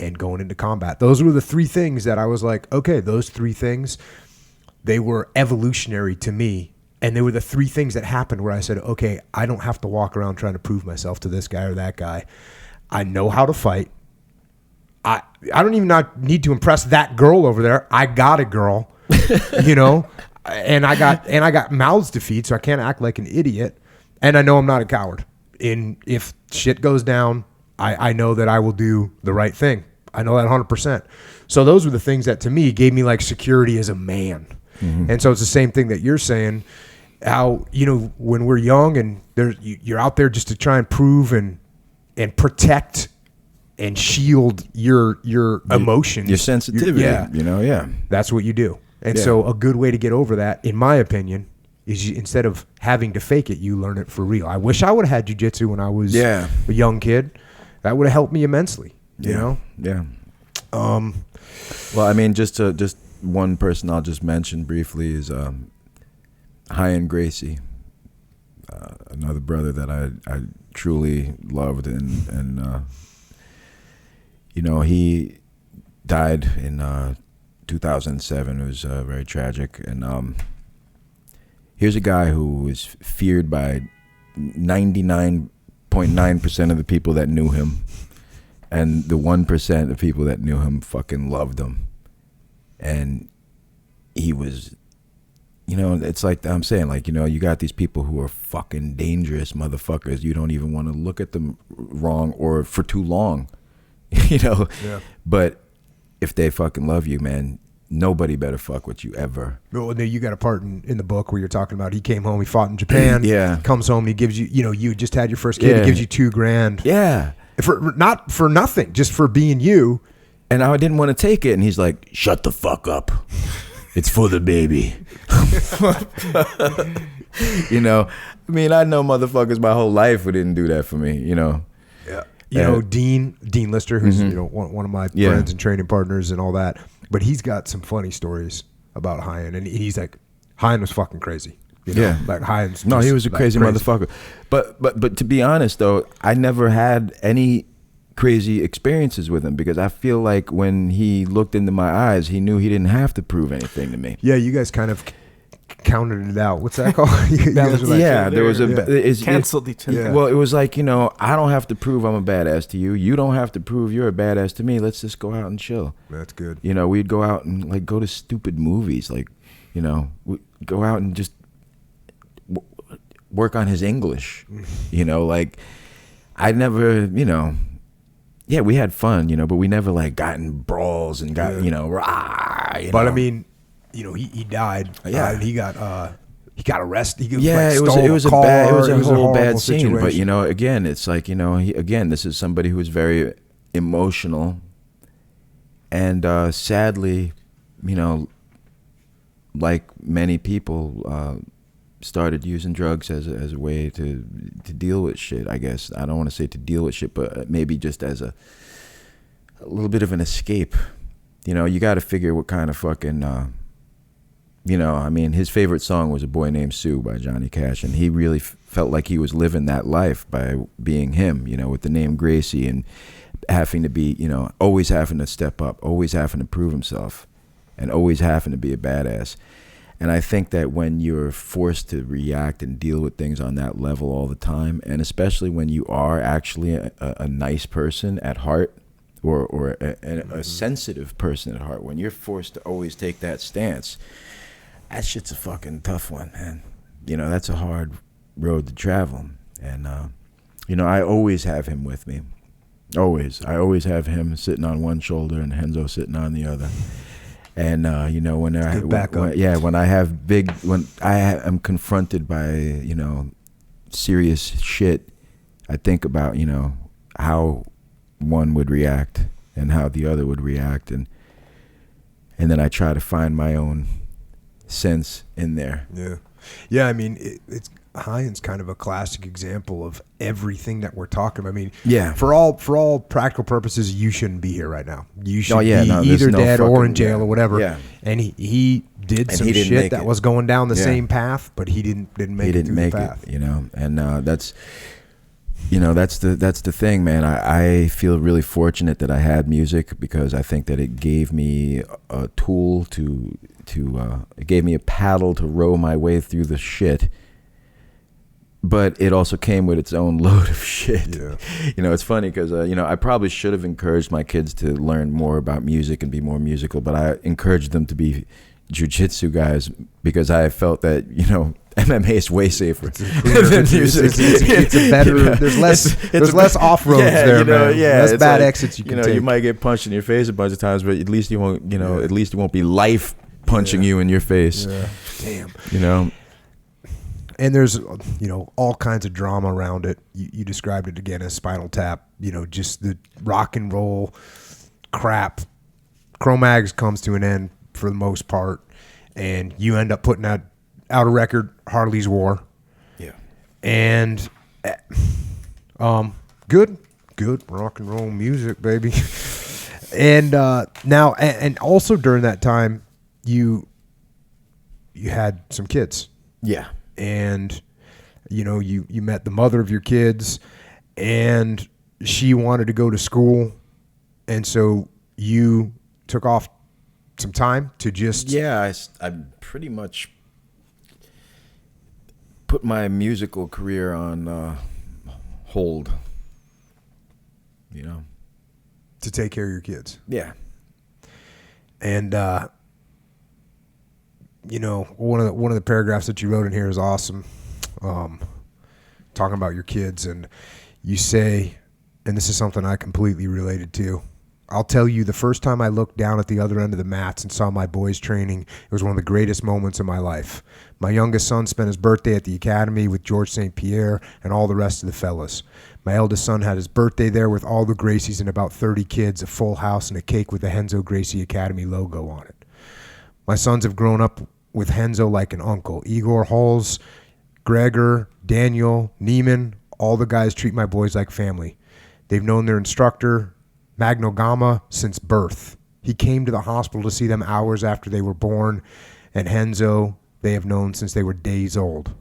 and going into combat. Those were the three things that I was like, okay, those three things, they were evolutionary to me. And they were the three things that happened where I said, okay, I don't have to walk around trying to prove myself to this guy or that guy. I know how to fight. I don't even need to impress that girl over there. I got a girl, you know, and I got mouths to feed, so I can't act like an idiot. And I know I'm not a coward. And if shit goes down, I know that I will do the right thing. I know that 100%. So those were the things that to me gave me like security as a man. Mm-hmm. And so it's the same thing that you're saying, how, you know, when we're young and you're out there just to try and prove and protect and shield your emotions. Your sensitivity. Yeah. That's what you do. And so a good way to get over that, in my opinion, is instead of having to fake it, you learn it for real. I wish I would have had jiu-jitsu when I was a young kid. That would have helped me immensely, you know? Yeah. Well, I mean, just one person I'll just mention briefly is Hyan Gracie, another brother that I truly loved, and you know, he died in 2007. It was very tragic, and here's a guy who was feared by 99.9% of the people that knew him, and the 1% of people that knew him fucking loved him. And he was, you know, it's like I'm saying, like, you know, you got these people who are fucking dangerous motherfuckers. You don't even want to look at them wrong or for too long, you know. Yeah. But if they fucking love you, man, nobody better fuck with you ever. Well, you got a part in the book where you're talking about he came home, he fought in Japan. Comes home and he gives you, you know, you just had your first kid. He gives you $2,000. Yeah. Not for nothing, just for being you. And I didn't want to take it. And he's like, shut the fuck up. It's for the baby. You know, I mean, I know motherfuckers my whole life who didn't do that for me, you know. Yeah. You know, Dean Lister, who's you know one of my friends and training partners and all that. But he's got some funny stories about Hyan, and he's like, Hyan was fucking crazy. You know? Like Hyan's. No, he was a crazy motherfucker. But to be honest though, I never had any crazy experiences with him because I feel like when he looked into my eyes, he knew he didn't have to prove anything to me. Yeah, you guys kind of counted it out. What's that called? There was canceled each other. Well, it was like, you know, I don't have to prove I'm a badass to you. You don't have to prove you're a badass to me. Let's just go out and chill. That's good. You know, we'd go out and like go to stupid movies, like, you know, we go out and just work on his English. You know, like I never, you know. Yeah, we had fun, you know, but we never like got in brawls and got, you know, rah. You but know? I mean, you know, he died. And he got arrested. It was a whole bad scene. Situation. But you know, again, it's like, you know, this is somebody who is very emotional, and sadly, you know, like many people, started using drugs as a way to deal with shit, I guess. I don't want to say to deal with shit, but maybe just as a little bit of an escape. You know, you got to figure what kind of fucking, you know, I mean, his favorite song was A Boy Named Sue by Johnny Cash, and he really felt like he was living that life by being him, you know, with the name Gracie and having to be, you know, always having to step up, always having to prove himself, and always having to be a badass. And I think that when you're forced to react and deal with things on that level all the time, and especially when you are actually a nice person at heart, or a sensitive person at heart, when you're forced to always take that stance, that shit's a fucking tough one, man. You know, that's a hard road to travel. And, you know, I always have him with me. Always. I always have him sitting on one shoulder and Henzo sitting on the other. And, you know, when I am confronted by, you know, serious shit, I think about, you know, how one would react and how the other would react. And then I try to find my own sense in there. Yeah. Yeah, I mean, it's Hyan's kind of a classic example of everything that we're talking about. I mean, yeah, for all practical purposes, you shouldn't be here right now. You should be there's either no dead or in fucking- jail or whatever. Yeah. And he did some shit that was going down the same path, but he didn't make it through the path. You know, and that's the thing, man. I feel really fortunate that I had music, because I think that it gave me a tool to it gave me a paddle to row my way through the shit. But it also came with its own load of shit. Yeah. You know, it's funny because, you know, I probably should have encouraged my kids to learn more about music and be more musical, but I encouraged them to be Jiu Jitsu guys, because I felt that, you know, MMA is way safer than music. It's a better. You know, there's less off roads there, you know, man. Yeah, less it's bad like, exits you can know, take. You might get punched in your face a bunch of times, but at least you won't. You know, at least it won't be life punching you in your face. Yeah. Damn. You know. And there's, you know, all kinds of drama around it. You described it again as Spinal Tap. You know, just the rock and roll crap. Cro-Mags comes to an end for the most part, and you end up putting out a record, Harley's War. Yeah. And good rock and roll music, baby. And now, and also during that time, you had some kids. Yeah. And, you know, you met the mother of your kids, and she wanted to go to school. And so you took off some time to just... Yeah, I pretty much put my musical career on hold, you know. To take care of your kids. Yeah. And, you know, one of the paragraphs that you wrote in here is awesome. Talking about your kids, and you say, and this is something I completely related to, I'll tell you, the first time I looked down at the other end of the mats and saw my boys training, it was one of the greatest moments of my life. My youngest son spent his birthday at the academy with George St. Pierre and all the rest of the fellas. My eldest son had his birthday there with all the Gracies and about 30 kids, a full house, and a cake with the Henzo Gracie Academy logo on it. My sons have grown up with Henzo like an uncle. Igor Halls, Gregor, Daniel, Neiman, all the guys treat my boys like family. They've known their instructor, Magno Gamma, since birth. He came to the hospital to see them hours after they were born, and Henzo they have known since they were days old.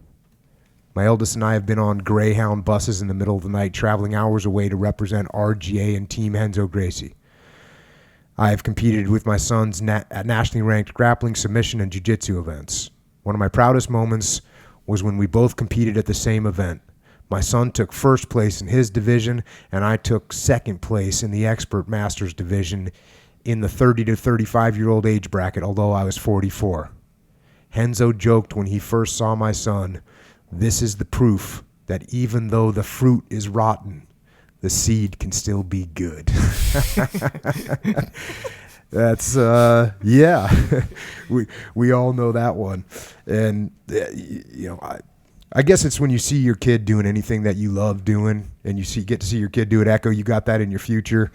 My eldest and I have been on Greyhound buses in the middle of the night, traveling hours away to represent RGA and Team Henzo Gracie. I have competed with my sons at nationally ranked grappling, submission, and jiu-jitsu events. One of my proudest moments was when we both competed at the same event. My son took first place in his division, and I took second place in the expert masters division in the 30 to 35-year-old age bracket, although I was 44. Henzo joked when he first saw my son, "This is the proof that even though the fruit is rotten, the seed can still be good." That's yeah. we all know that one. And you know, I guess it's when you see your kid doing anything that you love doing, and get to see your kid do it. Echo, you got that in your future.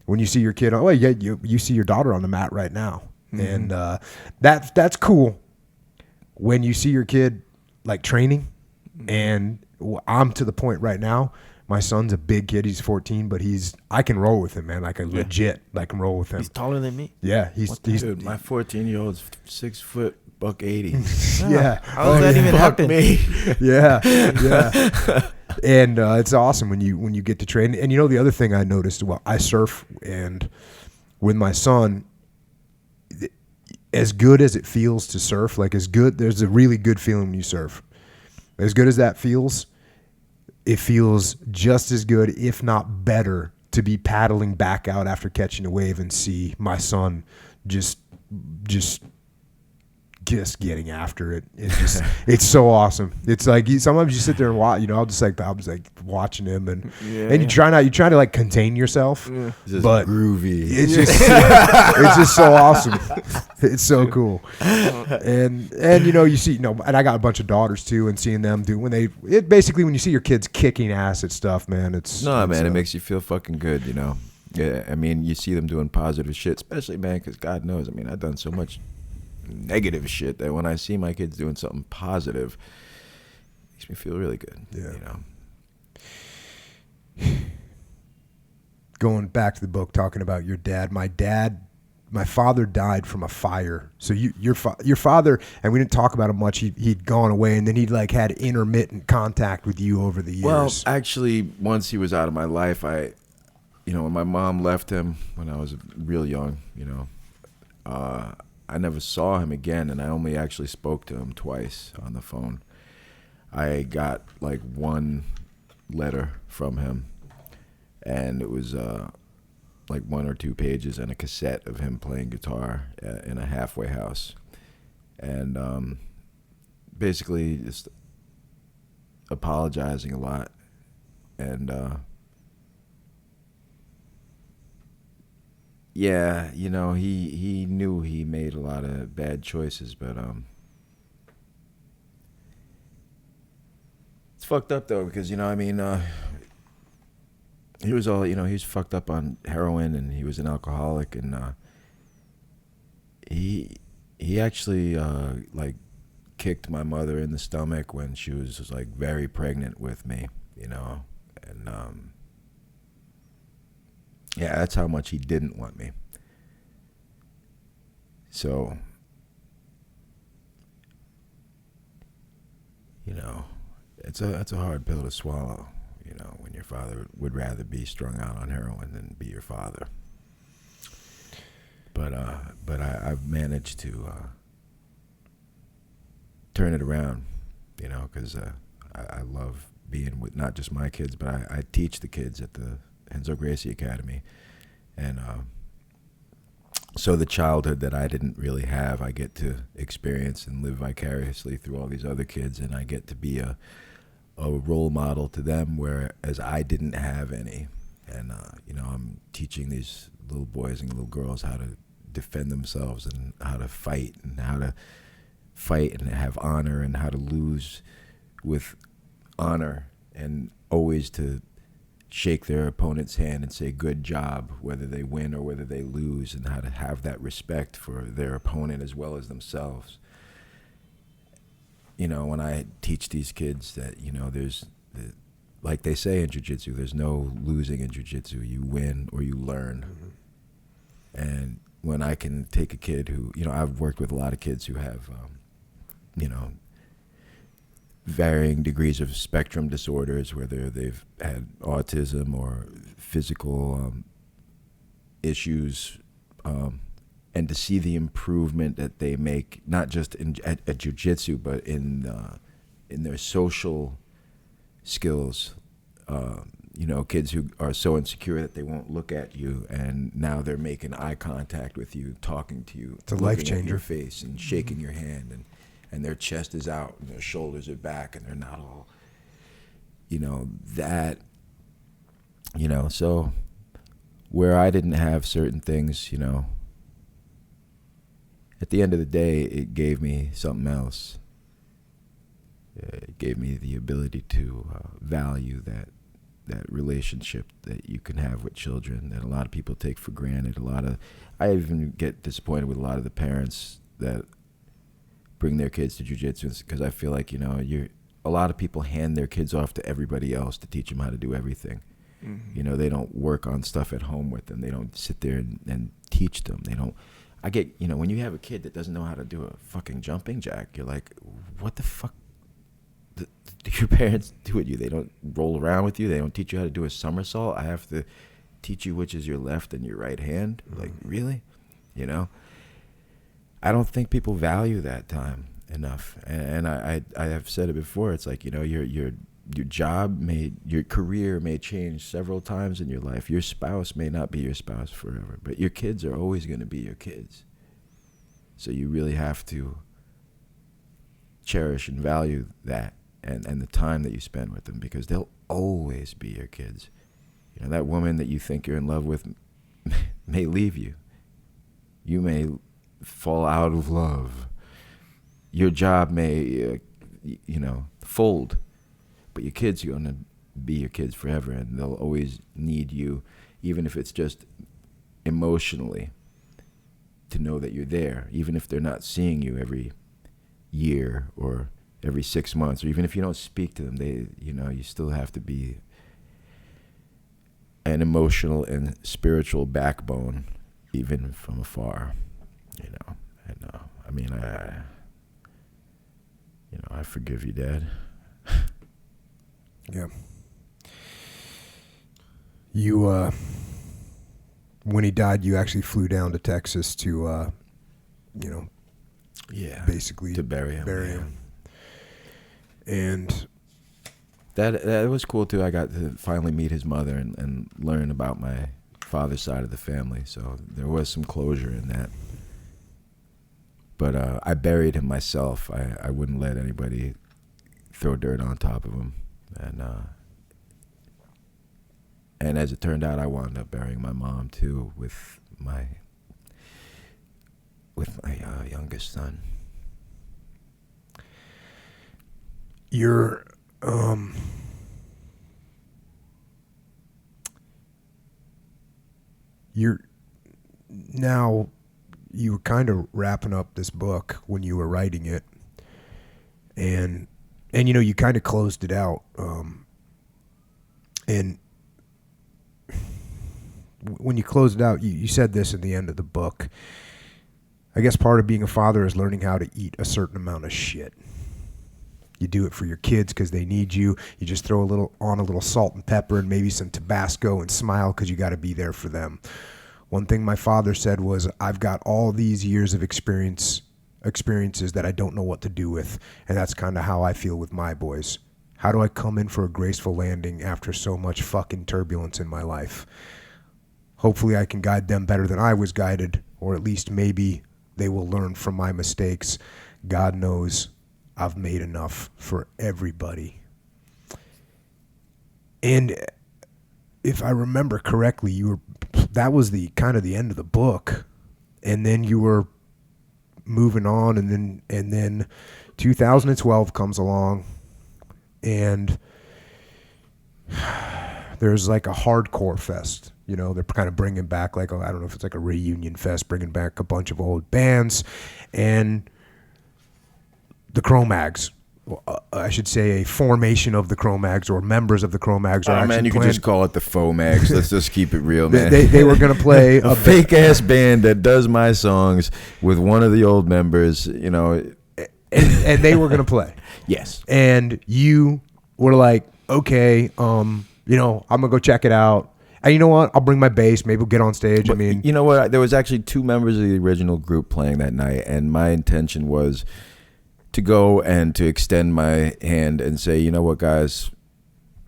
When you see your kid, oh yeah, you see your daughter on the mat right now, and that's cool. When you see your kid like training, and I'm to the point right now. My son's a big kid. He's 14, but I can roll with him, man. Like legit, I can roll with him. He's taller than me. Yeah, he's Dude, my 14-year-old's 6 foot, $180. Yeah. How does that even happen? Me. Yeah. And it's awesome when you get to train. And you know the other thing I noticed, well, I surf, and with my son, as good as it feels to surf, like as good, there's a really good feeling when you surf. As good as that feels, it feels just as good, if not better, to be paddling back out after catching a wave and see my son just getting after it. It's just, it's so awesome. It's like sometimes you sit there and watch. I was like watching him, and you try to like contain yourself, but groovy. It's just it's just so awesome. It's so cool. And you see, and I got a bunch of daughters too, and seeing them do when you see your kids kicking ass at stuff, man. It makes you feel fucking good, Yeah, I mean, you see them doing positive shit, especially, man, because God knows, I mean, I've done so much negative shit that when I see my kids doing something positive, it makes me feel really good. Going back to the book, talking about your dad, my father died from a fire. So your father, and we didn't talk about him much. He'd gone away, and then he'd like had intermittent contact with you over the years. Well, actually, once he was out of my life, when my mom left him when I was real young, I never saw him again, and I only actually spoke to him twice on the phone. I got like one letter from him, and it was like 1 or 2 pages and a cassette of him playing guitar in a halfway house, and basically just apologizing a lot, and yeah, he knew he made a lot of bad choices, but it's fucked up though, because he was all, he was fucked up on heroin, and he was an alcoholic, and he actually like kicked my mother in the stomach when she was like very pregnant with me, and yeah, that's how much he didn't want me. So, it's a hard pill to swallow, when your father would rather be strung out on heroin than be your father. But I've managed to turn it around, because I love being with not just my kids, but I teach the kids at the Enzo Gracie Academy, and so the childhood that I didn't really have, I get to experience and live vicariously through all these other kids, and I get to be a role model to them, whereas I didn't have any. And I'm teaching these little boys and little girls how to defend themselves, and how to fight, and have honor, and how to lose with honor, and always to shake their opponent's hand and say good job, whether they win or whether they lose, and how to have that respect for their opponent as well as themselves. When I teach these kids that, there's, like they say in Jiu Jitsu, there's no losing in Jiu Jitsu. You win or you learn. Mm-hmm. And when I can take a kid who, I've worked with a lot of kids who have, varying degrees of spectrum disorders, whether they've had autism or physical issues, and to see the improvement that they make, not just at jiu-jitsu, but in their social skills. Kids who are so insecure that they won't look at you, and now they're making eye contact with you, talking to you, it's a life changer. At your face and shaking your hand, and their chest is out and their shoulders are back, and they're not all, so where I didn't have certain things, at the end of the day, it gave me something else. It gave me the ability to value that relationship that you can have with children that a lot of people take for granted. I even get disappointed with a lot of the parents that bring their kids to jiu-jitsu, because I feel like, a lot of people hand their kids off to everybody else to teach them how to do everything. Mm-hmm. They don't work on stuff at home with them. They don't sit there and teach them. I get, when you have a kid that doesn't know how to do a fucking jumping jack, you're like, what the fuck do your parents do with you? They don't roll around with you. They don't teach you how to do a somersault. I have to teach you which is your left and your right hand. Mm-hmm. Like, really? I don't think people value that time enough. And I have said it before. It's like, your job your career may change several times in your life. Your spouse may not be your spouse forever, but your kids are always going to be your kids. So you really have to cherish and value that and the time that you spend with them, because they'll always be your kids. That woman that you think you're in love with may leave you. You may fall out of love. Your job may, fold. But your kids are going to be your kids forever, and they'll always need you, even if it's just emotionally, to know that you're there, even if they're not seeing you every year or every 6 months, or even if you don't speak to them, you still have to be an emotional and spiritual backbone, even from afar. I forgive you, Dad. Yeah. You, when he died, you actually flew down to Texas to, basically to bury him. And that was cool too. I got to finally meet his mother and learn about my father's side of the family. So there was some closure in that. But I buried him myself. I wouldn't let anybody throw dirt on top of him. And as it turned out, I wound up burying my mom too with my youngest son. You're now, you were kind of wrapping up this book when you were writing it, and you kind of closed it out, and when you closed it out, you said this at the end of the book. I guess part of being a father is learning how to eat a certain amount of shit. You do it for your kids because they need you. You just throw a little salt and pepper and maybe some Tabasco and smile because you got to be there for them. One thing my father said was, I've got all these years of experiences that I don't know what to do with. And that's kind of how I feel with my boys. How do I come in for a graceful landing after so much fucking turbulence in my life? Hopefully I can guide them better than I was guided, or at least maybe they will learn from my mistakes. God knows I've made enough for everybody. And if I remember correctly, that was the kind of the end of the book, and then you were moving on, and then 2012 comes along, and there's like a hardcore fest. They're kind of bringing back I don't know if it's like a reunion fest, bringing back a bunch of old bands, and the Cro-Mags. I should say a formation of the Cro-Mags, or members of the Cro-Mags. Oh man, you can just call it the Faux-Mags. Let's just keep it real, man. They were going to play a fake ass band that does my songs with one of the old members, and they were going to play. Yes. And you were like, okay, I'm going to go check it out. And you know what? I'll bring my bass. Maybe we'll get on stage. But you know what? There was actually 2 members of the original group playing that night, and my intention was to go and to extend my hand and say, you know what, guys,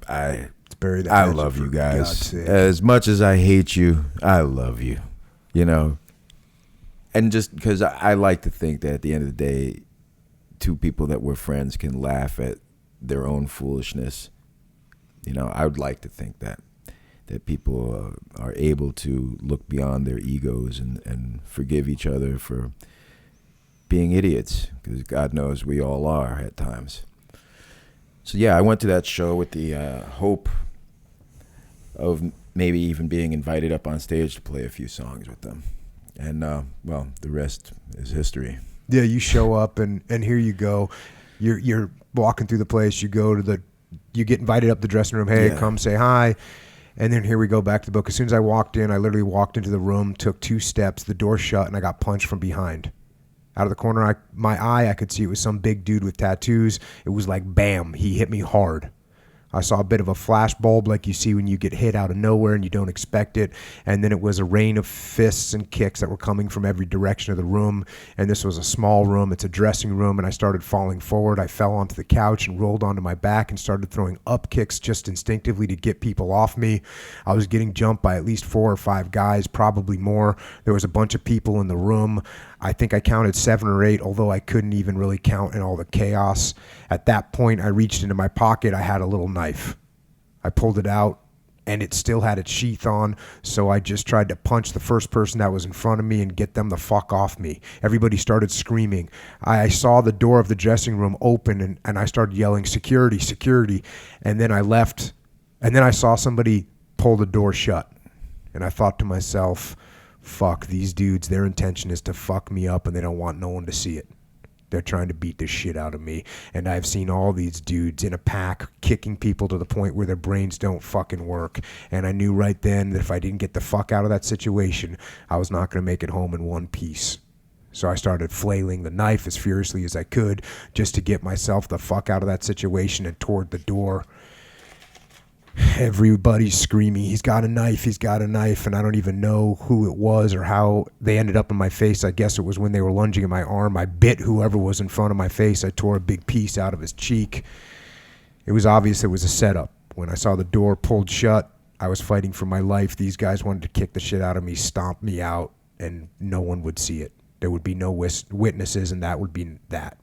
I love you guys. As much as I hate you, I love you, And just because I like to think that at the end of the day, 2 people that were friends can laugh at their own foolishness. I would like to think that people are able to look beyond their egos and forgive each other for being idiots, because God knows we all are at times. So yeah, I went to that show with the hope of maybe even being invited up on stage to play a few songs with them. And the rest is history. Yeah, you show up and here you go. You're walking through the place. You get invited up the dressing room. Hey, come say hi. And then here we go back to the book. As soon as I walked in, I literally walked into the room, took 2 steps, the door shut, and I got punched from behind. Out of the corner of my eye, I could see it was some big dude with tattoos. It was like, bam, he hit me hard. I saw a bit of a flash bulb like you see when you get hit out of nowhere and you don't expect it. And then it was a rain of fists and kicks that were coming from every direction of the room. And this was a small room. It's a dressing room. And I started falling forward. I fell onto the couch and rolled onto my back and started throwing up kicks just instinctively to get people off me. I was getting jumped by at least 4 or 5 guys, probably more. There was a bunch of people in the room. I think I counted 7 or 8, although I couldn't even really count in all the chaos. At that point, I reached into my pocket. I had a little knife. I pulled it out, and it still had its sheath on, so I just tried to punch the first person that was in front of me and get them the fuck off me. Everybody started screaming. I saw the door of the dressing room open, and I started yelling, security, security, and then I left, and then I saw somebody pull the door shut, and I thought to myself, fuck, these dudes, their intention is to fuck me up and they don't want no one to see it. They're trying to beat the shit out of me. And I've seen all these dudes in a pack kicking people to the point where their brains don't fucking work. And I knew right then that if I didn't get the fuck out of that situation, I was not going to make it home in one piece. So I started flailing the knife as furiously as I could just to get myself the fuck out of that situation and toward the door. Everybody's screaming, he's got a knife, he's got a knife, and I don't even know who it was or how they ended up in my face. I guess it was when they were lunging at my arm. I bit whoever was in front of my face. I tore a big piece out of his cheek. It was obvious it was a setup. When I saw the door pulled shut, I was fighting for my life. These guys wanted to kick the shit out of me, stomp me out, and no one would see it. There would be no witnesses, and that would be that.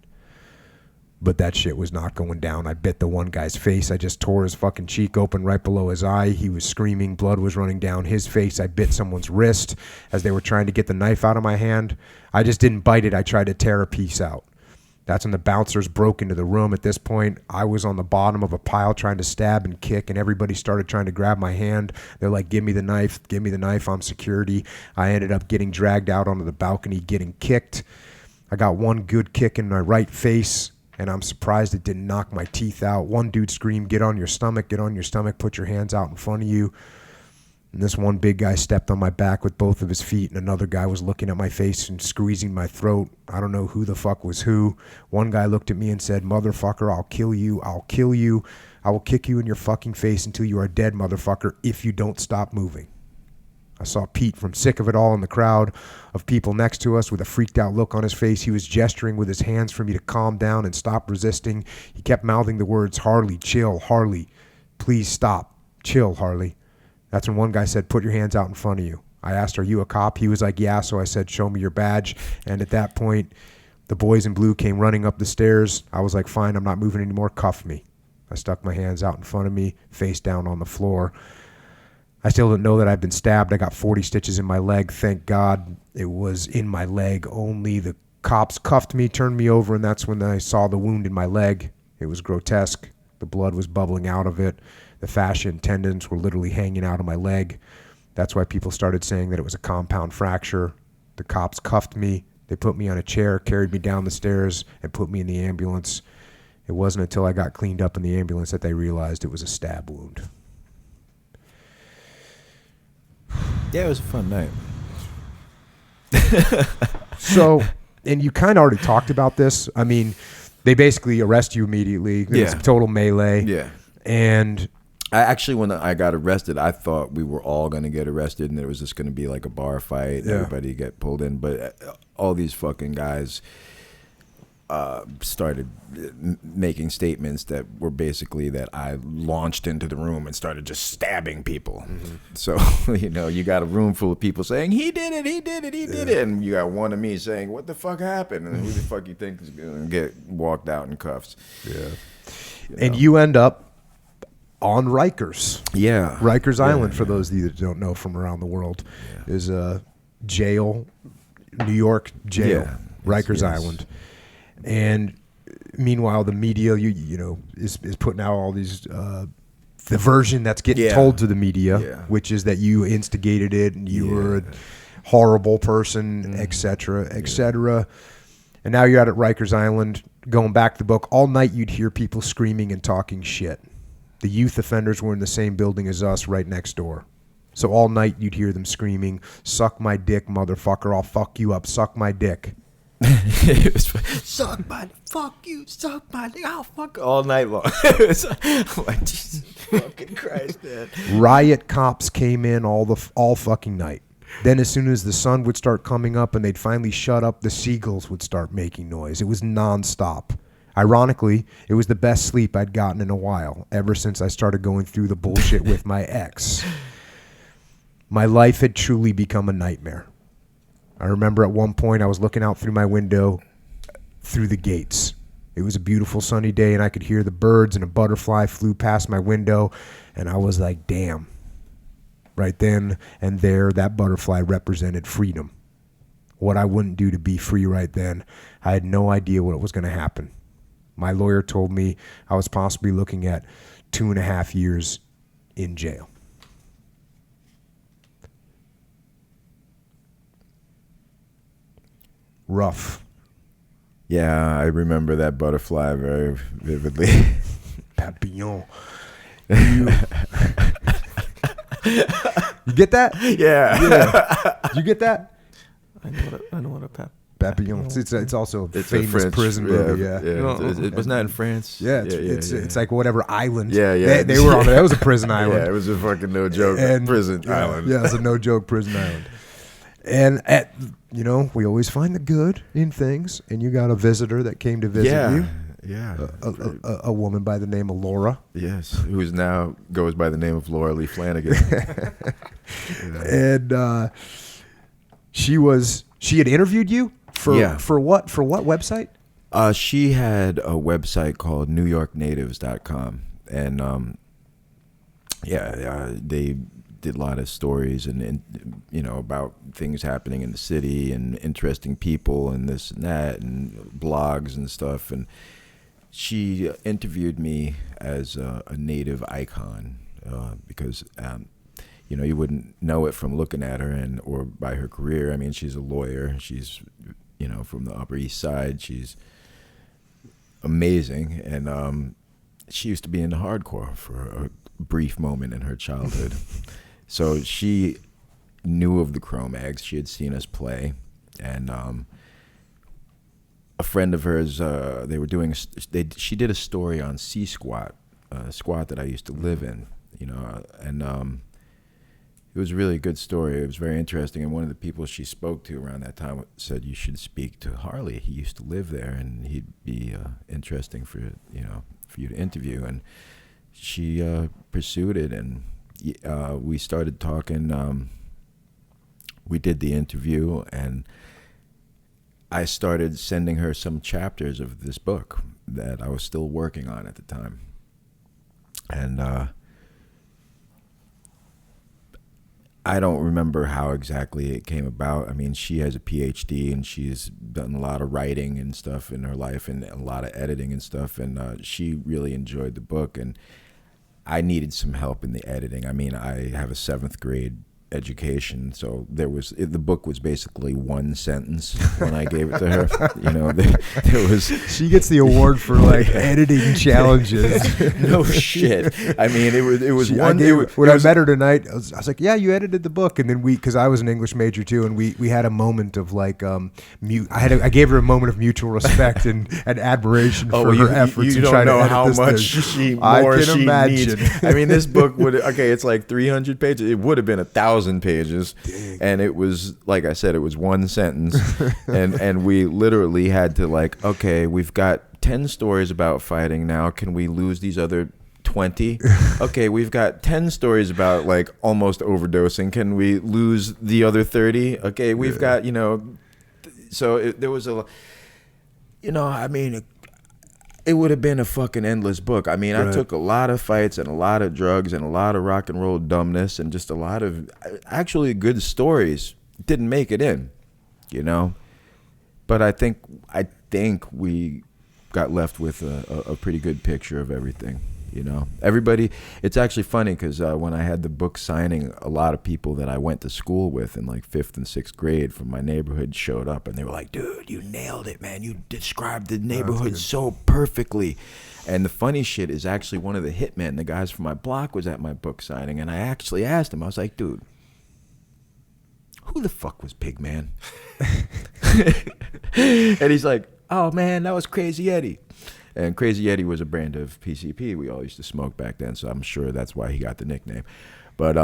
But that shit was not going down. I bit the one guy's face. I just tore his fucking cheek open right below his eye. He was screaming. Blood was running down his face. I bit someone's wrist as they were trying to get the knife out of my hand. I just didn't bite it. I tried to tear a piece out. That's when the bouncers broke into the room. At this point, I was on the bottom of a pile trying to stab and kick, and everybody started trying to grab my hand. They're like, give me the knife. Give me the knife. I'm security. I ended up getting dragged out onto the balcony, getting kicked. I got one good kick in my right face, and I'm surprised it didn't knock my teeth out. One dude screamed, get on your stomach, put your hands out in front of you. And this one big guy stepped on my back with both of his feet, and another guy was looking at my face and squeezing my throat. I don't know who the fuck was who. One guy looked at me and said, motherfucker, I'll kill you. I'll kill you. I will kick you in your fucking face until you are dead, motherfucker, if you don't stop moving. I saw Pete from Sick of It All in the crowd of people next to us with a freaked out look on his face. He was gesturing with his hands for me to calm down and stop resisting. He kept mouthing the words, Harley, chill, Harley, please stop, chill, Harley. That's when one guy said, put your hands out in front of you. I asked, are you a cop? He was like, yeah. So I said, show me your badge. And at that point, the boys in blue came running up the stairs. I was like, fine, I'm not moving anymore. Cuff me. I stuck my hands out in front of me, face down on the floor. I still don't know that I've been stabbed. I got 40 stitches in my leg. Thank God it was in my leg only. The cops cuffed me, turned me over, and that's when I saw the wound in my leg. It was grotesque. The blood was bubbling out of it. The fascia and tendons were literally hanging out of my leg. That's why people started saying that it was a compound fracture. The cops cuffed me. They put me on a chair, carried me down the stairs, and put me in the ambulance. It wasn't until I got cleaned up in the ambulance that they realized it was a stab wound. Yeah, it was a fun night. So, and you kind of already talked about this. I mean, they basically arrest you immediately. It's total melee. Yeah. And I actually, when I got arrested, I thought we were all going to get arrested and it was just going to be like a bar fight. Yeah. Everybody get pulled in. But all these fucking guys started making statements that were basically that I launched into the room and started just stabbing people. Mm-hmm. So, you got a room full of people saying, he did it, he did it, he did it. And you got one of me saying, what the fuck happened? And who the fuck you think is going to get walked out in cuffs? Yeah. And you end up on Rikers. Yeah. Rikers Island, for those of you that don't know from around the world, is a jail, New York jail, Rikers Island. And meanwhile, the media, is putting out all these, the version that's getting told to the media, which is that you instigated it and you were a horrible person, et cetera, et cetera. And now you're out at Rikers Island, going back to the book. All night you'd hear people screaming and talking shit. The youth offenders were in the same building as us right next door. So all night you'd hear them screaming, suck my dick, motherfucker, I'll fuck you up, suck my dick. It was suck my fuck you, suck my dick, I'll fuck all night long. I'm like, Jesus fucking Christ, man. Riot cops came in all fucking night. Then as soon as the sun would start coming up and they'd finally shut up, the seagulls would start making noise. It was nonstop. Ironically, it was the best sleep I'd gotten in a while, ever since I started going through the bullshit with my ex. My life had truly become a nightmare. I remember at one point I was looking out through my window through the gates. It was a beautiful sunny day and I could hear the birds, and a butterfly flew past my window, and I was like, damn. Right then and there, that butterfly represented freedom. What I wouldn't do to be free right then, I had no idea what was going to happen. My lawyer told me I was possibly looking at 2.5 years in jail. Rough. Yeah, I remember that butterfly very vividly. Papillon. You get that? Yeah. You get that? I know what a Papillon. It's also a It's a famous French prison movie. Yeah. It was not in France. Yeah, it's like whatever island. Yeah. They were on it. That was a prison island. Yeah, it was a fucking no joke prison island. Yeah, it's a no joke prison island. And we always find the good in things. And you got a visitor that came to visit you. Yeah. A woman by the name of Laura. Yes, who is now goes by the name of Laura Lee Flanagan. And she had interviewed you for what website? She had a website called NewYorkNatives.com, and they did a lot of stories and about things happening in the city and interesting people and this and that and blogs and stuff. And she interviewed me as a native icon because you wouldn't know it from looking at her or by her career. I mean, she's a lawyer. She's from the Upper East Side. She's amazing, and she used to be into hardcore for a brief moment in her childhood. So she knew of the Cro-Mags. She had seen us play, and a friend of hers, they were doing. She did a story on C Squat, a squat that I used to live in, and it was a really good story. It was very interesting, and one of the people she spoke to around that time said, "You should speak to Harley. He used to live there, and he'd be interesting for you to interview." And she pursued it, and we started talking. We did the interview, and I started sending her some chapters of this book that I was still working on at the time. And I don't remember how exactly it came about. I mean, she has a PhD, and she's done a lot of writing and stuff in her life, and a lot of editing and stuff, and she really enjoyed the book, and I needed some help in the editing. I mean, I have a 7th grade education, so the book was basically one sentence when I gave it to her. There was. She gets the award for editing challenges. No shit. I mean, it was one. When I met her tonight, I was like, "Yeah, you edited the book," and then because I was an English major too, and we had a moment of I gave her a moment of mutual respect and admiration for her efforts. You don't know how much she imagine. needs. I mean, this book it's like 300 pages. It would have been 1,000 pages. Dang. And it was, like I said, it was one sentence. and we literally had to okay, we've got 10 stories about fighting now. Can we lose these other 20? Okay, we've got 10 stories about almost overdosing. Can we lose the other 30? Okay, we've got, so there was I mean, it would have been a fucking endless book. I mean, right. I took a lot of fights and a lot of drugs and a lot of rock and roll dumbness and just a lot of actually good stories. Didn't make it in, But I think we got left with a pretty good picture of everything. Everybody. It's actually funny because when I had the book signing, a lot of people that I went to school with in 5th and 6th grade from my neighborhood showed up, and they were like, "Dude, you nailed it, man! You described the neighborhood so perfectly." And the funny shit is actually one of the hitmen, the guys from my block, was at my book signing, and I actually asked him. I was like, "Dude, who the fuck was Pigman?" And he's like, oh man, that was Crazy Eddie. And Crazy Eddie was a brand of PCP we all used to smoke back then, so I'm sure that's why he got the nickname. But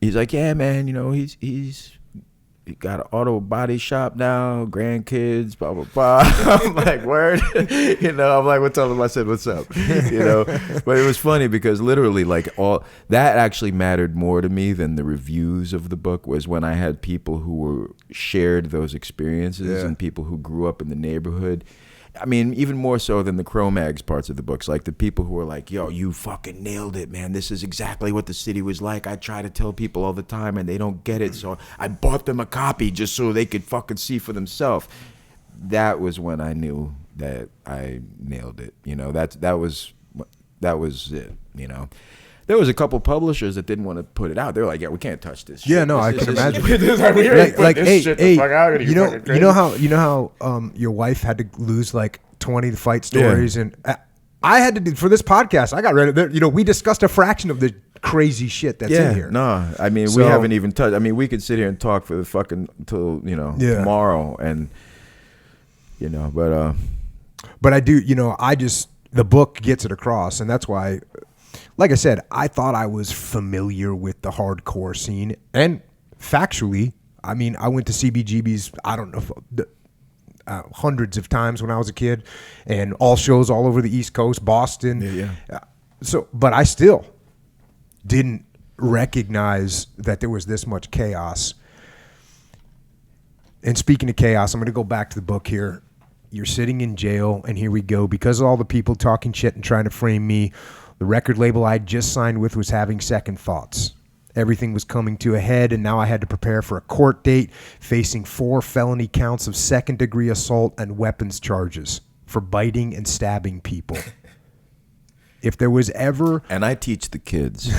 he's like, yeah, man, you know, he got an auto body shop now, grandkids, blah blah blah. I'm like, word, you know. I'm like, tell him I said, what's up, you know. But it was funny because literally, like, all that actually mattered more to me than the reviews of the book was when I had people who were shared those experiences and people who grew up in the neighborhood. I mean, even more so than the Cro-Mags parts of the books, like the people who are like, yo, you fucking nailed it, man. This is exactly what the city was like. I try to tell people all the time and they don't get it. So I bought them a copy just so they could fucking see for themselves. That was when I knew that I nailed it. You know, that was it, you know. There was a couple publishers that didn't want to put it out. They were like, "Yeah, we can't touch this." Yeah, shit. no, I This can is- imagine. hey, You know how your wife had to lose like 20 fight stories, and I had to do for this podcast. I got rid of it. You know, we discussed a fraction of the crazy shit that's in here. No, I mean, we haven't even touched. I mean, we could sit here and talk for the fucking till tomorrow, and you know, but I do. You know, the book gets it across, and that's why. Like I said, I thought I was familiar with the hardcore scene, and factually, I mean, I went to CBGB's, I don't know, hundreds of times when I was a kid, and all shows all over the East Coast, Boston. But I still didn't recognize that there was this much chaos. And speaking of chaos, I'm going to go back to the book here. You're sitting in jail, and here we go. Because of all the people talking shit and trying to frame me, the record label I just signed with was having second thoughts. Everything was coming to a head, and now I had to prepare for a court date, facing 4 felony counts of second-degree assault and weapons charges for biting and stabbing people. If there was ever... And I teach the kids.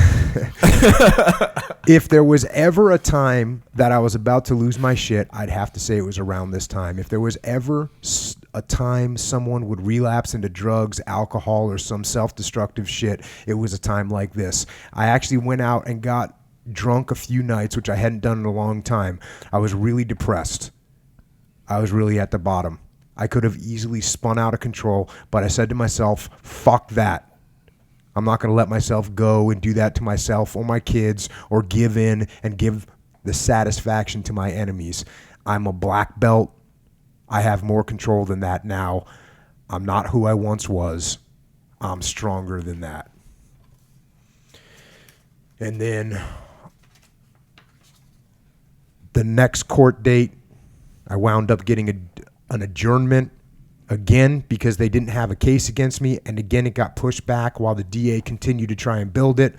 If there was ever a time that I was about to lose my shit, I'd have to say it was around this time. If there was ever a time someone would relapse into drugs, alcohol, or some self-destructive shit, it was a time like this. I actually went out and got drunk a few nights, which I hadn't done in a long time. I was really depressed. I was really at the bottom. I could have easily spun out of control, but I said to myself, fuck that. I'm not going to let myself go and do that to myself or my kids or give in and give the satisfaction to my enemies. I'm a black belt. I have more control than that now. I'm not who I once was. I'm stronger than that. And then the next court date, I wound up getting an adjournment. Again, because they didn't have a case against me, and again, it got pushed back while the DA continued to try and build it,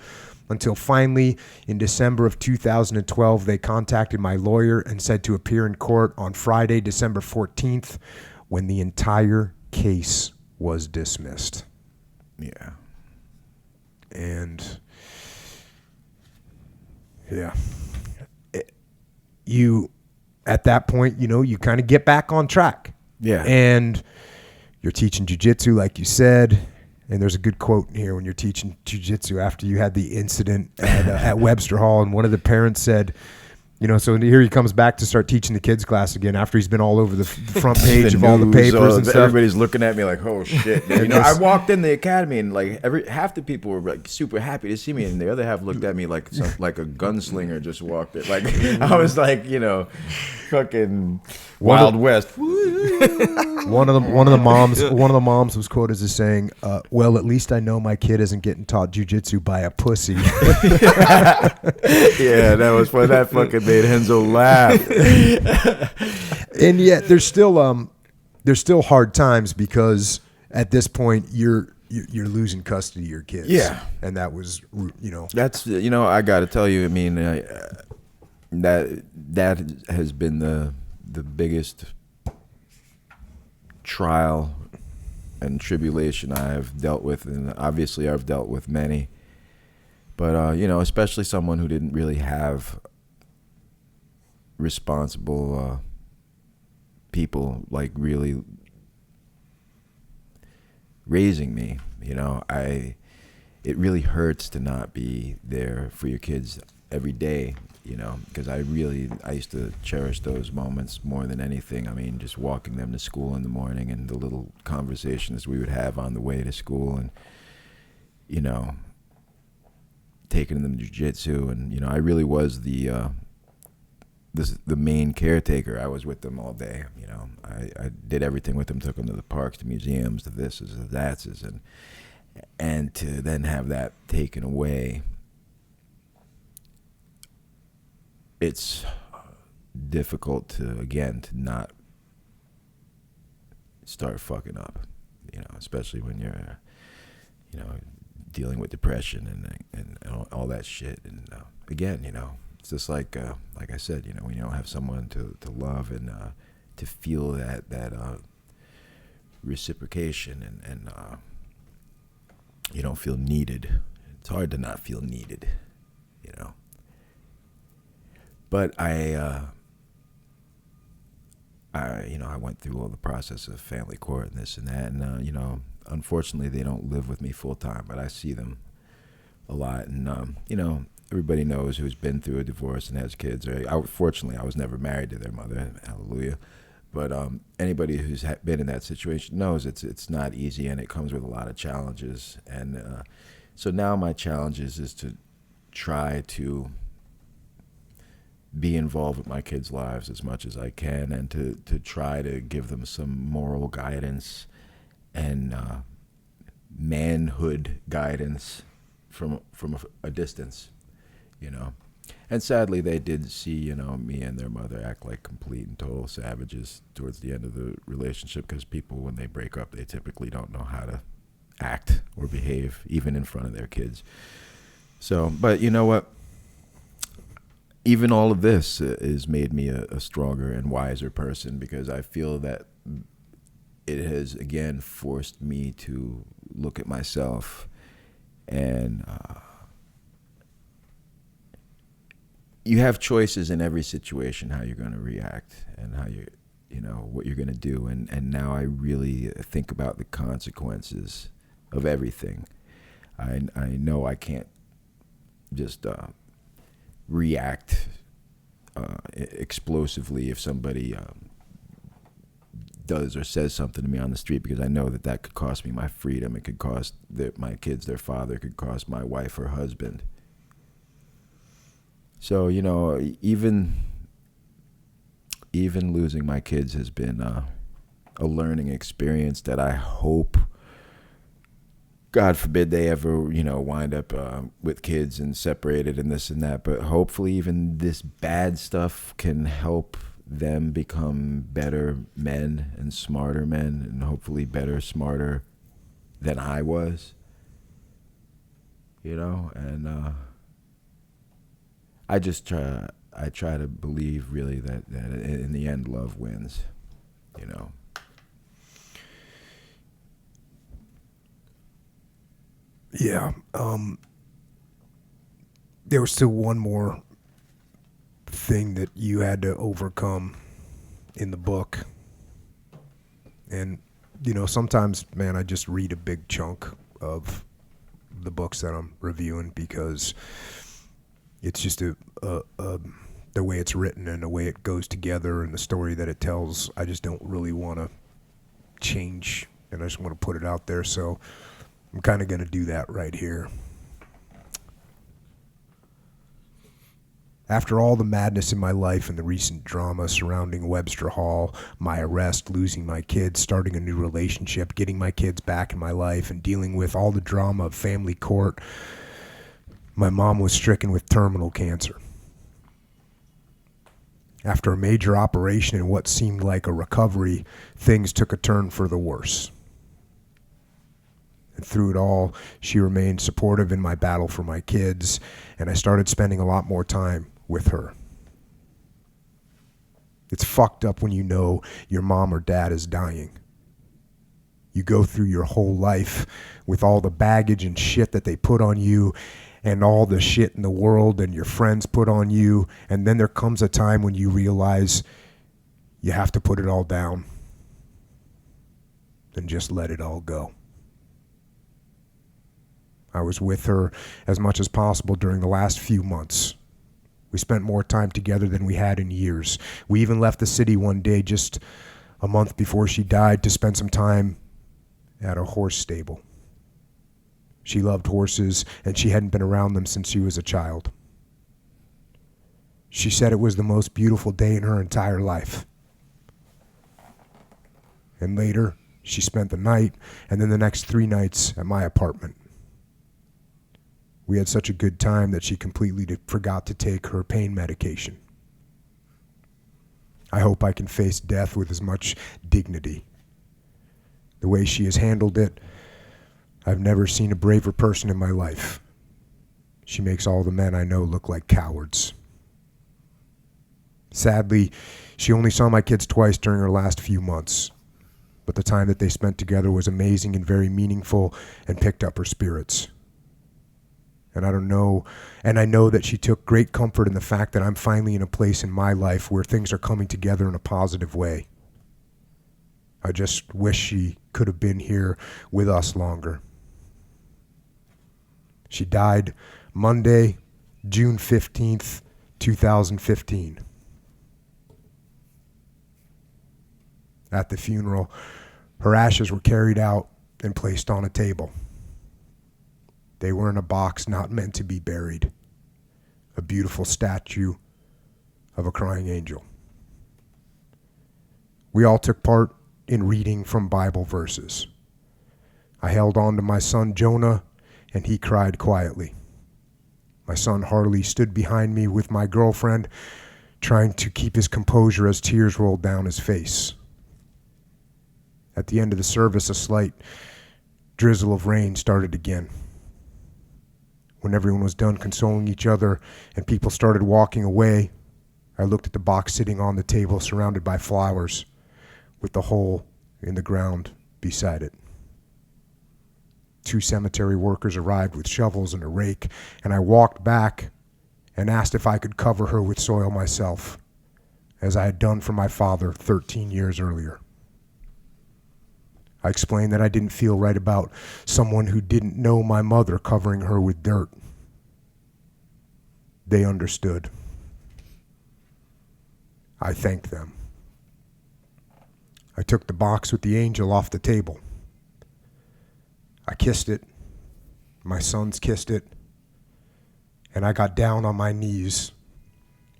until finally, in December of 2012, they contacted my lawyer and said to appear in court on Friday, December 14th, when the entire case was dismissed. Yeah. And, yeah. You, at that point, you know, you kind of get back on track. Yeah. And you're teaching jiu-jitsu, like you said. And there's a good quote here when you're teaching jiu-jitsu after you had the incident at Webster Hall. And one of the parents said, you know, so here he comes back to start teaching the kids class again after he's been all over the front page of all the papers and stuff. Everybody's looking at me like, oh shit, man. You know, I walked in the academy and like half the people were like super happy to see me, and the other half looked at me like like a gunslinger just walked in. Like I was like, you know, fucking Wild West. One of the moms was quoted as saying, "Well, at least I know my kid isn't getting taught jujitsu by a pussy." Yeah, that was fun. That fucking made Henzo laugh. And yet, there's still hard times because at this point you're losing custody of your kids. Yeah, and that was, you know, that's, you know, I got to tell you, I mean, that has been the biggest trial and tribulation I've dealt with, and obviously I've dealt with many, but you know, especially someone who didn't really have responsible people like really raising me. You know, it really hurts to not be there for your kids every day, you know, because I used to cherish those moments more than anything. I mean, just walking them to school in the morning and the little conversations we would have on the way to school, and, you know, taking them to Jiu Jitsu. And, you know, I really was the main caretaker. I was with them all day. You know, I did everything with them, took them to the parks, to museums, to this, to that, and to then have that taken away, it's difficult to not start fucking up, you know, especially when you're, you know, dealing with depression and all that shit. And again, you know, it's just like I said, you know, when you don't have someone to love and to feel that reciprocation, and you don't feel needed. It's hard to not feel needed, you know. But I went through all the process of family court and this and that, and you know, unfortunately, they don't live with me full time, but I see them a lot, and you know, everybody knows who's been through a divorce and has kids. Fortunately, I was never married to their mother, hallelujah. But anybody who's been in that situation knows it's not easy, and it comes with a lot of challenges. And so now my challenge is to try to be involved with my kids' lives as much as I can, and to try to give them some moral guidance and manhood guidance from a distance, you know. And sadly, they did see, you know, me and their mother act like complete and total savages towards the end of the relationship, because people, when they break up, they typically don't know how to act or behave, even in front of their kids. So, but you know what? Even all of this has made me a stronger and wiser person, because I feel that it has, again, forced me to look at myself and you have choices in every situation, how you're going to react and how you know, what you're going to do. And now I really think about the consequences of everything. I know I can't just react explosively if somebody does or says something to me on the street, because I know that could cost me my freedom. It could cost my kids their father. It could cost my wife her husband. So, you know, even losing my kids has been a learning experience that I hope, God forbid, they ever, you know, wind up with kids and separated and this and that. But hopefully even this bad stuff can help them become better men and smarter men, and hopefully better, smarter than I was, you know. And I try to believe really that in the end, love wins, you know. Yeah. There was still one more thing that you had to overcome in the book. And, you know, sometimes, man, I just read a big chunk of the books that I'm reviewing, because it's just the way it's written and the way it goes together and the story that it tells. I just don't really want to change, and I just want to put it out there. So I'm kind of going to do that right here. After all the madness in my life and the recent drama surrounding Webster Hall, my arrest, losing my kids, starting a new relationship, getting my kids back in my life, and dealing with all the drama of family court, my mom was stricken with terminal cancer. After a major operation and what seemed like a recovery, things took a turn for the worse. And through it all, she remained supportive in my battle for my kids, and I started spending a lot more time with her. It's fucked up when you know your mom or dad is dying. You go through your whole life with all the baggage and shit that they put on you, and all the shit in the world and your friends put on you, and then there comes a time when you realize you have to put it all down and just let it all go. I was with her as much as possible during the last few months We spent more time together than we had in years. We even left the city one day just a month before she died to spend some time at a horse stable. She loved horses, and she hadn't been around them since she was a child. She said it was the most beautiful day in her entire life. And later, she spent the night, and then the next 3 nights at my apartment. We had such a good time that she completely forgot to take her pain medication. I hope I can face death with as much dignity. The way she has handled it, I've never seen a braver person in my life. She makes all the men I know look like cowards. Sadly, she only saw my kids twice during her last few months, but the time that they spent together was amazing and very meaningful and picked up her spirits. And I know that she took great comfort in the fact that I'm finally in a place in my life where things are coming together in a positive way. I just wish she could have been here with us longer. She died Monday, June 15th, 2015. At the funeral, her ashes were carried out and placed on a table. They were in a box not meant to be buried. A beautiful statue of a crying angel. We all took part in reading from Bible verses. I held on to my son Jonah, and he cried quietly. My son Harley stood behind me with my girlfriend, trying to keep his composure as tears rolled down his face. At the end of the service, a slight drizzle of rain started again. When everyone was done consoling each other and people started walking away, I looked at the box sitting on the table surrounded by flowers with the hole in the ground beside it. 2 cemetery workers arrived with shovels and a rake, and I walked back and asked if I could cover her with soil myself, as I had done for my father 13 years earlier. I explained that I didn't feel right about someone who didn't know my mother covering her with dirt. They understood. I thanked them. I took the box with the angel off the table. I kissed it. My sons kissed it. And I got down on my knees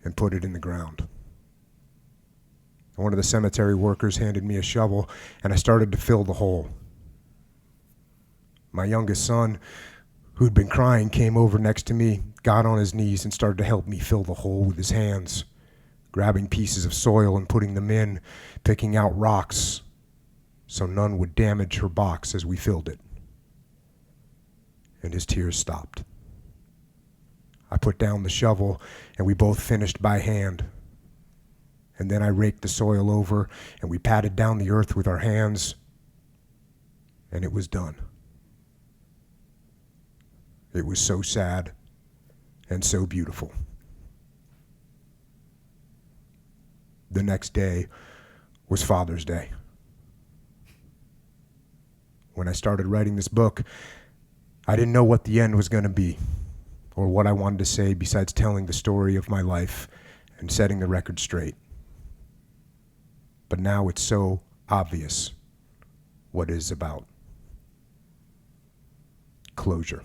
and put it in the ground. One of the cemetery workers handed me a shovel, and I started to fill the hole. My youngest son, who'd been crying, came over next to me, got on his knees, and started to help me fill the hole with his hands, grabbing pieces of soil and putting them in, picking out rocks so none would damage her box as we filled it. And his tears stopped. I put down the shovel, and we both finished by hand. And then I raked the soil over, and we patted down the earth with our hands, and it was done. It was so sad and so beautiful. The next day was Father's Day. When I started writing this book, I didn't know what the end was going to be, or what I wanted to say besides telling the story of my life and setting the record straight. But now it's so obvious what it is about. Closure.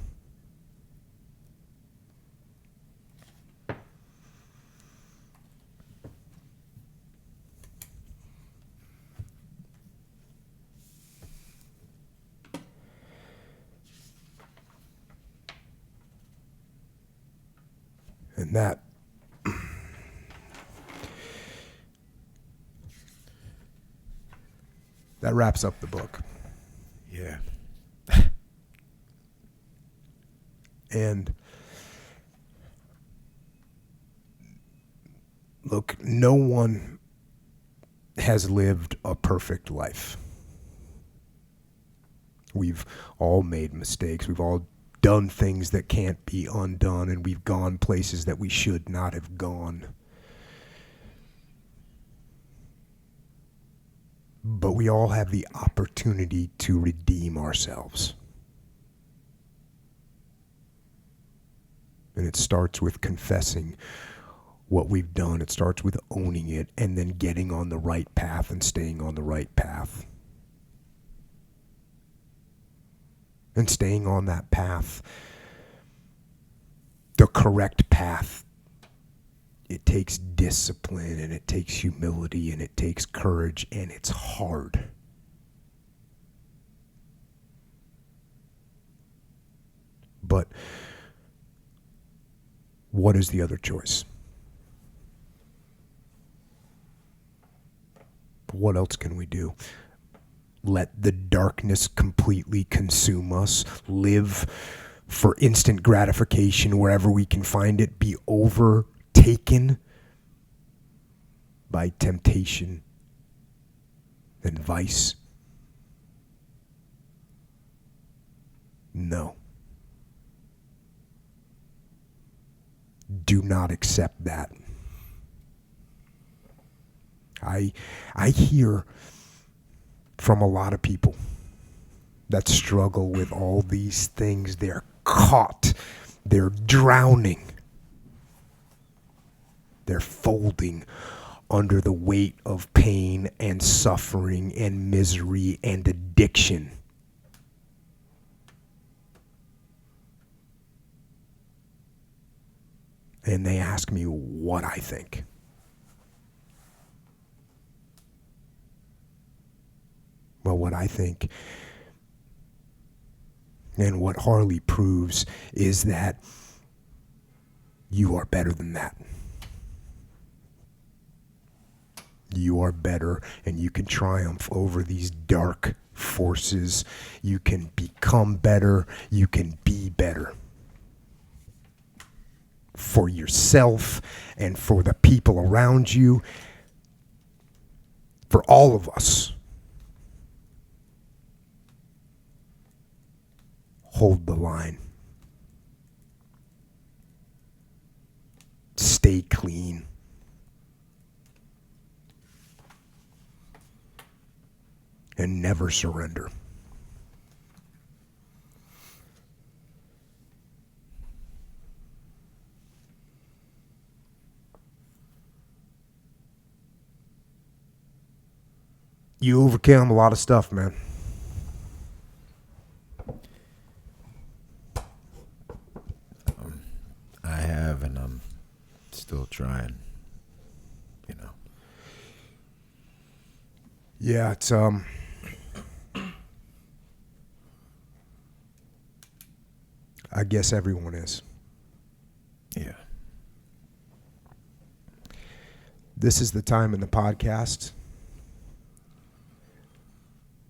And that wraps up the book. Yeah. And look, no one has lived a perfect life. We've all made mistakes. We've all done things that can't be undone, and we've gone places that we should not have gone. But we all have the opportunity to redeem ourselves. And it starts with confessing what we've done. It starts with owning it and then getting on the right path and staying on the right path. And staying on that path, the correct path, it takes discipline and it takes humility and it takes courage and it's hard. But what is the other choice? What else can we do? Let the darkness completely consume us. Live for instant gratification wherever we can find it. Be overtaken by temptation and vice. No. Do not accept that. I hear from a lot of people that struggle with all these things. They're caught. They're drowning. They're folding under the weight of pain and suffering and misery and addiction. And they ask me what I think. Well, what I think and what Harley proves is that you are better than that. You are better, and you can triumph over these dark forces. You can become better. You can be better. For yourself and for the people around you. For all of us. Hold the line. Stay clean. And never surrender. You overcame a lot of stuff, man. I have, and I'm still trying, you know. Yeah, it's I guess everyone is. Yeah. This is the time in the podcast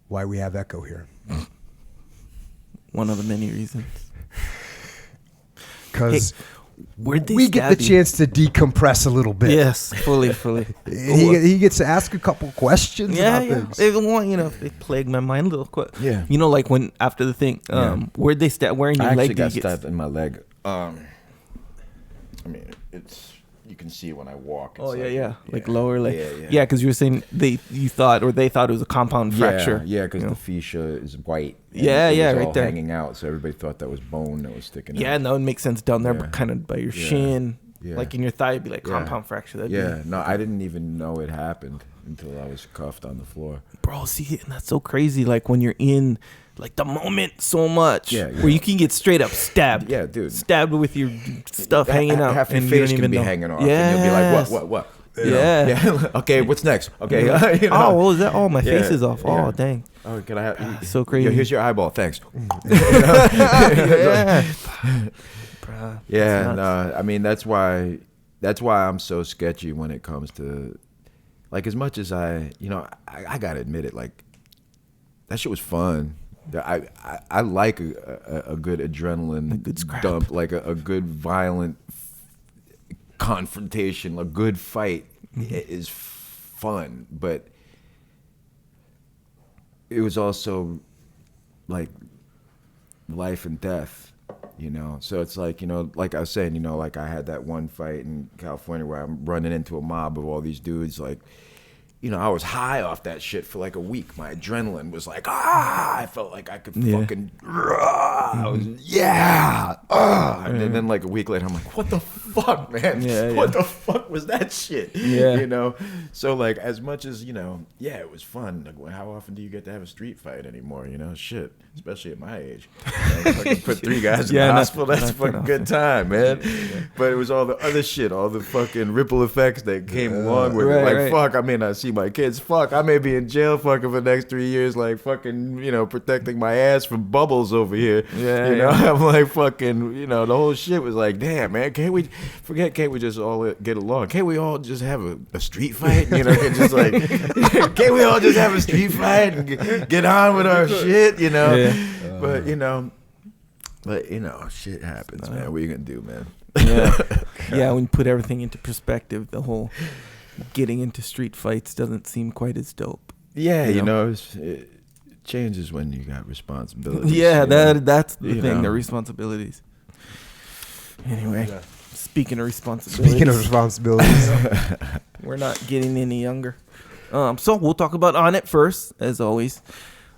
why we have echo here. One of the many reasons. Because where'd they we get the stab you? chance to decompress a little bit. Yes, fully. He gets to ask a couple questions Yeah, about yeah. things. They want, they plague my mind a little quick. Yeah. Like when after the thing, where'd they stab? Where in your I leg actually did got you get? stabbed in my leg. I mean, you can see when I walk. Oh It's like lower leg. Yeah. Because you were saying they thought it was a compound fracture. Yeah, because you know? the fascia is white. and Yeah, it was right all there. hanging out, so everybody thought that was bone that was sticking out. Yeah, no, it makes sense down there, Yeah. but kind of by your Yeah. shin, Yeah. like in your thigh, it'd be like Yeah. compound fracture. That'd Yeah, be, no, I didn't even know it happened until I was cuffed on the floor. bro. See, and that's so crazy. Like when you're in like the moment so much, Yeah. where you can get straight up stabbed. Yeah, dude. Stabbed with your stuff hanging out, Half your and you face don't can even be know. hanging off. Yes. And you'll be like, what? Yeah. Yeah. Okay, what's next? Okay. you know? Oh, what was that? Oh, my Yeah, face is off. yeah. Oh, dang. Oh, can I have? So crazy. Yeah, here's your eyeball. Thanks. Yeah. Bruh, Yeah, that's nuts. no, I mean that's why I'm so sketchy when it comes to, like, as much as I gotta admit it, like that shit was fun. I like a good adrenaline A good scrap. dump, like a good violent confrontation, a good fight is fun, but it was also like life and death, so it's like, like I was saying, like I had that one fight in California where I'm running into a mob of all these dudes, like, I was high off that shit for like a week. My adrenaline was like, I felt like I could fucking I was, yeah. And then like a week later, I'm like, what the fuck, man? What the fuck was that shit? Yeah. You know? So like, as much as, you know, yeah, it was fun. Like, how often do you get to have a street fight anymore? You know, shit. Especially at my age. Like, put 3 guys in the hospital. That's a fucking good time, man. But it was all the other shit, all the fucking ripple effects that came along with it. Like, fuck, I may not see my kids. Fuck, I may be in jail fucking for the next 3 years, like fucking, you know, protecting my ass from bubbles over here. You know, I'm like fucking, you know, the whole shit was like, damn, man, can't we just all get along? Can't we all just have a street fight? You know, just like, can't we all just have a street fight and get on with our shit, you know? But you know, shit happens, man. What are you gonna do, man? Yeah, when you put everything into perspective, the whole getting into street fights doesn't seem quite as dope. Yeah, you know, it changes when you got responsibilities. Yeah, that's the thing, the responsibilities. Anyway, speaking of responsibilities, we're not getting any younger. So we'll talk about Onnit first, as always.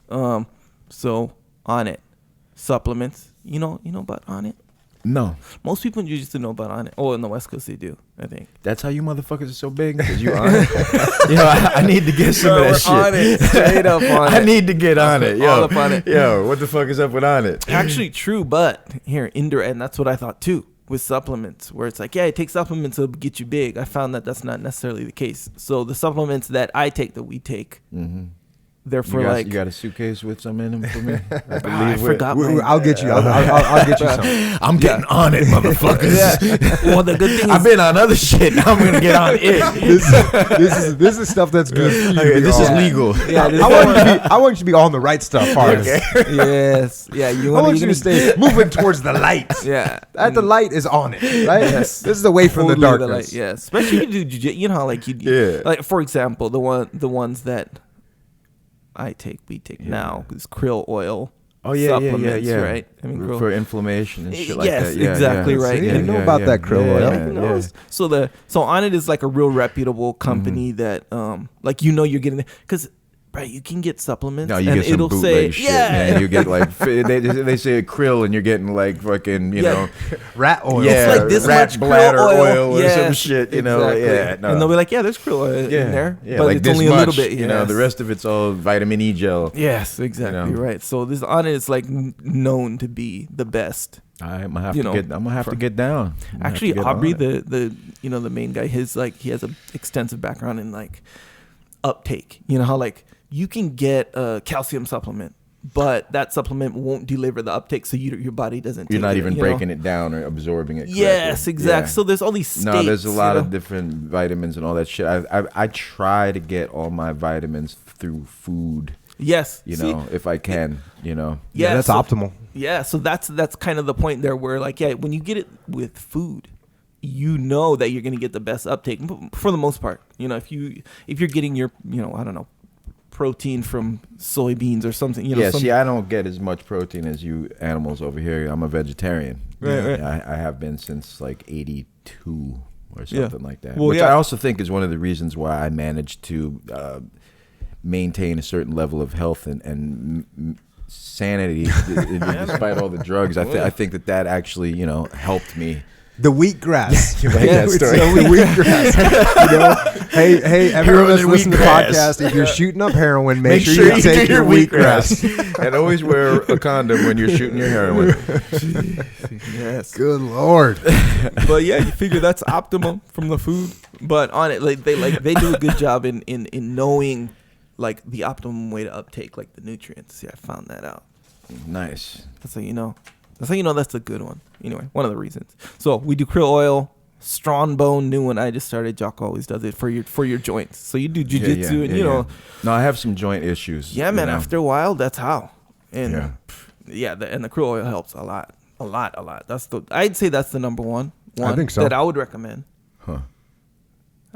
So Onnit supplements. You know about Onnit? No. Most people in Jiu Jitsu know about Onnit. Oh, in the West Coast they do, I think. That's how you motherfuckers are so big? Because you on it? Yo, I need to get some of that shit. On it. Straight up on it. I need to get on it. Yo, all up on it. Yo, what the fuck is up with Onnit? Actually true, but here, indirect, and that's what I thought too, with supplements, where it's like, yeah, it takes supplements to get you big. I found that that's not necessarily the case. So the supplements that I take, that we take, they're for you got a suitcase with some in them for me? I forgot. I'll get you. I'll get you some. I'm getting on it, motherfuckers. Well, the good thing is, I've been on other shit. Now I'm gonna get on it. This is stuff that's good. For you this is legal. Yeah, I want you to be on the right stuff, Harley. Yes. Yeah. I want you to stay moving towards the light. Yeah. The light is on it, right? Yes. This is away from the darkness. Yeah. Especially you do jiu-jitsu. You know how like like for example, the ones that we take now is krill oil. Oh yeah, supplements, yeah. right? I mean, krill. For inflammation and shit like that. Yes, exactly right. You know about that krill oil. So Onnit is like a real reputable company that like you're getting, because right, you can get supplements. No, you and get some it'll bootleg say, shit, man. You get like they say krill, and you're getting like fucking you know rat oil. Yeah, it's like this rat much bladder krill oil or some shit. You know, exactly. no. And they'll be like, yeah, there's krill oil in there, but like it's only a little bit. You know, the rest of it's all vitamin E gel. Yes, exactly right. So this Onnit is like known to be the best. I'm gonna have to get down. Actually, Aubrey, the the main guy, he has an extensive background in like uptake. You know how like you can get a calcium supplement, but that supplement won't deliver the uptake, so your body doesn't. You're not even breaking it down or absorbing it correctly. Yes, exactly. Yeah. So there's all these states. No, there's a lot of different vitamins and all that shit. I try to get all my vitamins through food. Yes, if I can, Yeah, that's optimal. Yeah, so that's kind of the point there, where like when you get it with food, you know that you're going to get the best uptake for the most part. If you're getting your I don't know, protein from soybeans or something. See, I don't get as much protein as you animals over here. I'm a vegetarian. Right. I have been since like 82 or something like that. Well, which I also think is one of the reasons why I managed to maintain a certain level of health and sanity despite all the drugs. I think that actually helped me. The wheatgrass. You like that story? The wheatgrass. Hey, everyone that's listening to the podcast, if you're shooting up heroin, make sure you take your wheatgrass. And always wear a condom when you're shooting your heroin. Yes. Good Lord. But yeah, you figure that's optimum from the food. But on it, they do a good job in knowing like the optimum way to uptake like the nutrients. Yeah, I found that out. Nice. That's how you know. That's a good one. Anyway, one of the reasons. So we do krill oil, strong bone, new one I just started. Jocko always does it for your joints. So you do jiu-jitsu and No, I have some joint issues. Yeah, man. After a while, that's how. And and the krill oil helps a lot. I'd say that's the number one. I think so. That I would recommend. Huh.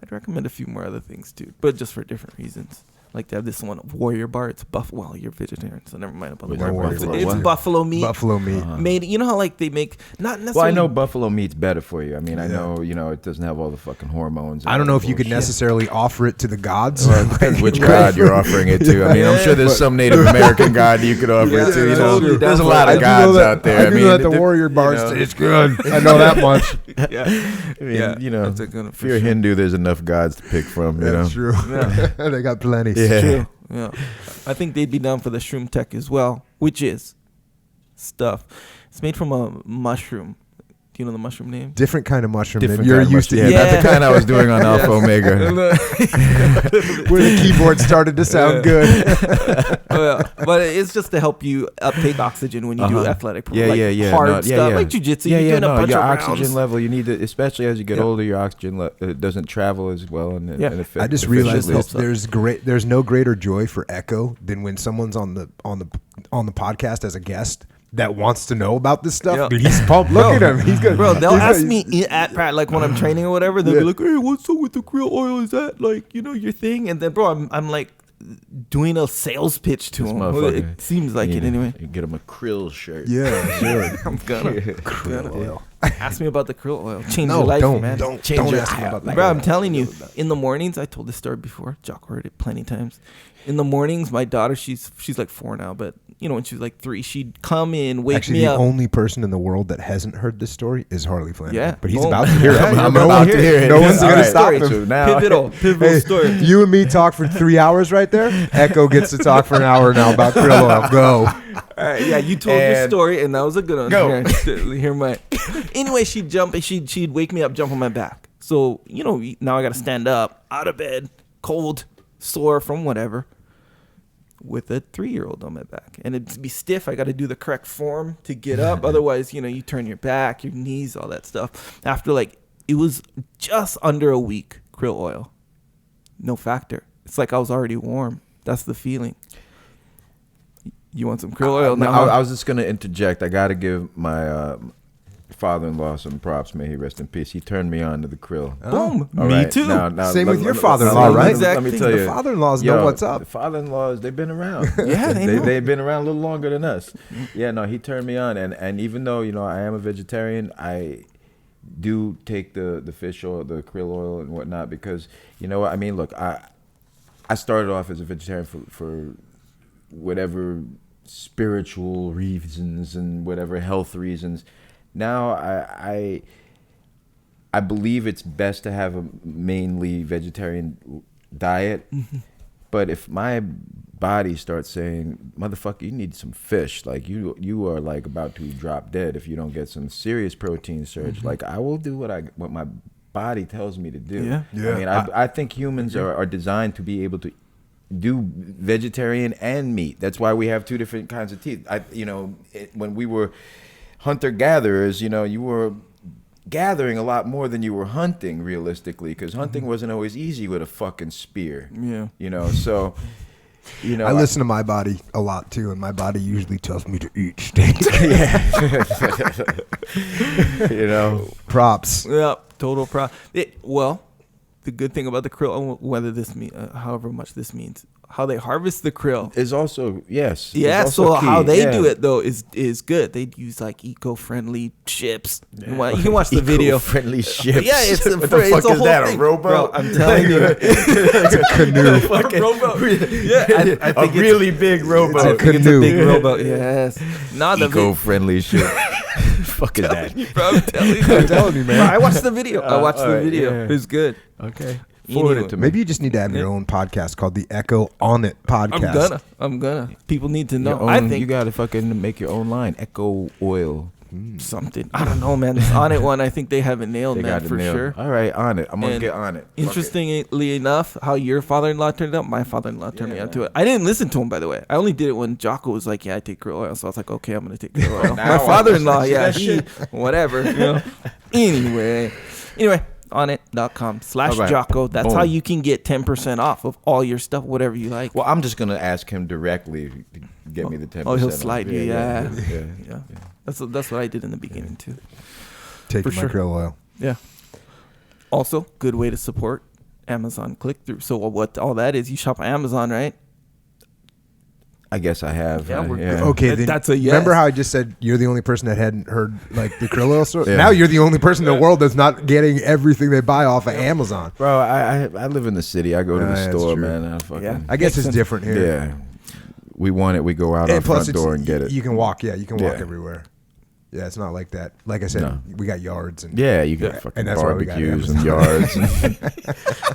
I'd recommend a few more other things too, but just for different reasons. Like they have this one Warrior Bar. It's buffalo. Well, you're vegetarian, so never mind about the Warrior Bar. It's buffalo meat. Buffalo meat. Made. You know how like they make not necessarily. Well, I know buffalo meat's better for you. I mean, I know it doesn't have all the fucking hormones. I don't know if you could necessarily offer it to the gods. Well, it depends which god you're offering it to. I mean, I'm sure there's some Native American god you could offer it to. You know, there's a lot of gods out there. I do know that the Warrior Bar tastes good. I know that much. You know, if you're a Hindu, there's enough gods to pick from. You know, that's true. They got plenty. Yeah. True. Yeah, I think they'd be down for the shroom tech as well, which is stuff. It's made from a mushroom. Do you know the mushroom name? Different kind of mushroom than Different you're kind of used to. mushroom. Yeah, not the kind I was doing on Alpha Omega. Where the keyboard started to sound good. But it's just to help you uptake oxygen when you do athletic, hard stuff, like Jiu Jitsu. Your oxygen level, you need to, especially as you get older, your oxygen it doesn't travel as well. And I just realized there's no greater joy for Echo than when someone's on the podcast as a guest that wants to know about this stuff. Dude, he's pumped. Look at him. He's good. Bro, they'll ask me at practice, like when I'm training or whatever, they'll be like, hey, what's up with the krill oil? Is that like, your thing? And then, bro, I'm like doing a sales pitch to him. It seems like it anyway. You get him a krill shirt. Yeah, sure. I'm gonna. Krill oil. Ask me about the krill oil. Change your life, man. Don't ask me about that. Bro, I'm telling you, in the mornings, I told this story before. Jocko heard it plenty of times. In the mornings, my daughter, she's like 4 now, but when she was like 3, she'd come in, wake me up. The only person in the world that hasn't heard this story is Harley Flanagan. Yeah, but he's about to hear it. I'm about to hear it. No one's gonna stop him. So now, pivotal story. You and me talk for 3 hours right there. Echo gets to talk for an hour now about krill oil. Go. All right, yeah, you told your story, and that was a good one. Go. Hear my. Anyway, she'd jump, and she'd wake me up, jump on my back. So now I got to stand up out of bed, cold, sore from whatever, with a 3-year-old on my back, and it'd be stiff. I got to do the correct form to get up. Otherwise, you turn your back, your knees, all that stuff. After it was just under a week, krill oil, no factor. It's like I was already warm. That's the feeling. You want some krill oil now? I was just gonna interject. I got to give my father-in-law some props. May he rest in peace. He turned me on to the krill. Boom. Me too. Now, same with your father-in-law, right? Exactly. Let me tell you, the father-in-laws know what's up. The father-in-laws, they've been around. Yeah, they've been around a little longer than us. Yeah, no, he turned me on, and even though I am a vegetarian, I do take the fish oil, the krill oil, and whatnot because what I mean. Look, I started off as a vegetarian for whatever spiritual reasons and whatever health reasons. Now I believe it's best to have a mainly vegetarian diet, but if my body starts saying, "Motherfucker, you need some fish," like you are like about to drop dead if you don't get some serious protein surge. Like I will do what my body tells me to do. Yeah. I mean, I think humans are designed to be able to do vegetarian and meat. That's why we have 2 different kinds of teeth. When we were hunter-gatherers, you were gathering a lot more than you were hunting, realistically, because hunting wasn't always easy with a fucking spear. Yeah. So, I listen to my body a lot, too, and my body usually tells me to eat steak. Props. Yeah, total props. Well, the good thing about the krill, whether however much this means, how they harvest the krill is also Yeah, so key. How they do it though is good. They use like eco-friendly ships. Yeah. You can watch the video. Eco-friendly ships. Yeah, it's what the fuck is that? Thing. A rowboat? Bro, I'm telling you, it's a canoe. A rowboat. Yeah, I think a really big rowboat. It's a canoe. It's a big rowboat. Yes, not the eco-friendly ship. Fuck is that? I'm telling you, man. Bro, I watched the video. Yeah. It was good. Okay. Forward it to me. Maybe you just need to have your own podcast called the Echo Onnit podcast. I'm gonna. People need to know. I think you gotta fucking make your own line. Echo oil. Something. I don't know, man. This Onnit one, I think they have it nailed, man, for sure. All right, on it. I'm gonna get on it. Interestingly enough, how your father-in-law turned out, my father-in-law turned me on to it. I didn't listen to him, by the way. I only did it when Jocko was like, "Yeah, I take krill oil." So I was like, "Okay, I'm gonna take krill oil." My father-in-law, whatever. Anyway, Onnit.com/Jocko. That's how you can get 10% off of all your stuff, whatever you like. Well, I'm just gonna ask him directly to get me the 10%. Oh, he'll slide you. Yeah. That's what I did in the beginning too. Take my krill oil. Yeah. Also, good way to support Amazon click-through. So what all that is, you shop on Amazon, right? I guess I have. Yeah, we're good. Okay, then That's a yes. Remember how I just said you're the only person that hadn't heard like the krill oil store? Yeah. Now you're the only person in the world that's not getting everything they buy off of Amazon. Bro, I live in the city. I go to the that's store, true. man. I guess it's different here. Yeah. We want it. We go out our front door and get it. You can walk. Yeah, you can walk Yeah. everywhere. Yeah, it's not like that. Like I said, No. we got yards and Yeah, you got fucking and that's why we got barbecues and yards.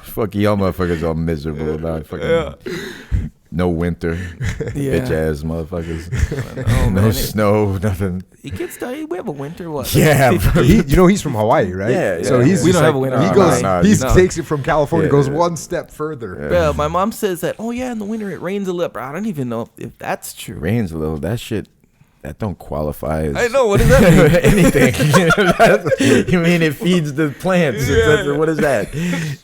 Fuck y'all motherfuckers all miserable about fucking no winter. Yeah. Bitch ass motherfuckers. Oh, No man. snow, nothing. It gets done. We have a winter. What? Yeah, bro. he's from Hawaii, right? Yeah, So yeah. he's We just don't have like- a winter. He goes. No, he no. takes it from California, Yeah. goes one step further. Yeah, my mom says that. Oh yeah, in the winter it rains a little. Bro, I don't even know if that's true. Rains a little. That shit. That don't qualify as I know. What does that mean? anything. You mean it feeds the plants? What is that?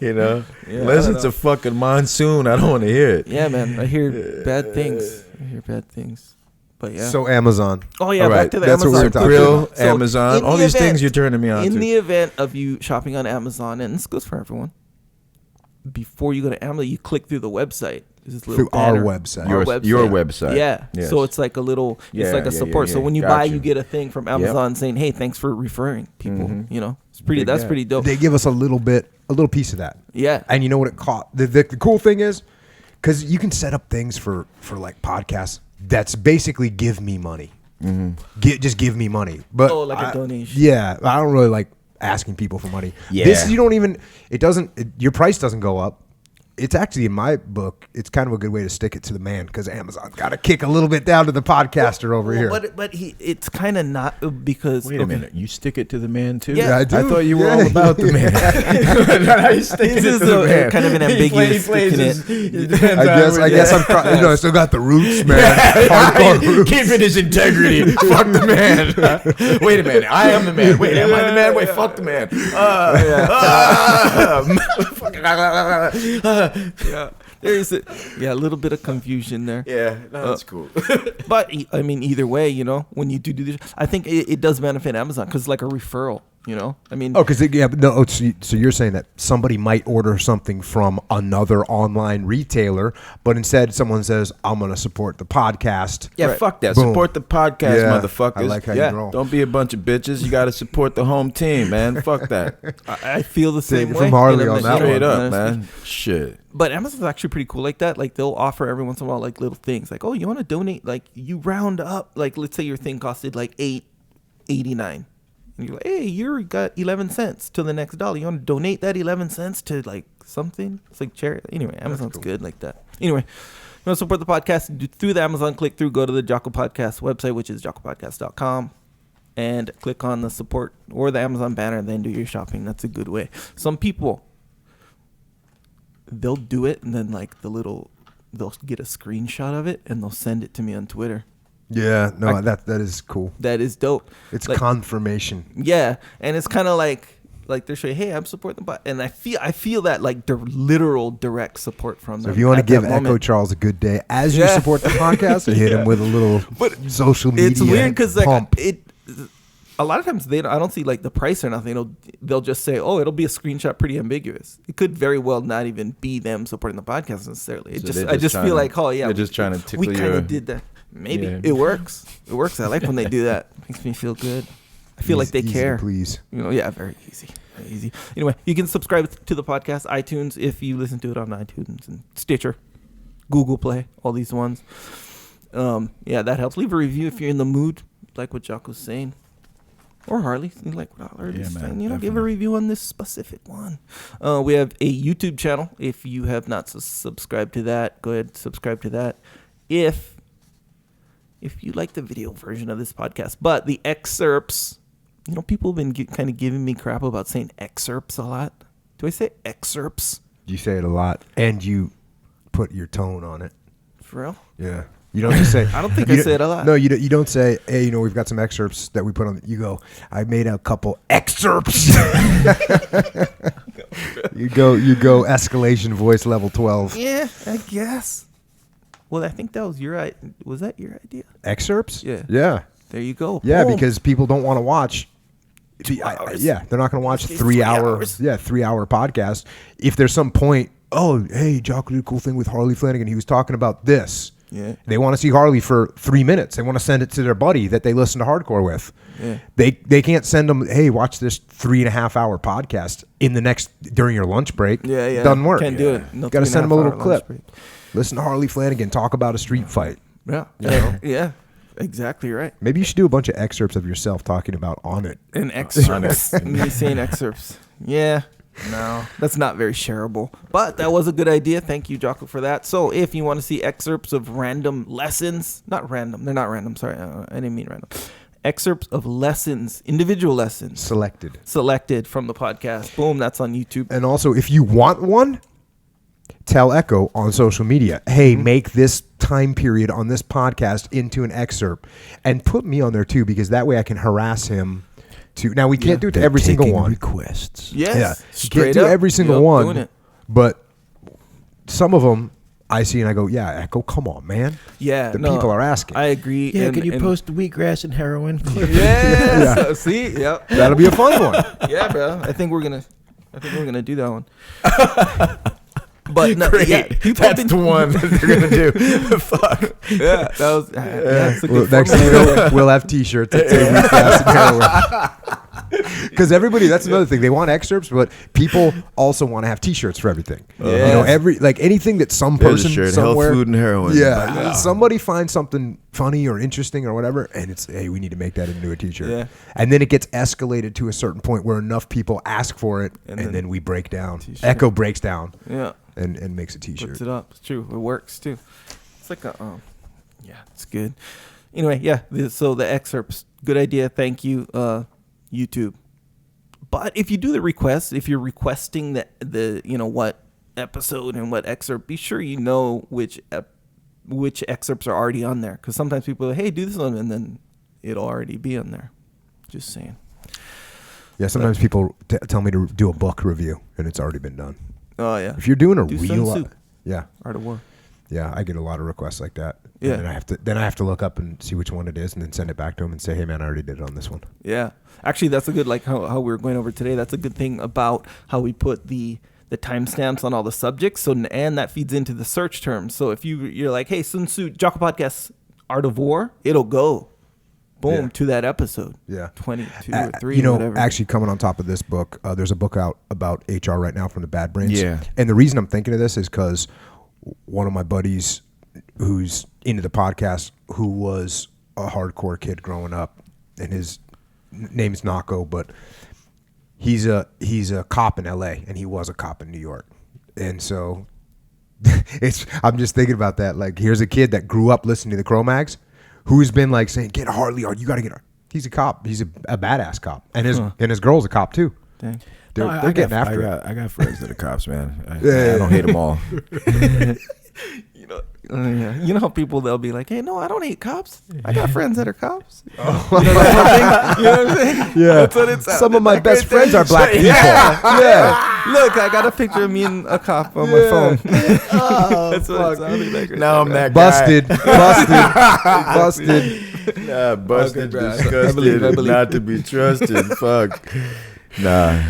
You know, Yeah, unless I don't it's know. a fucking monsoon, I don't want to hear it. Yeah, man. I hear bad things. But yeah. So Amazon. Oh yeah, All back right, to the that's what Amazon. we're talking Krill, about. So, Amazon, in all the these event- things you're turning me on In to. the event of you shopping on Amazon, and this goes for everyone, before you go to Amazon, you click through the website. There's this little Through our banner. website. Your website. Yeah. Yes. So it's like a little, Yeah, it's like a yeah, support. yeah, So yeah. when you Got buy, you. you get a thing from Amazon saying, "Hey, thanks for referring people." Mhm. You know, it's pretty. Big That's guy. pretty dope. They give us a little piece of that. Yeah. And you know what it cost? The cool thing is, because you can set up things for like podcasts that's basically give me money. Just give me money. But Oh, like a donation. Yeah, I don't really like asking people for money. Yeah. This you don't even. It doesn't. Your price doesn't go up. It's actually, in my book, it's kind of a good way to stick it to the man because Amazon's got to kick a little bit down to the podcaster over here. But it's kind of not because. Wait a minute, you stick it to the man too? Yeah, I do. thought you were Yeah. all about the man. How you sticking This it is to the a- man? kind of an He ambiguous plays sticking his- it. it depends on I guess I'm. I still got the roots, man. Hardcore roots. Keeping his integrity. Fuck the man. Wait a minute. I am the man. Wait, am I the man? Wait, fuck the man. Yeah. There's a little bit of confusion there. Yeah, no, that's cool. But I mean, either way, you know, when you do this, I think it does benefit Amazon because like a referral, you know. I mean, Oh, because so you're saying that somebody might order something from another online retailer, but instead someone says, "I'm going to support the podcast." Yeah, Right. fuck that. Boom. Support the podcast, Yeah, motherfuckers. I like how Yeah. you roll. Don't be a bunch of bitches. You got to support the home team, man. Fuck that. I feel the same Take it way. from Harley You know, on that Straight one. up, man. Shit. But Amazon's actually pretty cool like that. Like they'll offer every once in a while like little things. Like, oh, you want to donate? Like you round up. Like let's say your thing costed like $8.89. And you're like, hey, you got 11 cents to the next dollar. You want to donate that 11 cents to like something? It's like charity. Anyway, Amazon's good like that. Anyway, you want to support the podcast? Do through the Amazon click through. Go to the Jocko Podcast website, which is jockopodcast.com. And click on the support or the Amazon banner and then do your shopping. That's a good way. Some people, they'll do it and then like they'll get a screenshot of it and they'll send it to me on Twitter. Yeah, no, that is cool. That is dope. It's like, confirmation. yeah, and it's kind of like they're showing, hey, I'm supporting the bot, and I feel that like literal direct support from them. So if you want to at that give Echo moment. Charles a good day as you Yeah. support the podcast, hit him with a little social media. It's weird because like pump. a lot of times I don't see like the price or nothing. They'll just say, oh, it'll be a screenshot, pretty ambiguous. It could very well not even be them supporting the podcast necessarily. So I just feel like, oh yeah, they're just trying to tickle we kind your. of did that. Maybe Yeah. it works. It works. I like when they do that. Makes me feel good. I feel like they Easy to care. please. You know, yeah, very easy. Very easy. Anyway, you can subscribe to the podcast, iTunes, if you listen to it on iTunes and Stitcher, Google Play, all these ones. Yeah, that helps. Leave a review if you're in the mood, like what Jocko's saying. Or Harley, like what Harley's man, saying. You know, give a definitely. review on this specific one. We have a YouTube channel. If you have not subscribed to that, go ahead and subscribe to that. If you like the video version of this podcast, but the excerpts, you know, people have been kind of giving me crap about saying excerpts a lot. Do I say excerpts? You say it a lot, and you put your tone on it. For real? Yeah. You don't just say. I don't think you I say it a lot. No, you don't say. Hey, you know, we've got some excerpts that we put on. You go. I made a couple excerpts. You go. Escalation voice level 12. Yeah, I guess. Well, I think that was was that your idea? Excerpts. Yeah. Yeah. There you go. Yeah, Boom. because people don't want to watch they're not going to watch 3 3-hour hours. 3-hour podcast. If there's some point, hey, Jocko did a cool thing with Harley Flanagan. He was talking about this. Yeah. They want to see Harley for 3 minutes. They want to send it to their buddy that they listen to hardcore with. Yeah. They can't send them, hey, watch this 3.5 hour podcast during your lunch break. Yeah. Doesn't work. Can't do it. No, Got to send them a little 3.5 hour clip. lunch break. Listen to Harley Flanagan talk about a street fight. Yeah. You know? Yeah. Exactly right. Maybe you should do a bunch of excerpts of yourself talking about Onnit. And excerpts. Me saying excerpts. Yeah. No, that's not very shareable. But that was a good idea. Thank you, Jocko, for that. So if you want to see excerpts of random lessons, not random. They're not random. Sorry. I didn't mean random. Excerpts of lessons, individual lessons. Selected from the podcast. Boom, that's on YouTube. And also, if you want one, tell Echo on social media, hey, make this time period on this podcast into an excerpt. And put me on there, too, because that way I can harass him. Now, we can't do it to every single one. Requests. Yes. Yeah. You Straight can't do up. every single Doing one. it. But some of them I see and I go, yeah, Echo, come on, man. Yeah. The people are asking. I agree. Yeah, can you post the wheatgrass and heroin clip? Yes. Yeah. See? Yep. That'll be a fun one. Yeah, bro. I think we're gonna do that one. But no, Great. yeah, people That's have the been, one that they're going to do. Fuck. Yeah, that was. That's a good Next formula. thing we'll have T-shirts that say wheatgrass and heroin. Because everybody, that's another thing. They want excerpts, but people also want to have T-shirts for everything. You know, anything that some There's a person shirt, somewhere, health, food, and heroin. yeah, somebody finds something funny or interesting or whatever, and it's, hey, we need to make that into a T-shirt. Yeah. And then it gets escalated to a certain point where enough people ask for it, and then we break down. T-shirt. Echo breaks down. Yeah. And makes a T-shirt. Puts it up. It's true. It works too. It's like a yeah, it's good. Anyway, yeah. So the excerpts, good idea. Thank you, YouTube. But if you do the request, if you're requesting the what episode and what excerpt, be sure you know which excerpts are already on there, because sometimes people are like, hey, do this one, and then it'll already be on there. Just saying. Yeah, sometimes people tell me to do a book review, and it's already been done. Oh yeah. If you're doing a Do real, Sun Tzu. yeah, Art of War. yeah, I get a lot of requests like that. Yeah. And then I have to look up and see which one it is, and then send it back to them and say, hey man, I already did it on this one. Yeah. Actually, that's a good, like how we were going over today. That's a good thing about how we put the timestamps on all the subjects. So, and that feeds into the search terms. So if you're like, hey, Sun Tzu, Jocko Podcast, Art of War, it'll go, boom, to that episode. Yeah. 22 or 3, whatever. Actually coming on top of this book, there's a book out about HR right now from the Bad Brains. Yeah. And the reason I'm thinking of this is because one of my buddies who's into the podcast, who was a hardcore kid growing up, and his name's Jocko, but he's a cop in LA, and he was a cop in New York. And so I'm just thinking about that. Like, here's a kid that grew up listening to the Cro-Mags, who's been like saying, get Harley on, you got to get her. He's a cop. He's a badass cop. And his girl's a cop too. Dang. They're getting after it. I got friends that are cops, man. I don't hate them all. You know how people, they'll be like, hey, no, I don't hate cops. I got friends that are cops. Oh. You know what I'm saying? Yeah. That's what it's Some of my best friends are black people. Yeah. Yeah. Look, I got a picture of me and a cop on my phone. That's what it sounded like. Now I'm that Busted. guy. Busted. Nah, busted, bro. I disgusted, believe. not to be trusted. Fuck. Nah.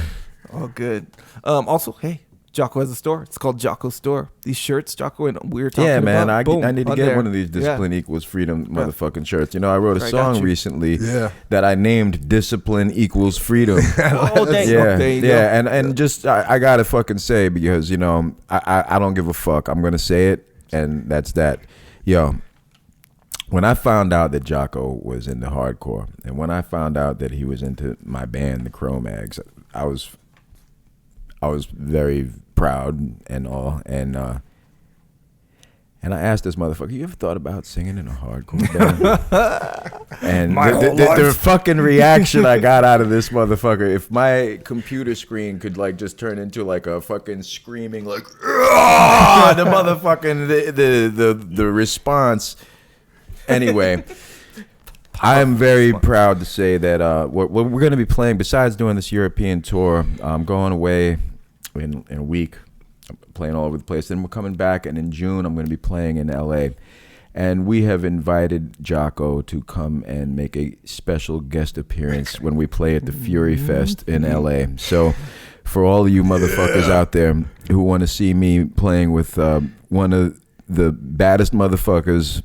Oh, good. Also, hey, Jocko has a store. It's called JockoStore. These shirts, Jocko, and we were talking Yeah, man. about. I need to on get there. one of these Discipline Equals Freedom motherfucking shirts. You know, I wrote a I got song you. recently Yeah. that I named Discipline Equals Freedom. Oh, dang. Yeah, There you go. yeah, and just I gotta fucking say, because you know I don't give a fuck. I'm gonna say it, and that's that. Yo, when I found out that Jocko was into hardcore, and when I found out that he was into my band, the Cro-Mags, I was very proud and all, and I asked this motherfucker, you ever thought about singing in a hardcore band? And the fucking reaction I got out of this motherfucker, if my computer screen could like just turn into like a fucking screaming like, the motherfucking the response. Anyway, I'm very proud to say that what we're going to be playing, besides doing this European tour, I'm going away in a week. I'm playing all over the place. Then we're coming back, and in June I'm going to be playing in LA. And we have invited Jocko to come and make a special guest appearance when we play at the Fury Fest in LA. So for all of you motherfuckers out there who want to see me playing with one of the baddest motherfuckers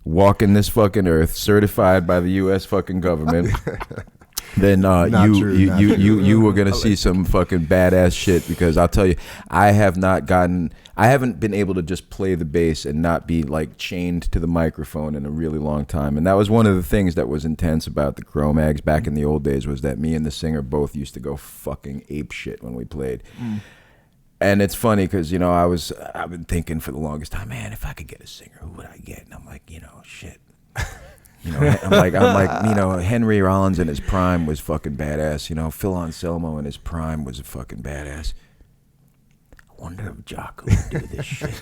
walking this fucking earth, certified by the U.S. fucking government, then you were gonna see some fucking badass shit, because I'll tell you, I haven't been able to just play the bass and not be like chained to the microphone in a really long time. And that was one of the things that was intense about the Cro-Mags back in the old days, was that me and the singer both used to go fucking ape shit when we played. And it's funny because, I've been thinking for the longest time, man, if I could get a singer, who would I get? And I'm like, shit. I'm like, Henry Rollins in his prime was fucking badass. Phil Anselmo in his prime was a fucking badass. I wonder if Jocko would do this shit.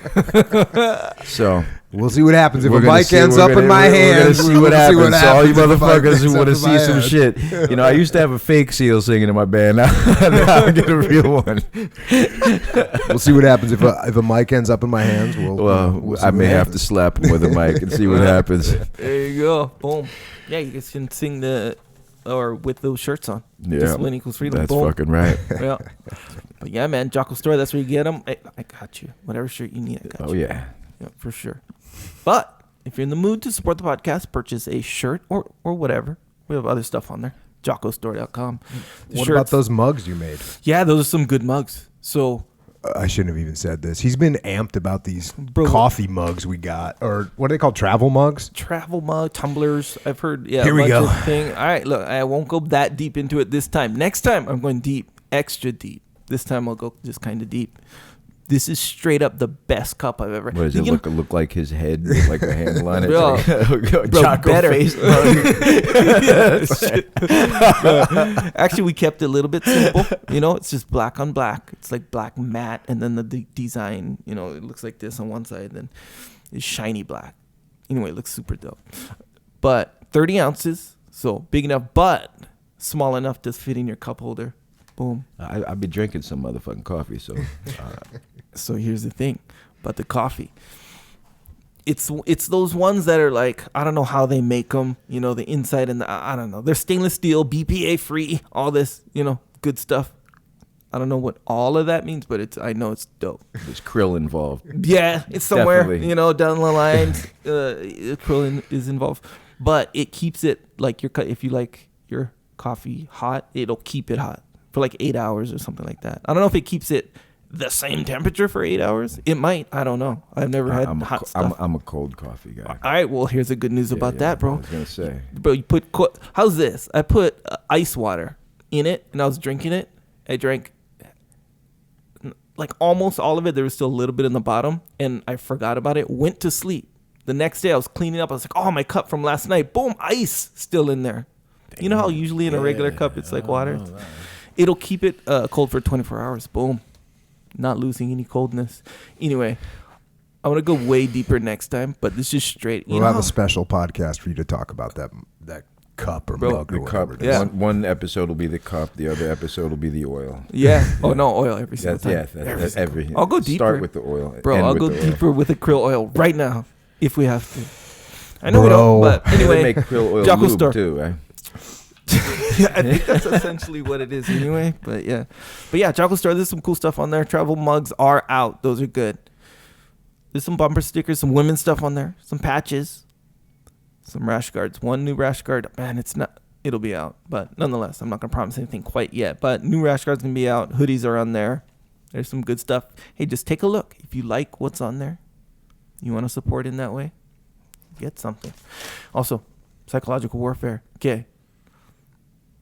So we'll see what happens if a mic ends up in my hands. We're gonna see what happens. So all you motherfuckers who want to see some shit, I used to have a fake seal singing in my band. Now I get a real one. We'll see what happens if a mic ends up in my hands. We'll I may have to slap him with a mic and see what happens. There you go. Boom. Yeah, you guys can sing with those shirts on. Yeah, Discipline equals freedom. That's Boom. fucking right. Yeah. But yeah, man, JockoStore, that's where you get them. I got you. Whatever shirt you need, I got you. Oh, yeah. Yeah, for sure. But if you're in the mood to support the podcast, purchase a shirt or whatever. We have other stuff on there. JockoStore.com. What about those mugs you made? Yeah, those are some good mugs. So I shouldn't have even said this. He's been amped about these coffee mugs we got, or what are they called? Travel mugs? Travel mug, tumblers. I've heard. Yeah. Here we go. All right, look, I won't go that deep into it this time. Next time, I'm going deep, extra deep. This time I'll go just kind of deep. This is straight up the best cup I've ever. What does it look like? His head with like a handle on it. Bro, Jocko better. Face Actually, we kept it a little bit simple. It's just black on black. It's like black matte, and then the design. It looks like this on one side, then it's shiny black. Anyway, it looks super dope. But 30 ounces, so big enough, but small enough to fit in your cup holder. Boom. I'd be drinking some motherfucking coffee, so. So here's the thing about the coffee. It's those ones that are like, I don't know how they make them, the inside and I don't know. They're stainless steel, BPA free, all this, good stuff. I don't know what all of that means, but I know it's dope. There's krill involved. Yeah, it's somewhere, Definitely. Down the line, krill is involved. But it keeps it like if you like your coffee hot, it'll keep it hot for like 8 hours or something like that. I don't know if it keeps it the same temperature for 8 hours. It might. I don't know. I've never had hot stuff. I'm a cold coffee guy. All right. Well, here's the good news about that, bro. I was going to say. Bro, you put... How's this? I put ice water in it, and I was drinking it. I drank like almost all of it. There was still a little bit in the bottom, and I forgot about it. Went to sleep. The next day, I was cleaning up. I was like, oh, my cup from last night. Boom, ice still in there. Damn. You know how usually in a regular cup, it's like water? It'll keep it cold for 24 hours. Boom. Not losing any coldness. Anyway, I want to go way deeper next time, but this is straight. We'll have a special podcast for you to talk about that cup or mug or whatever. Yeah. One episode will be the cup. The other episode will be the oil. Yeah. Oh, no, oil every single time. Yeah, that's every. I'll go deeper. Start with the oil. Bro, I'll go deeper with the krill oil right now if we have to. I know we don't, but anyway. They make krill oil JockoStore lube too, right? Yeah, I think that's essentially what it is anyway. But yeah, JockoStore, there's some cool stuff on there. Travel mugs are out. Those are good. There's some bumper stickers, some women's stuff on there, some patches, some rash guards. One new rash guard. Man, it'll be out. But nonetheless, I'm not going to promise anything quite yet. But new rash guards going to be out. Hoodies are on there. There's some good stuff. Hey, just take a look. If you like what's on there, you want to support in that way, get something. Also, psychological warfare. Okay.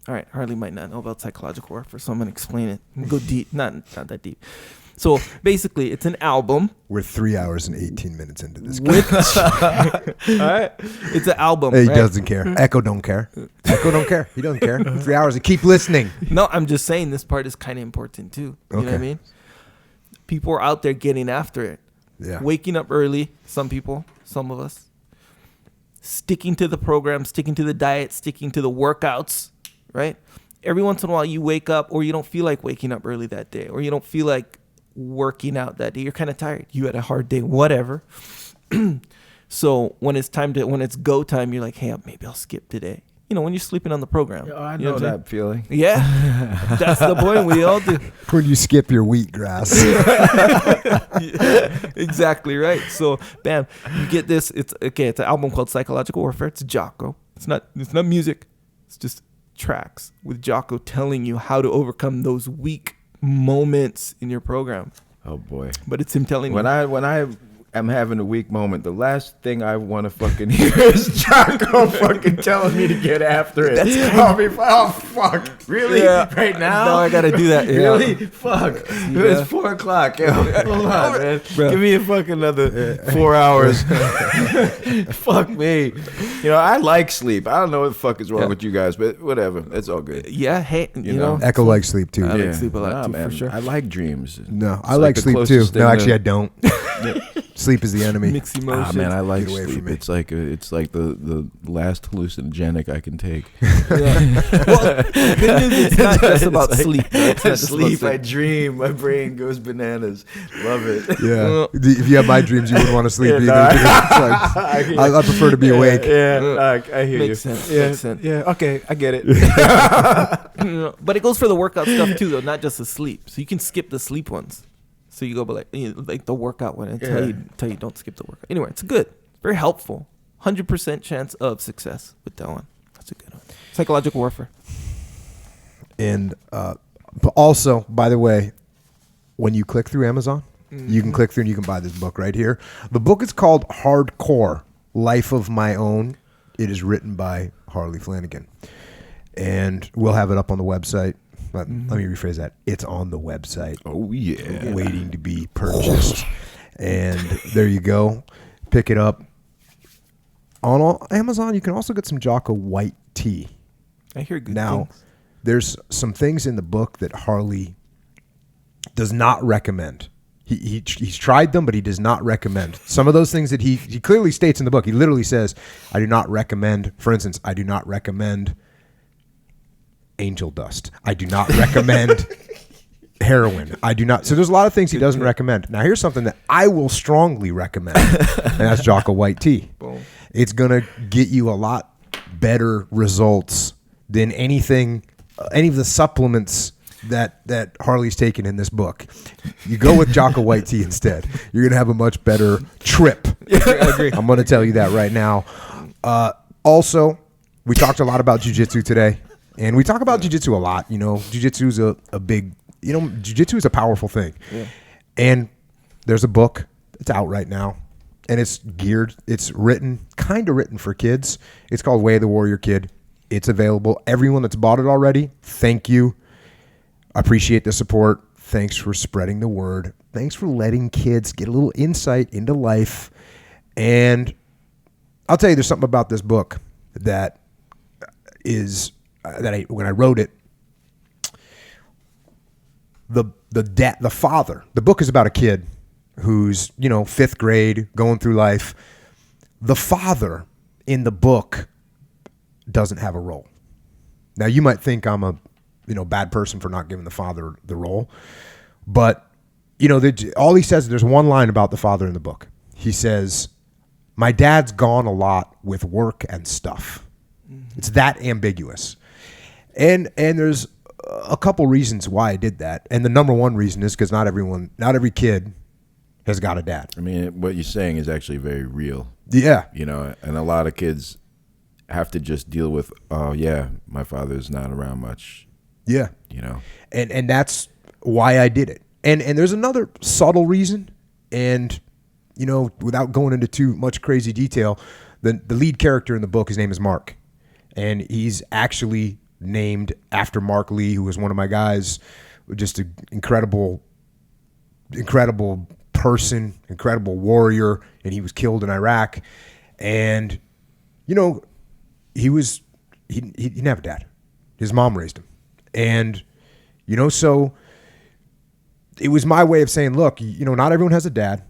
All right, Harley might not know about psychological warfare, so I'm going to explain it. Go deep. Not that deep. So basically, it's an album. We're 3 hours and 18 minutes into this. All right. It's an album. He doesn't care. Echo don't care. Echo don't care. He doesn't care. 3 hours and keep listening. No, I'm just saying this part is kind of important too. You know what I mean? People are out there getting after it. Yeah. Waking up early, some people, some of us. Sticking to the program, sticking to the diet, sticking to the workouts. Right? Every once in a while you wake up or you don't feel like waking up early that day or you don't feel like working out that day. You're kind of tired. You had a hard day, whatever. So when it's go time, you're like, hey, maybe I'll skip today. You know, when you're sleeping on the program. I know that feeling. Yeah. That's the point. We all do. When you skip your wheatgrass. Yeah, exactly right. So, bam, you get this. It's an album called Psychological Warfare. It's Jocko. It's not music. It's just tracks with Jocko telling you how to overcome those weak moments in your program. Oh boy. But it's him telling when you. When I am having a weak moment, the last thing I want to fucking hear is Jocko fucking telling me to get after it. Oh fuck. Really? Yeah. Right now? No, I gotta do that. Yeah. Really? Fuck. It's 4 o'clock. Yo, hold on, man. Bro. Give me a fucking another 4 hours. Fuck me. You know, I like sleep. I don't know what the fuck is wrong with you guys, but whatever. It's all good. Yeah. Hey, you know. Echo likes sleep too. I like sleep a lot too, man. for sure. I like dreams. No, I like sleep too. No, actually, I don't. Sleep is the enemy. Mixed emotions. Man, I like Get away sleep. from me. It's like the last hallucinogenic I can take. Yeah. Well, the good news, it's not just about It's like- sleep. Right? It's not just about Sleep, sleep. I dream. My brain goes bananas. Love it. Yeah. If you have my dreams, you wouldn't want to sleep Yeah, either. no, It's like, I prefer to be awake. Yeah, I hear you. Makes sense. Yeah, Makes sense. yeah. Okay, I get it. But it goes for the workout stuff too, though, not just the sleep. So you can skip the sleep ones. So you go, but like the workout one, and tell you don't skip the workout. Anyway, it's good. It's very helpful. 100% chance of success with that one. That's a good one. Psychological Warfare. And but also, by the way, when you click through Amazon, you can click through and you can buy this book right here. The book is called Hardcore: Life of My Own. It is written by Harley Flanagan. And we'll have it up on the website. Let me rephrase that. It's on the website. Oh yeah. Waiting to be purchased. And there you go. Pick it up. On Amazon, you can also get some Jocko white tea. I hear good Now, things. there's some things in the book that Harley does not recommend. He's tried them, but he does not recommend. Some of those things that he clearly states in the book, he literally says, I do not recommend, for instance, I do not recommend angel dust. I do not recommend heroin. I do not. So there's a lot of things he doesn't recommend. Now, here's something that I will strongly recommend, and that's Jocko white tea. Boom. It's going to get you a lot better results than any of the supplements that Harley's taken in this book. You go with Jocko white tea instead. You're going to have a much better trip. I agree. I'm going to tell you that right now. Also, we talked a lot about Jiu Jitsu today, and we talk about Jiu Jitsu a lot. You know, Jiu Jitsu is a big, Jiu Jitsu is a powerful thing. Yeah. And there's a book that's out right now, and it's kind of written for kids. It's called Way of the Warrior Kid. It's available. Everyone that's bought it already, thank you. I appreciate the support. Thanks for spreading the word. Thanks for letting kids get a little insight into life. And I'll tell you, there's something about this book that is when I wrote it, the father. The book is about a kid who's 5th grade, going through life. The father in the book doesn't have a role. Now, you might think I'm a bad person for not giving the father the role, but all he says, there's one line about the father in the book. He says, "My dad's gone a lot with work and stuff." Mm-hmm. It's that ambiguous, and there's a couple reasons why I did that, and the number one reason is because not every kid has got a dad. I mean, what you're saying is actually very real. Yeah, and a lot of kids have to just deal with, oh yeah, my father's not around much. Yeah. And that's why I did it. And there's another subtle reason, and without going into too much crazy detail, the lead character in the book, his name is Mark. And he's actually named after Mark Lee, who was one of my guys, just an incredible person, incredible warrior, and he was killed in Iraq. And he didn't have a dad. His mom raised him. And, so it was my way of saying, look, not everyone has a dad.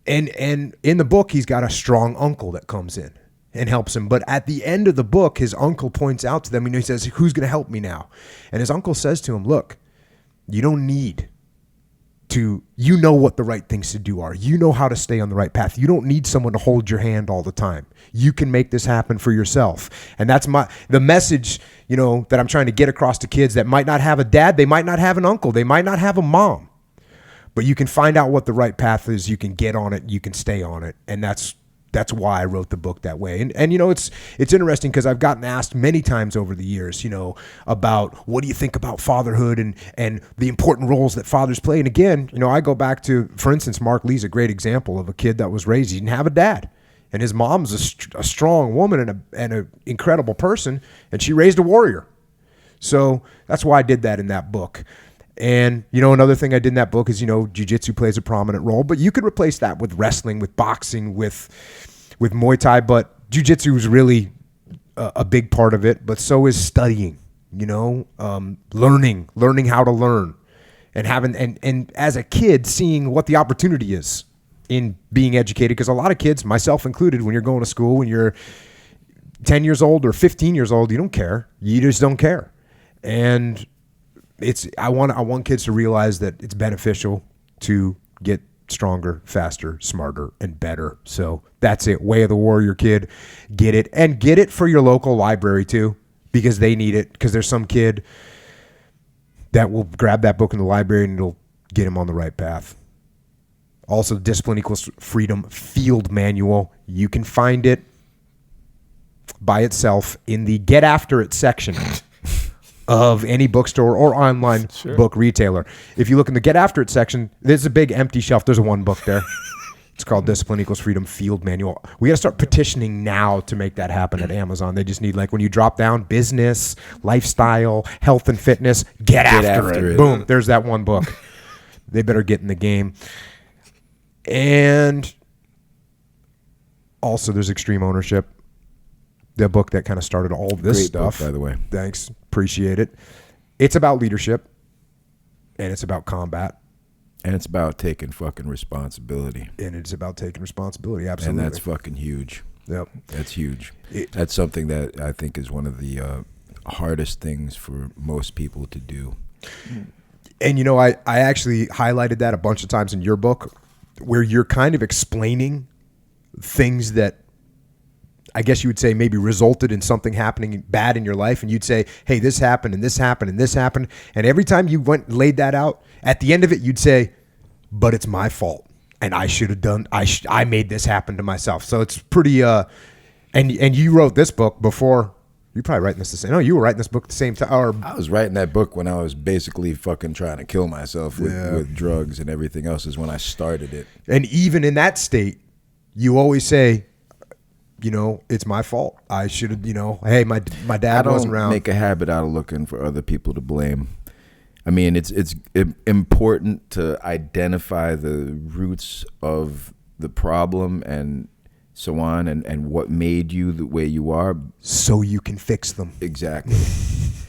And in the book, he's got a strong uncle that comes in and helps him. But at the end of the book, his uncle points out to them, he says, who's going to help me now? And his uncle says to him, look, you don't need you know what the right things to do are. You know how to stay on the right path. You don't need someone to hold your hand all the time. You can make this happen for yourself. And that's the message, that I'm trying to get across to kids that might not have a dad. They might not have an uncle. They might not have a mom. But you can find out what the right path is. You can get on it. You can stay on it. And that's why I wrote the book that way. And it's interesting because I've gotten asked many times over the years, about what do you think about fatherhood and the important roles that fathers play. And again, I go back to, for instance, Mark Lee's a great example of a kid that was raised. He didn't have a dad. And his mom's a strong woman and an incredible person. And she raised a warrior. So that's why I did that in that book. And, another thing I did in that book is, Jiu Jitsu plays a prominent role, but you could replace that with wrestling, with boxing, with Muay Thai, but Jiu Jitsu is really a big part of it, but so is studying, learning how to learn and and as a kid, seeing what the opportunity is in being educated. Because a lot of kids, myself included, when you're going to school, when you're 10 years old or 15 years old, you don't care. You just don't care. And I want kids to realize that it's beneficial to get stronger, faster, smarter, and better. So that's it. Way of the Warrior Kid. Get it. And get it for your local library too, because they need it. Because there's some kid that will grab that book in the library and it'll get him on the right path. Also, Discipline Equals Freedom Field Manual. You can find it by itself in the Get After It section of any bookstore or online book retailer. If you look in the Get After It section, there's a big empty shelf. There's one book there. It's called Discipline Equals Freedom Field Manual. We got to start petitioning now to make that happen at Amazon. They just need, when you drop down business, lifestyle, health and fitness, get after it. Boom. There's that one book. They better get in the game. And also there's Extreme Ownership. The book that kind of started all this Great stuff. Book, by the way. Thanks. Appreciate it. It's about leadership and it's about combat. And it's about taking fucking responsibility. Absolutely. And that's fucking huge. Yep. That's huge. That's something that I think is one of the hardest things for most people to do. And, I actually highlighted that a bunch of times in your book where you're kind of explaining things that I guess you would say maybe resulted in something happening bad in your life. And you'd say, hey, this happened and this happened and this happened. And every time you went and laid that out, at the end of it, you'd say, but it's my fault. And I should have done, I made this happen to myself. So it's pretty, and you wrote this book before, you're probably writing this the same. No, you were writing this book at the same time. I was writing that book when I was basically fucking trying to kill myself with drugs and everything else is when I started it. And even in that state, you always say, it's my fault. I should have, hey, my dad wasn't around. I don't make a habit out of looking for other people to blame. I mean, it's important to identify the roots of the problem and so on and what made you the way you are. So you can fix them. Exactly.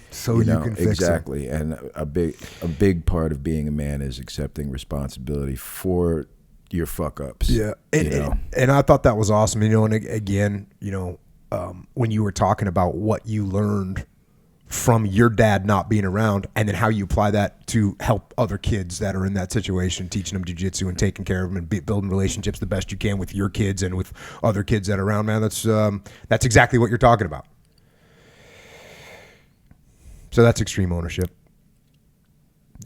So you can fix them. Exactly. And a big part of being a man is accepting responsibility for your fuck ups. Yeah. And I thought that was awesome. And again, when you were talking about what you learned from your dad not being around and then how you apply that to help other kids that are in that situation, teaching them jiu-jitsu and taking care of them and building relationships the best you can with your kids and with other kids that are around, man, that's exactly what you're talking about. So that's extreme ownership.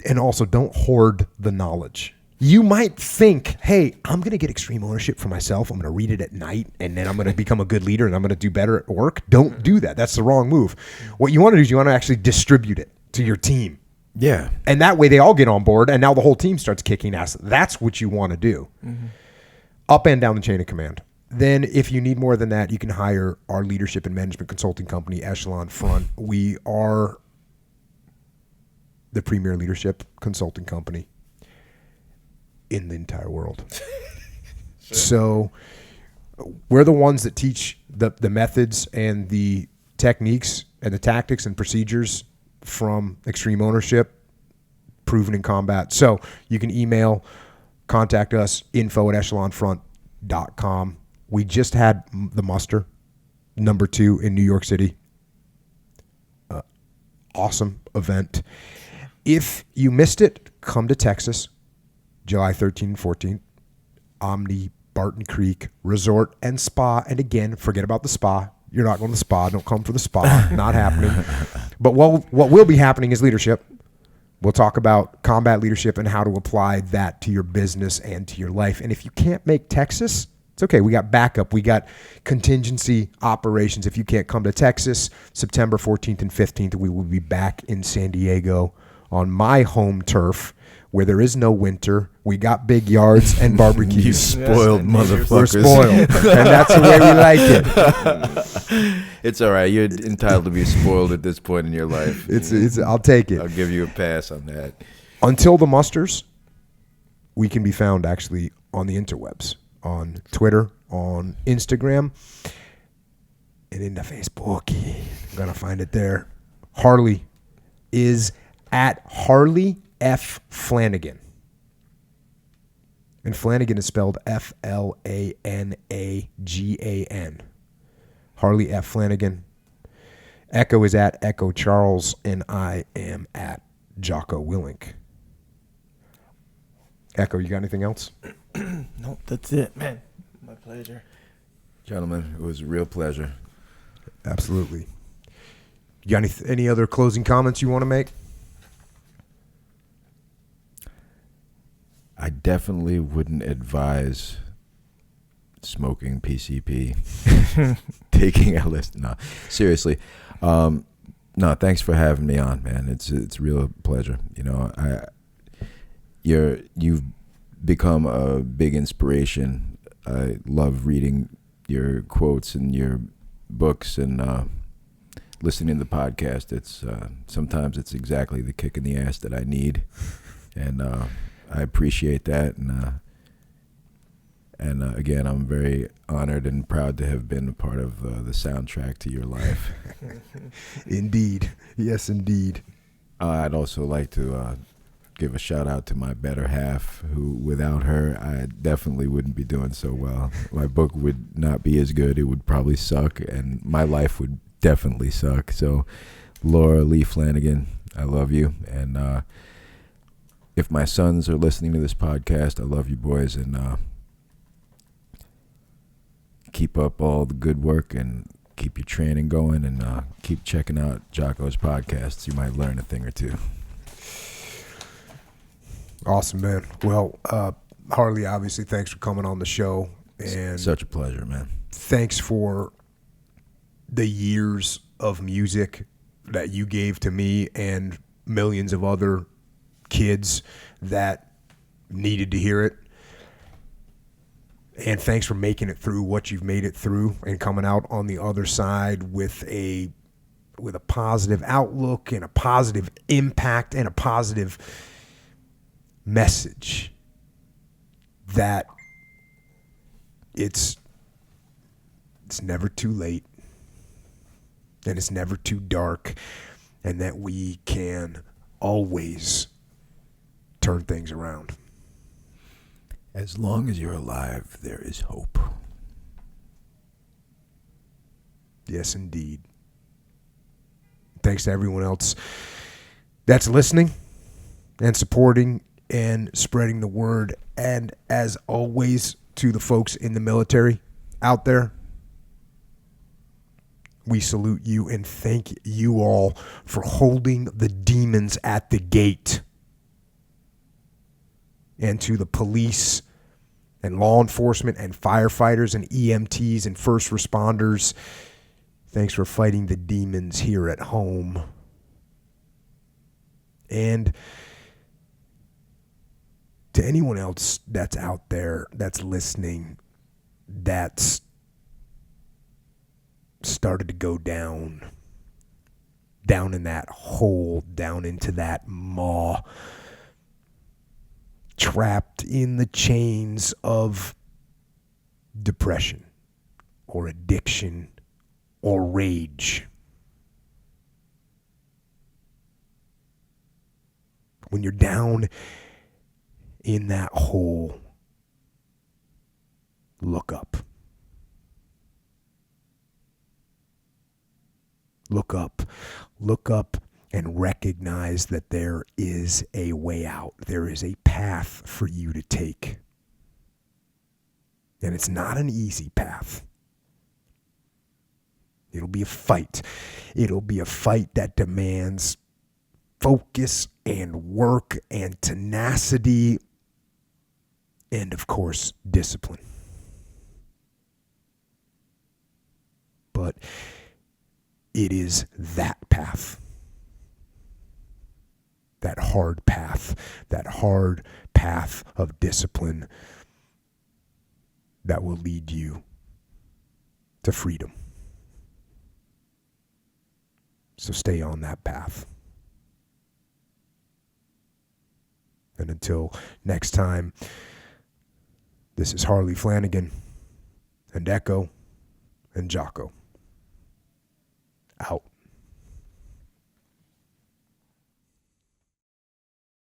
And also don't hoard the knowledge. You might think, hey, I'm going to get extreme ownership for myself. I'm going to read it at night, and then I'm going to become a good leader, and I'm going to do better at work. Don't do that. That's the wrong move. What you want to do is you want to actually distribute it to your team. Yeah. And that way they all get on board, and now the whole team starts kicking ass. That's what you want to do. Mm-hmm. Up and down the chain of command. Then if you need more than that, you can hire our leadership and management consulting company, Echelon Front. We are the premier leadership consulting company in the entire world. Sure. So we're the ones that teach the methods and the techniques and the tactics and procedures from extreme ownership, proven in combat. So you can contact us, info@echelonfront.com. We just had the muster, number 2 in New York City. Awesome event. If you missed it, come to Texas. July 13th and 14th, Omni Barton Creek Resort and Spa. And again, forget about the spa. You're not going to the spa. Don't come for the spa. Not happening. But what will be happening is leadership. We'll talk about combat leadership and how to apply that to your business and to your life. And if you can't make Texas, it's okay. We got backup. We got contingency operations. If you can't come to Texas, September 14th and 15th, we will be back in San Diego on my home turf where there is no winter. We got big yards and barbecues. You spoiled motherfuckers. We're spoiled. And that's the way we like it. It's all right. You're entitled to be spoiled at this point in your life. I'll take it. I'll give you a pass on that. Until the musters, we can be found actually on the interwebs, on Twitter, on Instagram, and in the Facebook. I'm going to find it there. Harley is at Harley F. Flanagan. And Flanagan is spelled Flanagan. Harley F. Flanagan. Echo is at Echo Charles, and I am at Jocko Willink. Echo, you got anything else? Nope, that's it, man. My pleasure. Gentlemen, it was a real pleasure. Absolutely. You got any other closing comments you want to make? I definitely wouldn't advise smoking PCP, taking LSD. No, seriously. No, thanks for having me on, man. It's a real pleasure. You know, you've become a big inspiration. I love reading your quotes and your books and listening to the podcast. It's sometimes it's exactly the kick in the ass that I need, and I appreciate that. And again, I'm very honored and proud to have been a part of the soundtrack to your life. Indeed. Yes, indeed. I'd also like to give a shout out to my better half, who without her, I definitely wouldn't be doing so well. My book would not be as good. It would probably suck, and my life would definitely suck. So, Laura Lee Flanagan, I love you. And if my sons are listening to this podcast, I love you boys, and keep up all the good work and keep your training going, and keep checking out Jocko's podcasts. You might learn a thing or two. Awesome, man. Well, Harley, obviously, thanks for coming on the show. And such a pleasure, man. Thanks for the years of music that you gave to me and millions of other kids that needed to hear it. And thanks for making it through what you've made it through and coming out on the other side with a positive outlook and a positive impact and a positive message that it's never too late and it's never too dark, and that we can always turn things around. As long as you're alive, there is hope. Yes, indeed. Thanks to everyone else that's listening and supporting and spreading the word. And as always, to the folks in the military out there, we salute you and thank you all for holding the demons at the gate. And to the police and law enforcement and firefighters and EMTs and first responders, thanks for fighting the demons here at home. And to anyone else that's out there, that's listening, that's started to go down in that hole, down into that maw, trapped in the chains of depression or addiction or rage. When you're down in that hole, look up. Look up. Look up and recognize that there is a way out. There is a path for you to take. And it's not an easy path. It'll be a fight. It'll be a fight that demands focus and work and tenacity and, of course, discipline. But it is that path. That hard path of discipline that will lead you to freedom. So stay on that path. And until next time, this is Harley, Flanagan, and Echo, and Jocko. Out.